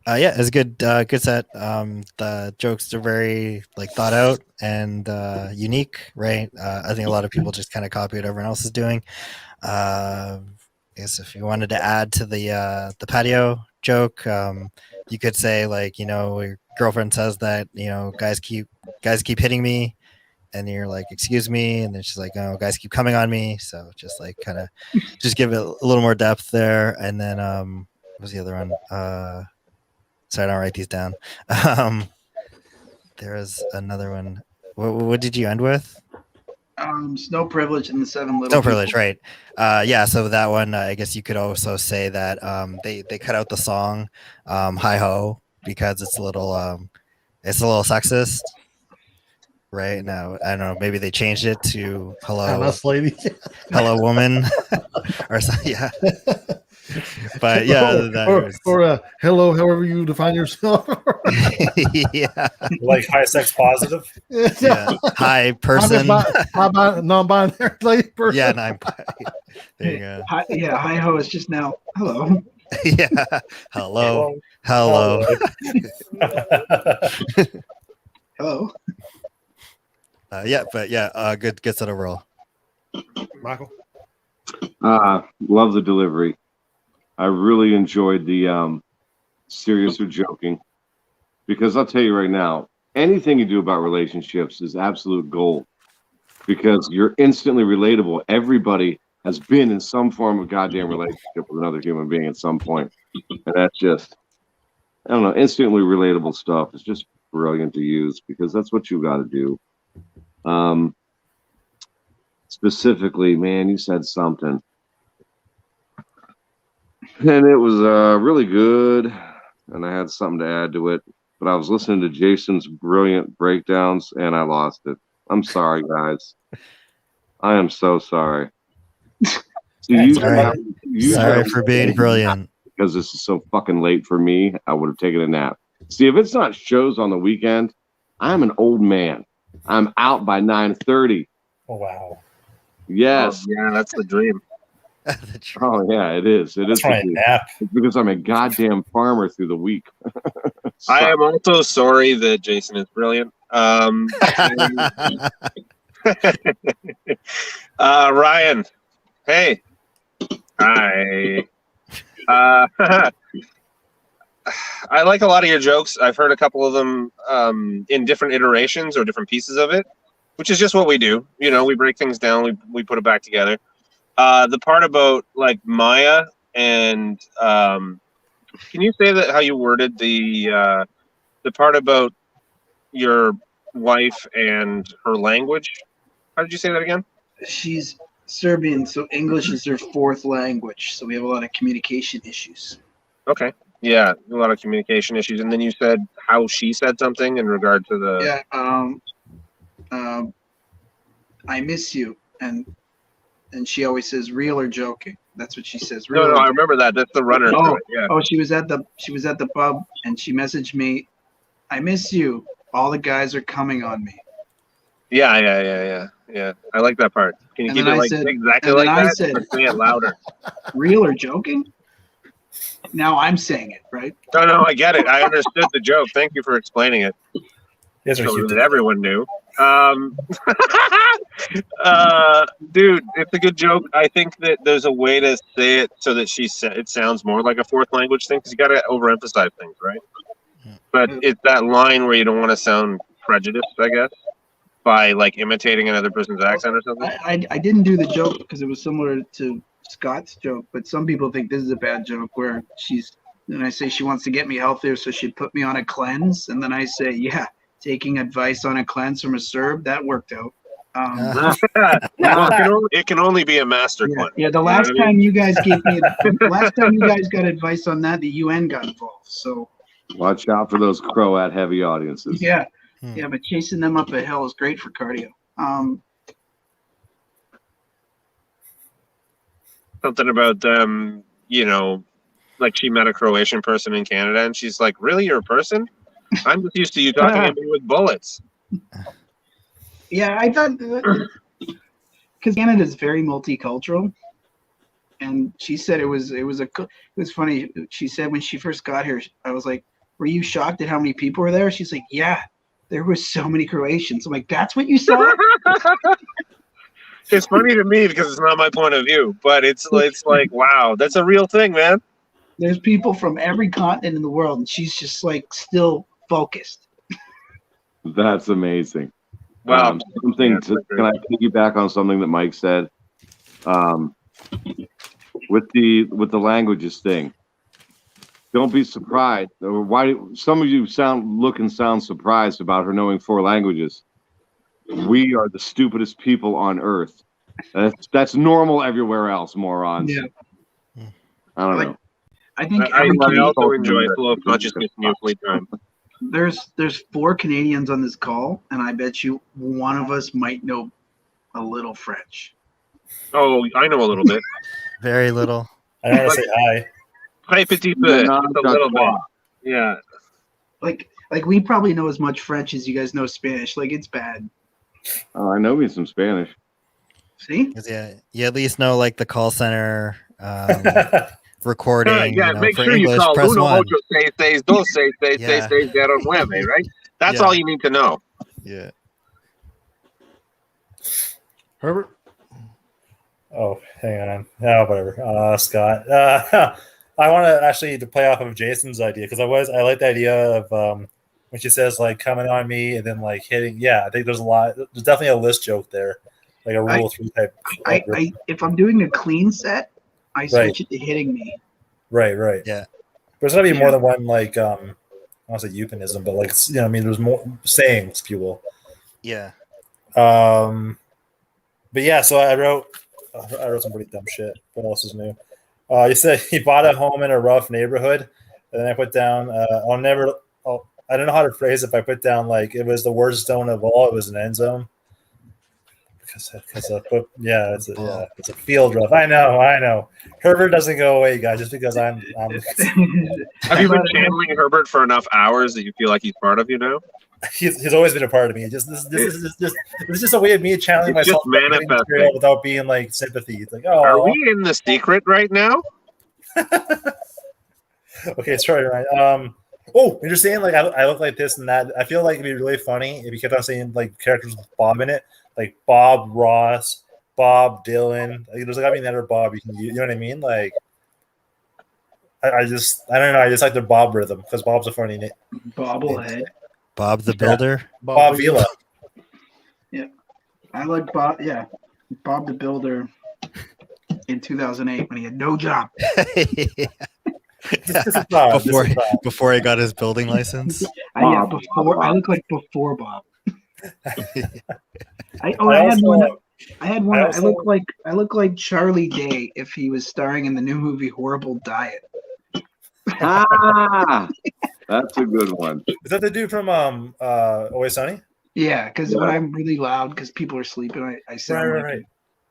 Yeah, it's a good set. The jokes are very like thought out and unique, right? I think a lot of people just kind of copy what everyone else is doing. I guess if you wanted to add to the patio joke, you could say like, your girlfriend says that guys keep hitting me, and you're like, excuse me, and then she's like, oh, guys keep coming on me. So just like kind of just give it a little more depth there, and then what was the other one? Sorry, I don't write these down. There was another one. What did you end with? Snow Privilege and the Seven Little Snow People. Privilege, right? Yeah. So that one, I guess you could also say that they cut out the song "Hi Ho" because it's a little sexist, right? Now I don't know. Maybe they changed it to "Hello, Us lady. Hello, Woman," or something. Yeah. But yeah, or hello, however you define yourself. yeah. Like high sex positive. Yeah. Hi, person. Non-binary lady person. Yeah, there you go. Hi ho is just now. Hello. Yeah. Hello. Hello. Hello. Good set overall. Michael. Love the delivery. I really enjoyed the serious or joking, because I'll tell you right now, anything you do about relationships is absolute gold, because you're instantly relatable. Everybody has been in some form of goddamn relationship with another human being at some point, and that's just, I don't know, instantly relatable stuff. It's just brilliant to use, because that's what you got to do. Specifically, man, you said something, and it was really good, and I had something to add to it, but I was listening to Jason's brilliant breakdowns and I lost it. I'm sorry, guys. I am so sorry. Sorry for being brilliant. Because this is so fucking late for me, I would have taken a nap. See, if it's not shows on the weekend, I'm an old man. I'm out by 9:30. Oh, wow. Yes. Oh, yeah, that's the dream. Oh yeah, it is. It is That's my nap. It's because I'm a goddamn farmer through the week. I am also sorry that Jason is brilliant. Ryan, hey, hi. I like a lot of your jokes. I've heard a couple of them in different iterations or different pieces of it, which is just what we do. We break things down, we put it back together. The part about like Maya and can you say that how you worded the part about your wife and her language? How did you say that again? She's Serbian, so English is her fourth language. So we have a lot of communication issues. Okay. Yeah, a lot of communication issues. And then you said how she said something in regard to the I miss you, and she always says real or joking. That's what she says. Real No, I remember that. That's the runner. Oh, yeah. Oh, she was at the pub and she messaged me, I miss you. All the guys are coming on me. Yeah. I like that part. Can you And keep then it I like said- exactly and like then I that? said- Or say it louder. Real or joking? Now I'm saying it, right? No, I get it. I understood the joke. Thank you for explaining it. Yes, So that everyone knew. Dude, it's a good joke. I think that there's a way to say it so that it sounds more like a fourth language thing, because you got to overemphasize things, right? But it's that line where you don't want to sound prejudiced, I guess, by like imitating another person's accent or something. I didn't do the joke because it was similar to Scott's joke, but some people think this is a bad joke where I say she wants to get me healthier, so she'd put me on a cleanse, and then I say, yeah, taking advice on a cleanse from a Serb, that worked out. Well, it can only be a master cleanse. Yeah, the last time you guys got advice on that, the UN got involved. So watch out for those Croat heavy audiences. Yeah, but chasing them up a hill is great for cardio. Something about them, like she met a Croatian person in Canada, and she's like, "Really, you're a person? I'm just used to you talking to me with bullets." Yeah, I thought because Canada is very multicultural, and she said it was funny. She said when she first got here, I was like, were you shocked at how many people were there? She's like, yeah, there were so many Croatians. I'm like, that's what you saw? It's funny to me because it's not my point of view, but it's like, wow, that's a real thing, man. There's people from every continent in the world, and she's just like still focused. That's amazing. Wow. Can I piggyback on something that Mike said? With the languages thing. Don't be surprised. Why some of you sound surprised about her knowing 4 languages. We are the stupidest people on earth. That's normal everywhere else, morons. Yeah. I don't know. I think I every also enjoy flow of consciousness mutely time. there's 4 Canadians on this call, and I bet you one of us might know a little French. Oh, I know a little bit. Very little. I don't want to say hi. Très petit peu, just a little bit. Yeah. Like we probably know as much French as you guys know Spanish. Like, it's bad. Oh, I know me some Spanish. See? 'Cause, yeah, you at least know like the call center recording. Yeah, you know, make for sure you English, call press uno, one. ocho, seis, seis, dos, seis, seis, Yeah. seis, seis, zero, nueve, right? That's Yeah. all you need to know. Yeah. Herbert. Oh, hang on. Oh, whatever. Scott. I want to actually to play off of Jason's idea because I like the idea of when she says like coming on me and then like hitting. Yeah, I think there's definitely a list joke there, like a rule 3 type. I if I'm doing a clean set, I switch it to hitting me. Right. Yeah. There's gotta be more than one like I don't want to say euphemism, but like I mean, there's more sayings, if you will. Yeah. But yeah, so I wrote some pretty dumb shit. What else is new? You said he bought a home in a rough neighborhood, and then I put down I don't know how to phrase it. If I put down like it was the worst zone of all, it was an end zone. It's a field rough. I know. Herbert doesn't go away, guys, just because I'm Have you been channeling Herbert for enough hours that you feel like he's part of you now? he's always been a part of me. This is just a way of me channeling It's myself just manifesting. without being like sympathy. It's like, Are oh, we in the secret right now? okay, sorry, Ryan. Oh, you're saying like I look like this and that. I feel like it'd be really funny if you kept on saying like characters with Bob in it, like Bob Ross, Bob Dylan. Like, there's gotta be another Bob you can use. You know what I mean? Like, I don't know. I just like the Bob rhythm because Bob's a funny name. Bobblehead. Bob the Builder. Bob Vila. I like Bob. Yeah, Bob the Builder in 2008 when he had no job. Before he got his building license. I look like before Bob. I had one. I look like Charlie Day if he was starring in the new movie Horrible Diet. That's a good one. Is that the dude from Always Sunny? Yeah, because when I'm really loud because people are sleeping, I sound Right.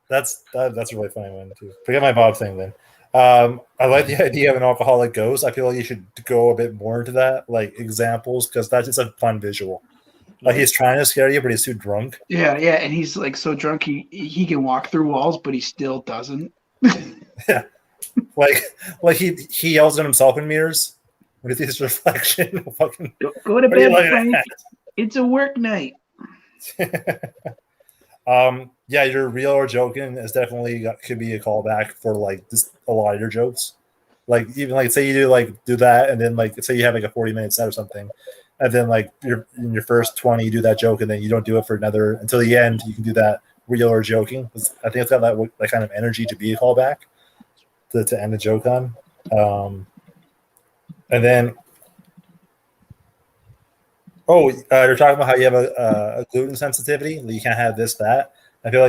That's a really funny one too. Forget my Bob thing then. I like the idea of an alcoholic ghost. I feel like you should go a bit more into that, like examples, because that's just a fun visual. Like he's trying to scare you, but he's too drunk. Yeah, and he's like so drunk he can walk through walls, but he still doesn't. Yeah, like he yells at himself in mirrors with his reflection. Fucking go to bed, Frank. It's a work night. Yeah, your real or joking is definitely could be a callback for like just a lot of your jokes. Like even like say you do that, and then like say you have like a 40-minute set or something, and then like in your first 20 you do that joke, and then you don't do it for another until the end. You can do that real or joking. I think it's got that kind of energy to be a callback to end the joke on. And then you're talking about how you have a gluten sensitivity. You can't have this, that. I feel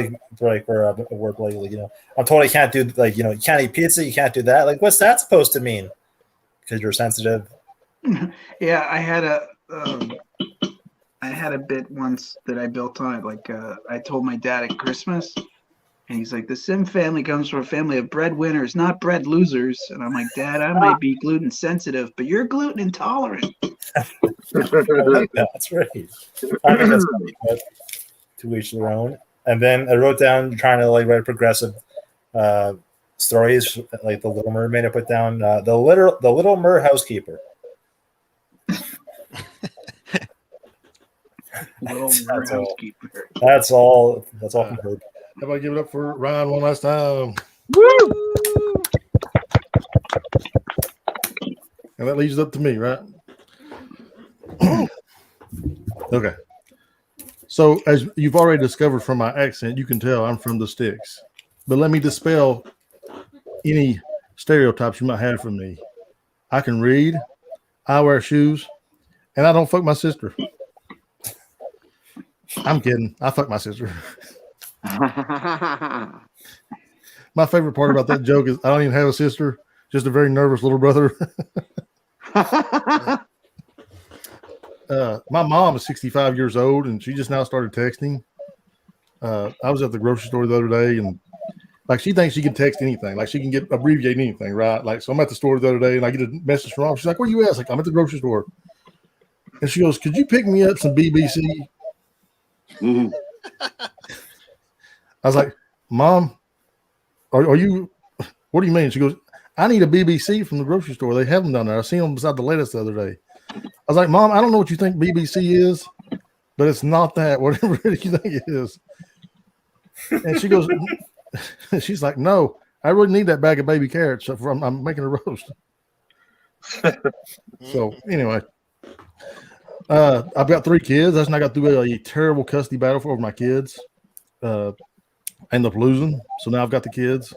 like for a word like I'm told I can't do you can't eat pizza, you can't do that. Like, what's that supposed to mean? Because you're sensitive. Yeah, I had a bit once that I built on it. Like I told my dad at Christmas, and he's like, "The Sim family comes from a family of breadwinners, not bread losers." And I'm like, "Dad, I might be gluten sensitive, but you're gluten intolerant." That's right. I think that's funny, but to each their own. And then I wrote down trying to write progressive stories like the Little Mermaid. I put down the Little Mer housekeeper. Little That's all. groundskeeper. That's all. That's all from Herb. How about give it up for Ryan one last time? And that leaves it up to me, right? Okay. So, as you've already discovered from my accent, you can tell I'm from the sticks. But let me dispel any stereotypes you might have from me. I can read, I wear shoes, and I don't fuck my sister. I'm kidding. I fuck my sister. My favorite part about that joke is I don't even have a sister, just a very nervous little brother. My mom is 65 years old, and she just now started texting. I was at the grocery store the other day, and like she thinks she can text anything, like she can get abbreviate anything, right? Like, so I'm at the store the other day, and I get a message from her. She's like, "Where you at?" I was like, "I'm at the grocery store." And she goes, "Could you pick me up some BBC?" Mhm. I was like, "Mom, are you? What do you mean?" She goes, "I need a BBC from the grocery store. They have them down there. I seen them beside the lettuce the other day." I was like, "Mom, I don't know what you think BBC is, but it's not that. Whatever you think it is." And she goes, she's like, "No, I really need that bag of baby carrots. I'm making a roast." So anyway, I've got 3 kids. I got through a terrible custody battle over my kids. Ended up losing, so now I've got the kids.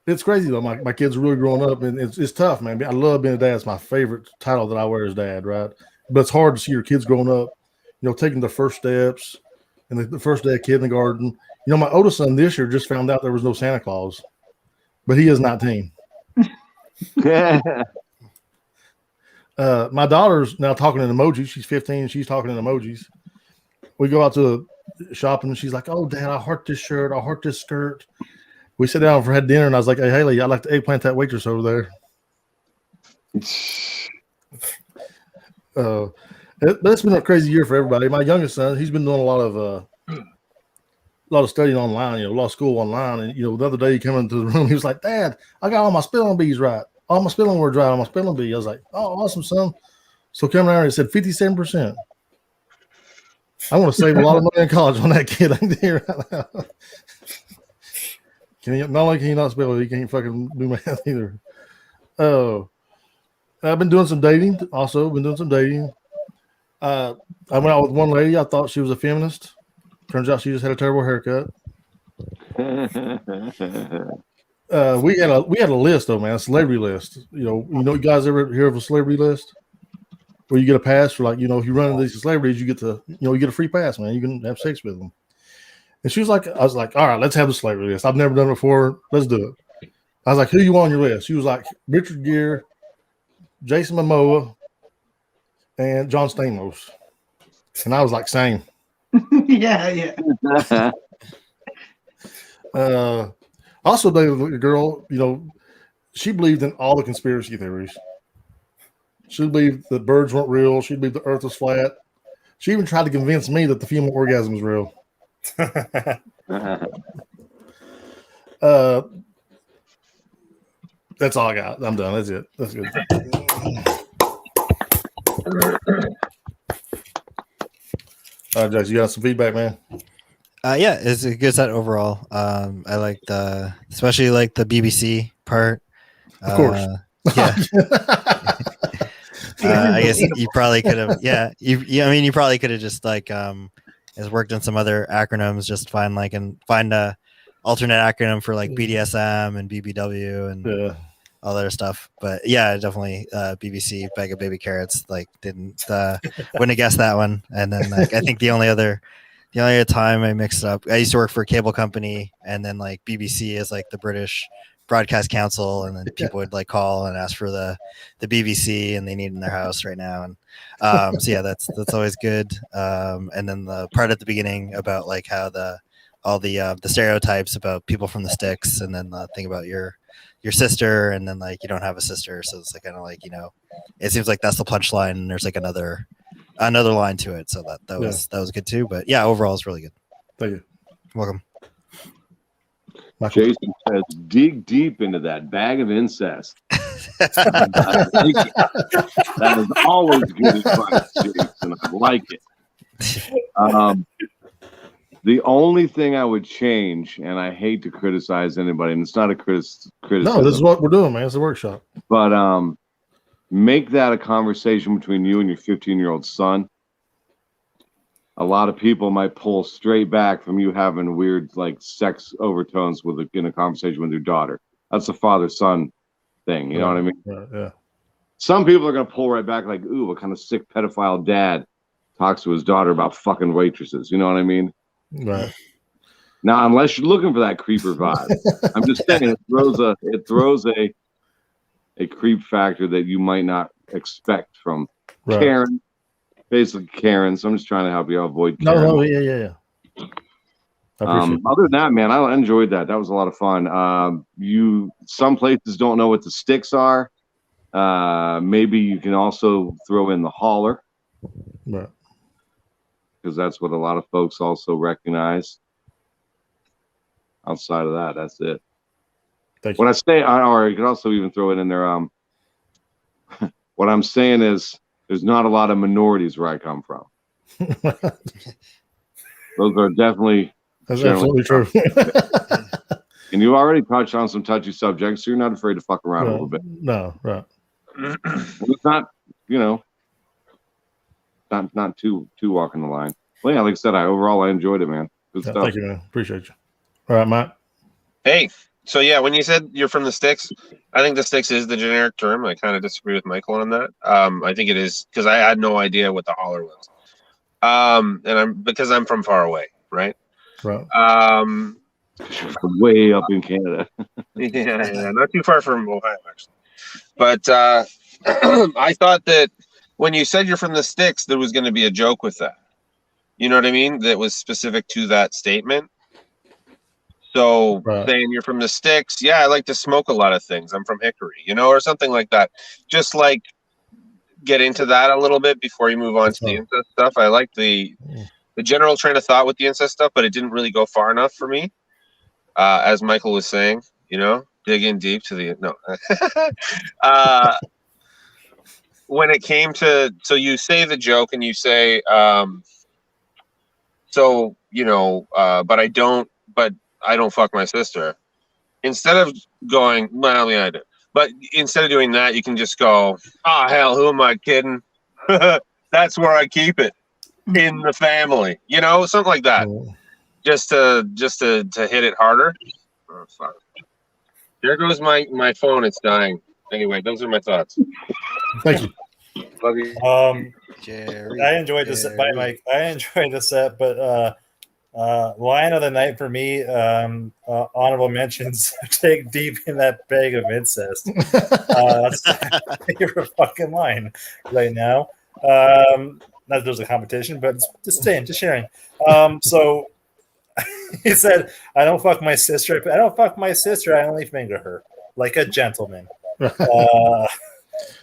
It's crazy though. My kids are really growing up, and it's tough, man. I love being a dad. It's my favorite title that I wear as dad, right? But it's hard to see your kids growing up, taking the first steps and the first day of kindergarten. My oldest son this year just found out there was no Santa Claus, but he is 19. My daughter's now talking in emojis. She's 15. She's talking in emojis. We go out to shopping, and she's like, "Oh, Dad, I heart this shirt. I heart this skirt." We sit down for dinner, and I was like, "Hey, Haley, I like to eggplant that waitress over there." But it's been a crazy year for everybody. My youngest son, he's been doing a lot of studying online, a lot of school online. And the other day he came into the room, he was like, "Dad, I got all my spelling bees right, all my spelling words right on my spelling bee." I was like, "Oh, awesome, son." So coming around, he said 57%. I want to save a lot of money in college on that kid. I can tell you right now. Not only can he not spell, he can't fucking do math either. Oh, I've been doing some dating. Also, been doing some dating. I went out with one lady. I thought she was a feminist. Turns out she just had a terrible haircut. We had a list though, man, a celebrity list. You guys ever hear of a celebrity list? Where you get a pass for if you run into these celebrities, you get you get a free pass, man. You can have sex with them. And she was like, I was like, "All right, let's have the celebrity list. I've never done it before. Let's do it." I was like, "Who you want on your list?" She was like, "Richard Gere, Jason Momoa, and John Stamos." And I was like, "Same." Yeah. Also, the girl, she believed in all the conspiracy theories. She believed the birds weren't real. She believed the earth was flat. She even tried to convince me that the female orgasm was real. That's all I got. I'm done. That's it. That's good. All right, Josh, you got some feedback, man? Yeah, it's a good set overall. I like especially like the BBC part. Of course. Yeah. I guess you probably could have. Yeah, you probably could have just has worked on some other acronyms. Just find a alternate acronym for BDSM and BBW and all that stuff. But yeah, definitely BBC bag of baby carrots. Wouldn't have guessed that one. And then I think the only other time I mixed it up, I used to work for a cable company, and then BBC is the British Broadcast Council, and then people would call and ask for the BBC, and they need it in their house right now. And so yeah, that's always good. And then the part at the beginning about how all the stereotypes about people from the sticks, and then the thing about your sister, and then you don't have a sister, so it's kind of it seems like that's the punchline, and there's another line to it, so that was good too. But yeah, overall it's really good. Thank you. Welcome. Michael. Jason says, dig deep into that bag of incest. That is always good advice, Jason. I like it. The only thing I would change, and I hate to criticize anybody, and it's not a criticism. No, this is what we're doing, man. It's a workshop. But make that a conversation between you and your 15-year-old son. A lot of people might pull straight back from you having weird like sex overtones in a conversation with your daughter. That's a father-son thing. You know what I mean? Yeah. Some people are going to pull right back like, ooh, what kind of sick pedophile dad talks to his daughter about fucking waitresses? You know what I mean? Right. Now, unless you're looking for that creeper vibe, I'm just saying it throws a creep factor that you might not expect from Karen. Basically, Karen. So I'm just trying to help you avoid Karen. No, yeah. Other than that, man, I enjoyed that. That was a lot of fun. Some places don't know what the sticks are. Maybe you can also throw in the holler, right? Because that's what a lot of folks also recognize. Outside of that, that's it. When I say, or you can also even throw it in there. What I'm saying is, there's not a lot of minorities where I come from. Those are definitely. That's absolutely true. And you already touched on some touchy subjects, so you're not afraid to fuck around a little bit. No, right. It's not, not too walking the line. Well, yeah, like I said, overall I enjoyed it, man. Good stuff. Thank you, man. Appreciate you. All right, Matt. Hey, so yeah, when you said you're from the sticks, I think the sticks is the generic term. I kind of disagree with Michael on that. I think it is because I had no idea what the holler was. And I'm from far away, right? Right. Way up in Canada. yeah, not too far from Ohio, actually. But I thought that when you said you're from the sticks, there was going to be a joke with that. You know what I mean? That was specific to that statement. So saying you're from the sticks, yeah, I like to smoke a lot of things. I'm from Hickory, or something like that. Just like get into that a little bit before you move on to the incest stuff. I like the general train of thought with the incest stuff, but it didn't really go far enough for me. As Michael was saying, dig in deep to the when it came to, so you say the joke and you say, but I don't fuck my sister. Instead of going, well, yeah, I do. But instead of doing that, you can just go, hell, who am I kidding? That's where I keep it, in the family. Something like that. Just to hit it harder. Oh, fuck. There goes my phone. It's dying. Anyway, those are my thoughts. Thank you. Love you. I enjoyed this set by Mike. I enjoyed the set, but line of the night for me, honorable mentions, take deep in that bag of incest. That's my favorite fucking line right now. Not that there's a competition, but just sharing. So he said, I don't fuck my sister. I don't fuck my sister. I only finger her like a gentleman.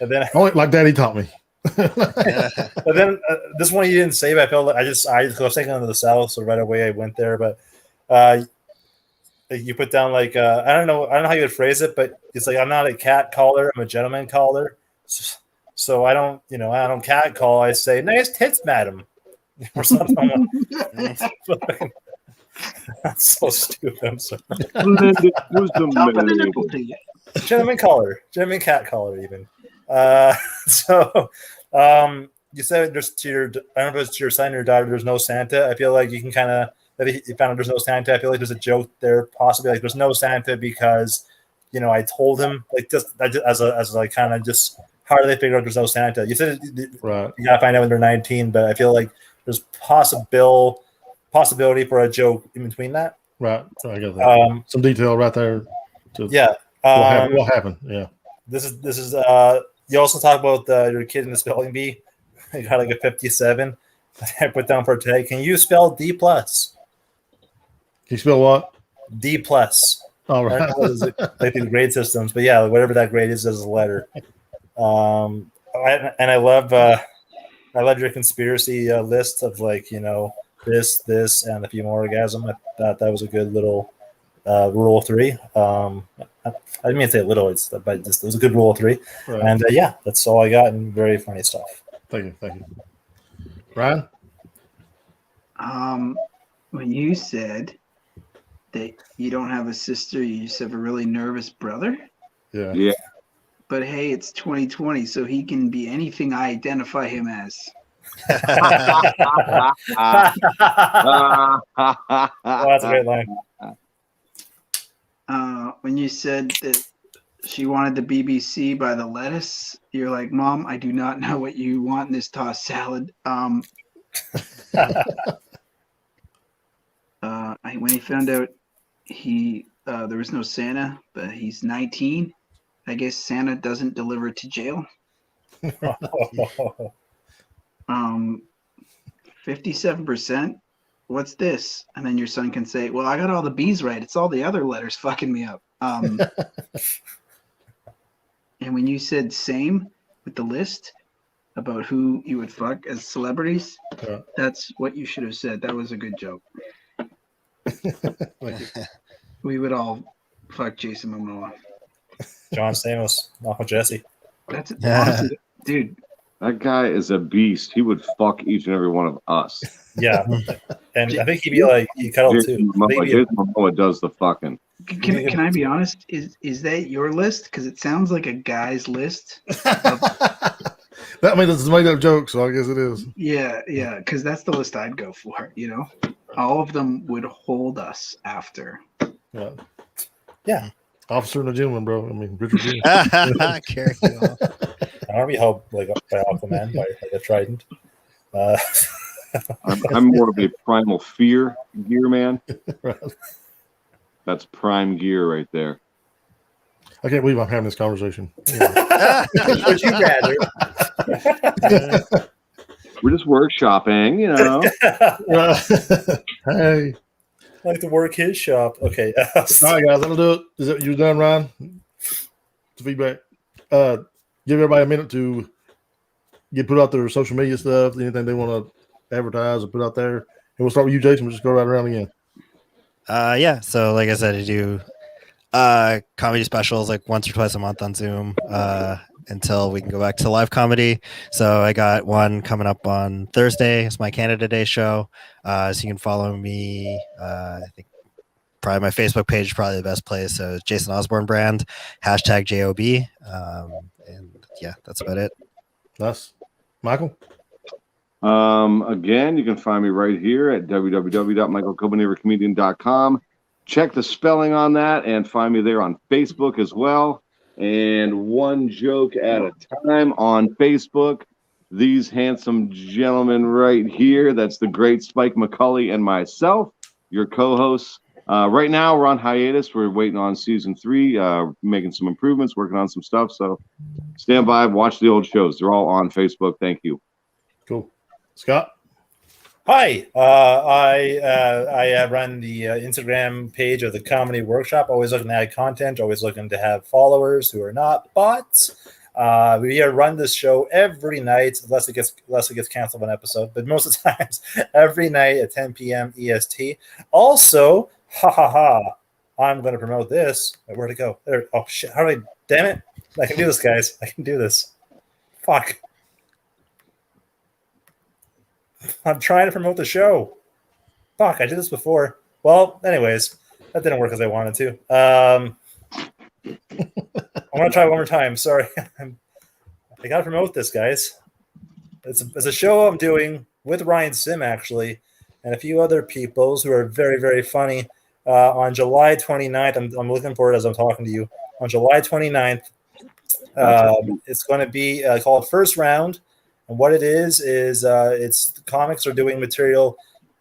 And then like Daddy taught me. But then this one you didn't save. I felt like I was thinking of the South, so right away I went there. But you put down like I don't know how you would phrase it, but it's like I'm not a cat caller, I'm a gentleman caller. So I don't cat call. I say nice tits, madam, or something. That's so stupid. I'm sorry. Gentleman caller, gentleman cat caller, even. You said there's I don't know if it's to your son or your daughter, there's no Santa. I feel like you can kind of, if you found out there's no Santa, I feel like there's a joke there, possibly like there's no Santa because, I told him like just as like kind of just how do they figure out there's no Santa? You said you gotta find out when they're 19, but I feel like there's possibility for a joke in between that. Right. I get that. Some detail right there. What happened? Yeah. This is you also talk about your kid in the spelling bee. I got like a 57. I put down for today. Can you spell D+? Can you spell what? D+. All right. I don't know what is it, like the grade systems, but yeah, whatever that grade is as a letter. I love your conspiracy list of like this, and a few more orgasm. I thought that was a good little Rule of 3. I didn't mean to say little, but it was a good rule of 3. Right. And yeah, that's all I got, and very funny stuff. Thank you. Ryan? When you said that you don't have a sister, you just have a really nervous brother. Yeah. Yeah. But hey, it's 2020, so he can be anything I identify him as. Oh, that's a great line. When you said that she wanted the BBC by the lettuce, you're like, Mom, I do not know what you want in this tossed salad. When he found out there was no Santa, but he's 19, I guess Santa doesn't deliver to jail. 57%. What's this? And then your son can say, well, I got all the B's right. It's all the other letters fucking me up. And when you said same with the list about who you would fuck as celebrities, Yeah. that's what you should have said. That was a good joke. Thank you. We would all fuck Jason Momoa. John Stamos, Uncle Jesse. That's honestly, dude. That guy is a beast. He would fuck each and every one of us. Yeah, and I think he'd be like, he cuddled Jason too. I think he'd be- Momoa does the fucking. Can I be honest? Is that your list? Because it sounds like a guy's list. That made us made up joke, so I guess it is. Yeah. Because that's the list I'd go for. You know, all of them would hold us after. Yeah. Yeah. Officer and a gentleman, bro. I mean, Richard Gere. Carry on. I want to be held like by Aquaman, by like a trident. I'm more of a primal fear gear man. Right. That's prime gear right there. I can't believe I'm having this conversation. Yeah. Would you rather? We're just workshopping, you know. Hey. Like to work his shop. Okay. All right, guys, that'll do it. Is it you done, Ryan? The feedback. Give everybody a minute to put out their social media stuff, anything they want to advertise or put out there. And we'll start with you, Jason. We'll just go right around again. Yeah. So like I said, I do comedy specials like once or twice a month on Zoom until we can go back to live comedy. So I got one coming up on Thursday. It's my Canada Day show. So you can follow me. I think probably my Facebook page is probably the best place. So Jason Osborne brand, #JOB. And yeah, that's about it. Nice. Michael? Again, you can find me right here at www.michaelcopenhavercomedian.com. Check the spelling on that and find me there on Facebook as well. And one joke at a time on Facebook. These handsome gentlemen right here, that's the great Spike McCulley and myself, your co-hosts. Right now, we're on hiatus. We're waiting on season 3, making some improvements, working on some stuff. So stand by, watch the old shows. They're all on Facebook. Thank you. Cool. Scott? Hi, I run the Instagram page of the Comedy Workshop. Always looking to add content. Always looking to have followers who are not bots. We run this show every night, unless it gets canceled one episode. But most of the times, every night at 10 p.m. EST. Also, I'm going to promote this. Where'd it go? There. Oh shit! How do I? Damn it! I can do this, guys. I can do this. Fuck. I'm trying to promote the show. Fuck, I did this before. Well, anyways, that didn't work as I wanted to. I want to try one more time. Sorry. I got to promote this, guys. It's a show I'm doing with Ryan Sim, actually, and a few other peoples who are very, very funny. On July 29th, I'm looking forward as I'm talking to you. On July 29th, it's going to be called First Round. And what it is it's the comics are doing material.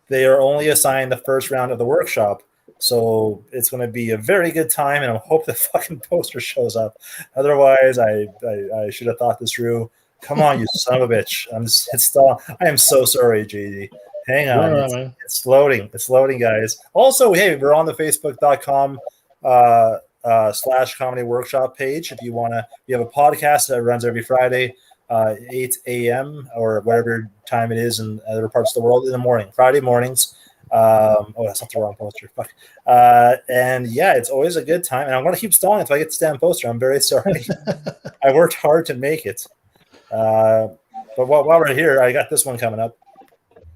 They are only assigned the first round of the workshop. So it's going to be a very good time, and I hope the fucking poster shows up. Otherwise, I should have thought this through. Come on, you son of a bitch. I am so sorry, JD. Hang on. Right, it's loading. It's loading, guys. Also, hey, we're on the facebook.com / comedy workshop page. If you want to, we have a podcast that runs every Friday. 8 a.m. or whatever time it is in other parts of the world in the morning, Friday mornings. That's not the wrong poster. Fuck. And yeah, it's always a good time. And I'm going to keep stalling until I get the damn poster. I'm very sorry. I worked hard to make it. But while we're here, I got this one coming up.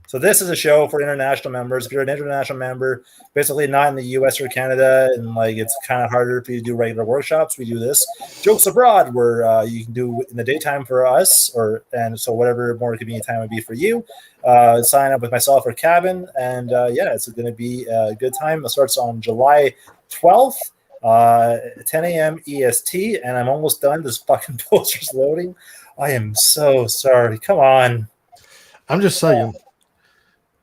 So this is a show for international members. If you're an international member, basically not in the US or Canada, and like it's kind of harder for you to do regular workshops, we do this Jokes Abroad, where you can do in the daytime for us, and so whatever more convenient time would be for you. Sign up with myself or Cabin, and yeah, it's going to be a good time. It starts on July 12th, 10 a.m. EST, and I'm almost done. This fucking poster's loading. I am so sorry. Come on. I'm just saying.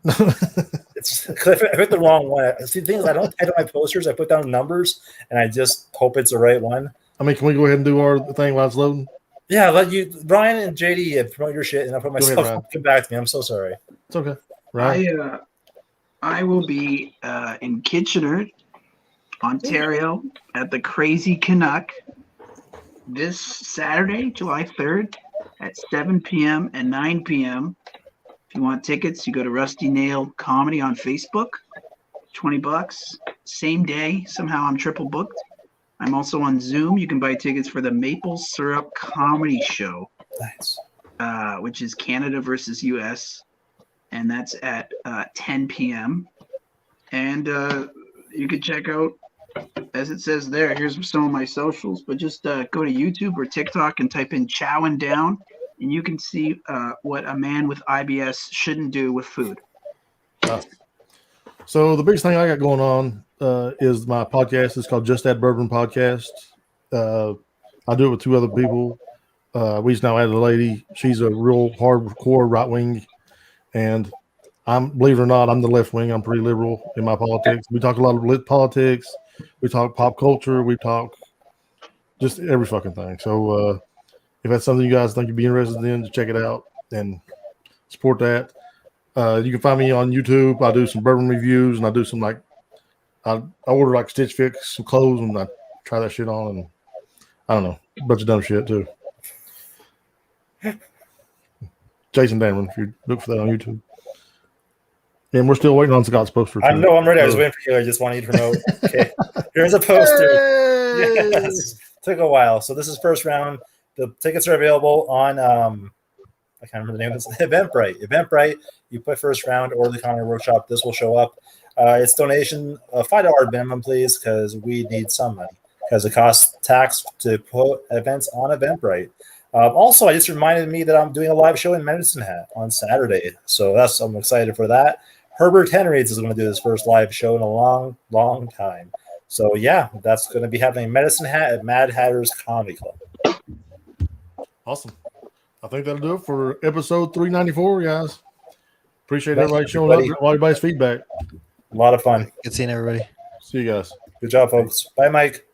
It's I put the wrong one. See, the thing is, I don't title my posters. I put down numbers, and I just hope it's the right one. I mean, can we go ahead and do our thing while it's loading? Yeah, let you, Brian and JD, promote your shit, and I'll put myself. Ryan. Come back to me. I'm so sorry. It's okay. Right. I will be in Kitchener, Ontario, at the Crazy Canuck this Saturday, July 3rd, at 7 p.m. and 9 p.m. If you want tickets, you go to Rusty Nail Comedy on Facebook. $20. Same day. Somehow I'm triple booked. I'm also on Zoom. You can buy tickets for the Maple Syrup Comedy Show, Nice. which is Canada versus US, and that's at 10 p.m. And you can check out, as it says there, here's some of my socials, but just go to YouTube or TikTok and type in Chowing Down, and you can see what a man with IBS shouldn't do with food. So the biggest thing I got going on is my podcast. It's called Just Add Bourbon Podcast. I do it with two other people. We just now added a lady. She's a real hardcore right wing, and believe it or not, I'm the left wing. I'm pretty liberal in my politics. We talk a lot of politics. We talk pop culture. We talk just every fucking thing. So if that's something you guys think you'd be interested in, just check it out and support that. You can find me on YouTube. I do some bourbon reviews, and I do some I order like Stitch Fix, some clothes, and I try that shit on, and I don't know, a bunch of dumb shit too. Jason Dameron, if you look for that on YouTube. And we're still waiting on Scott's poster. I'm ready. I was waiting for you. I just wanted you to promote. Okay, here's a poster. Yes, took a while. So this is first round. The tickets are available on I can't remember the name of this. Eventbrite. Eventbrite. You put first round or the comedy workshop. This will show up. It's donation $5 minimum, please, because we need some money because it costs tax to put events on Eventbrite. Also, I just reminded me that I'm doing a live show in Medicine Hat on Saturday, so I'm excited for that. Herbert Henry's is going to do his first live show in a long, long time. So yeah, that's going to be happening in Medicine Hat at Mad Hatter's Comedy Club. Awesome. I think that'll do it for episode 394, guys. Appreciate everybody showing up, everybody's feedback. A lot of fun. Good seeing everybody. See you guys. Good job, folks. Bye, Mike.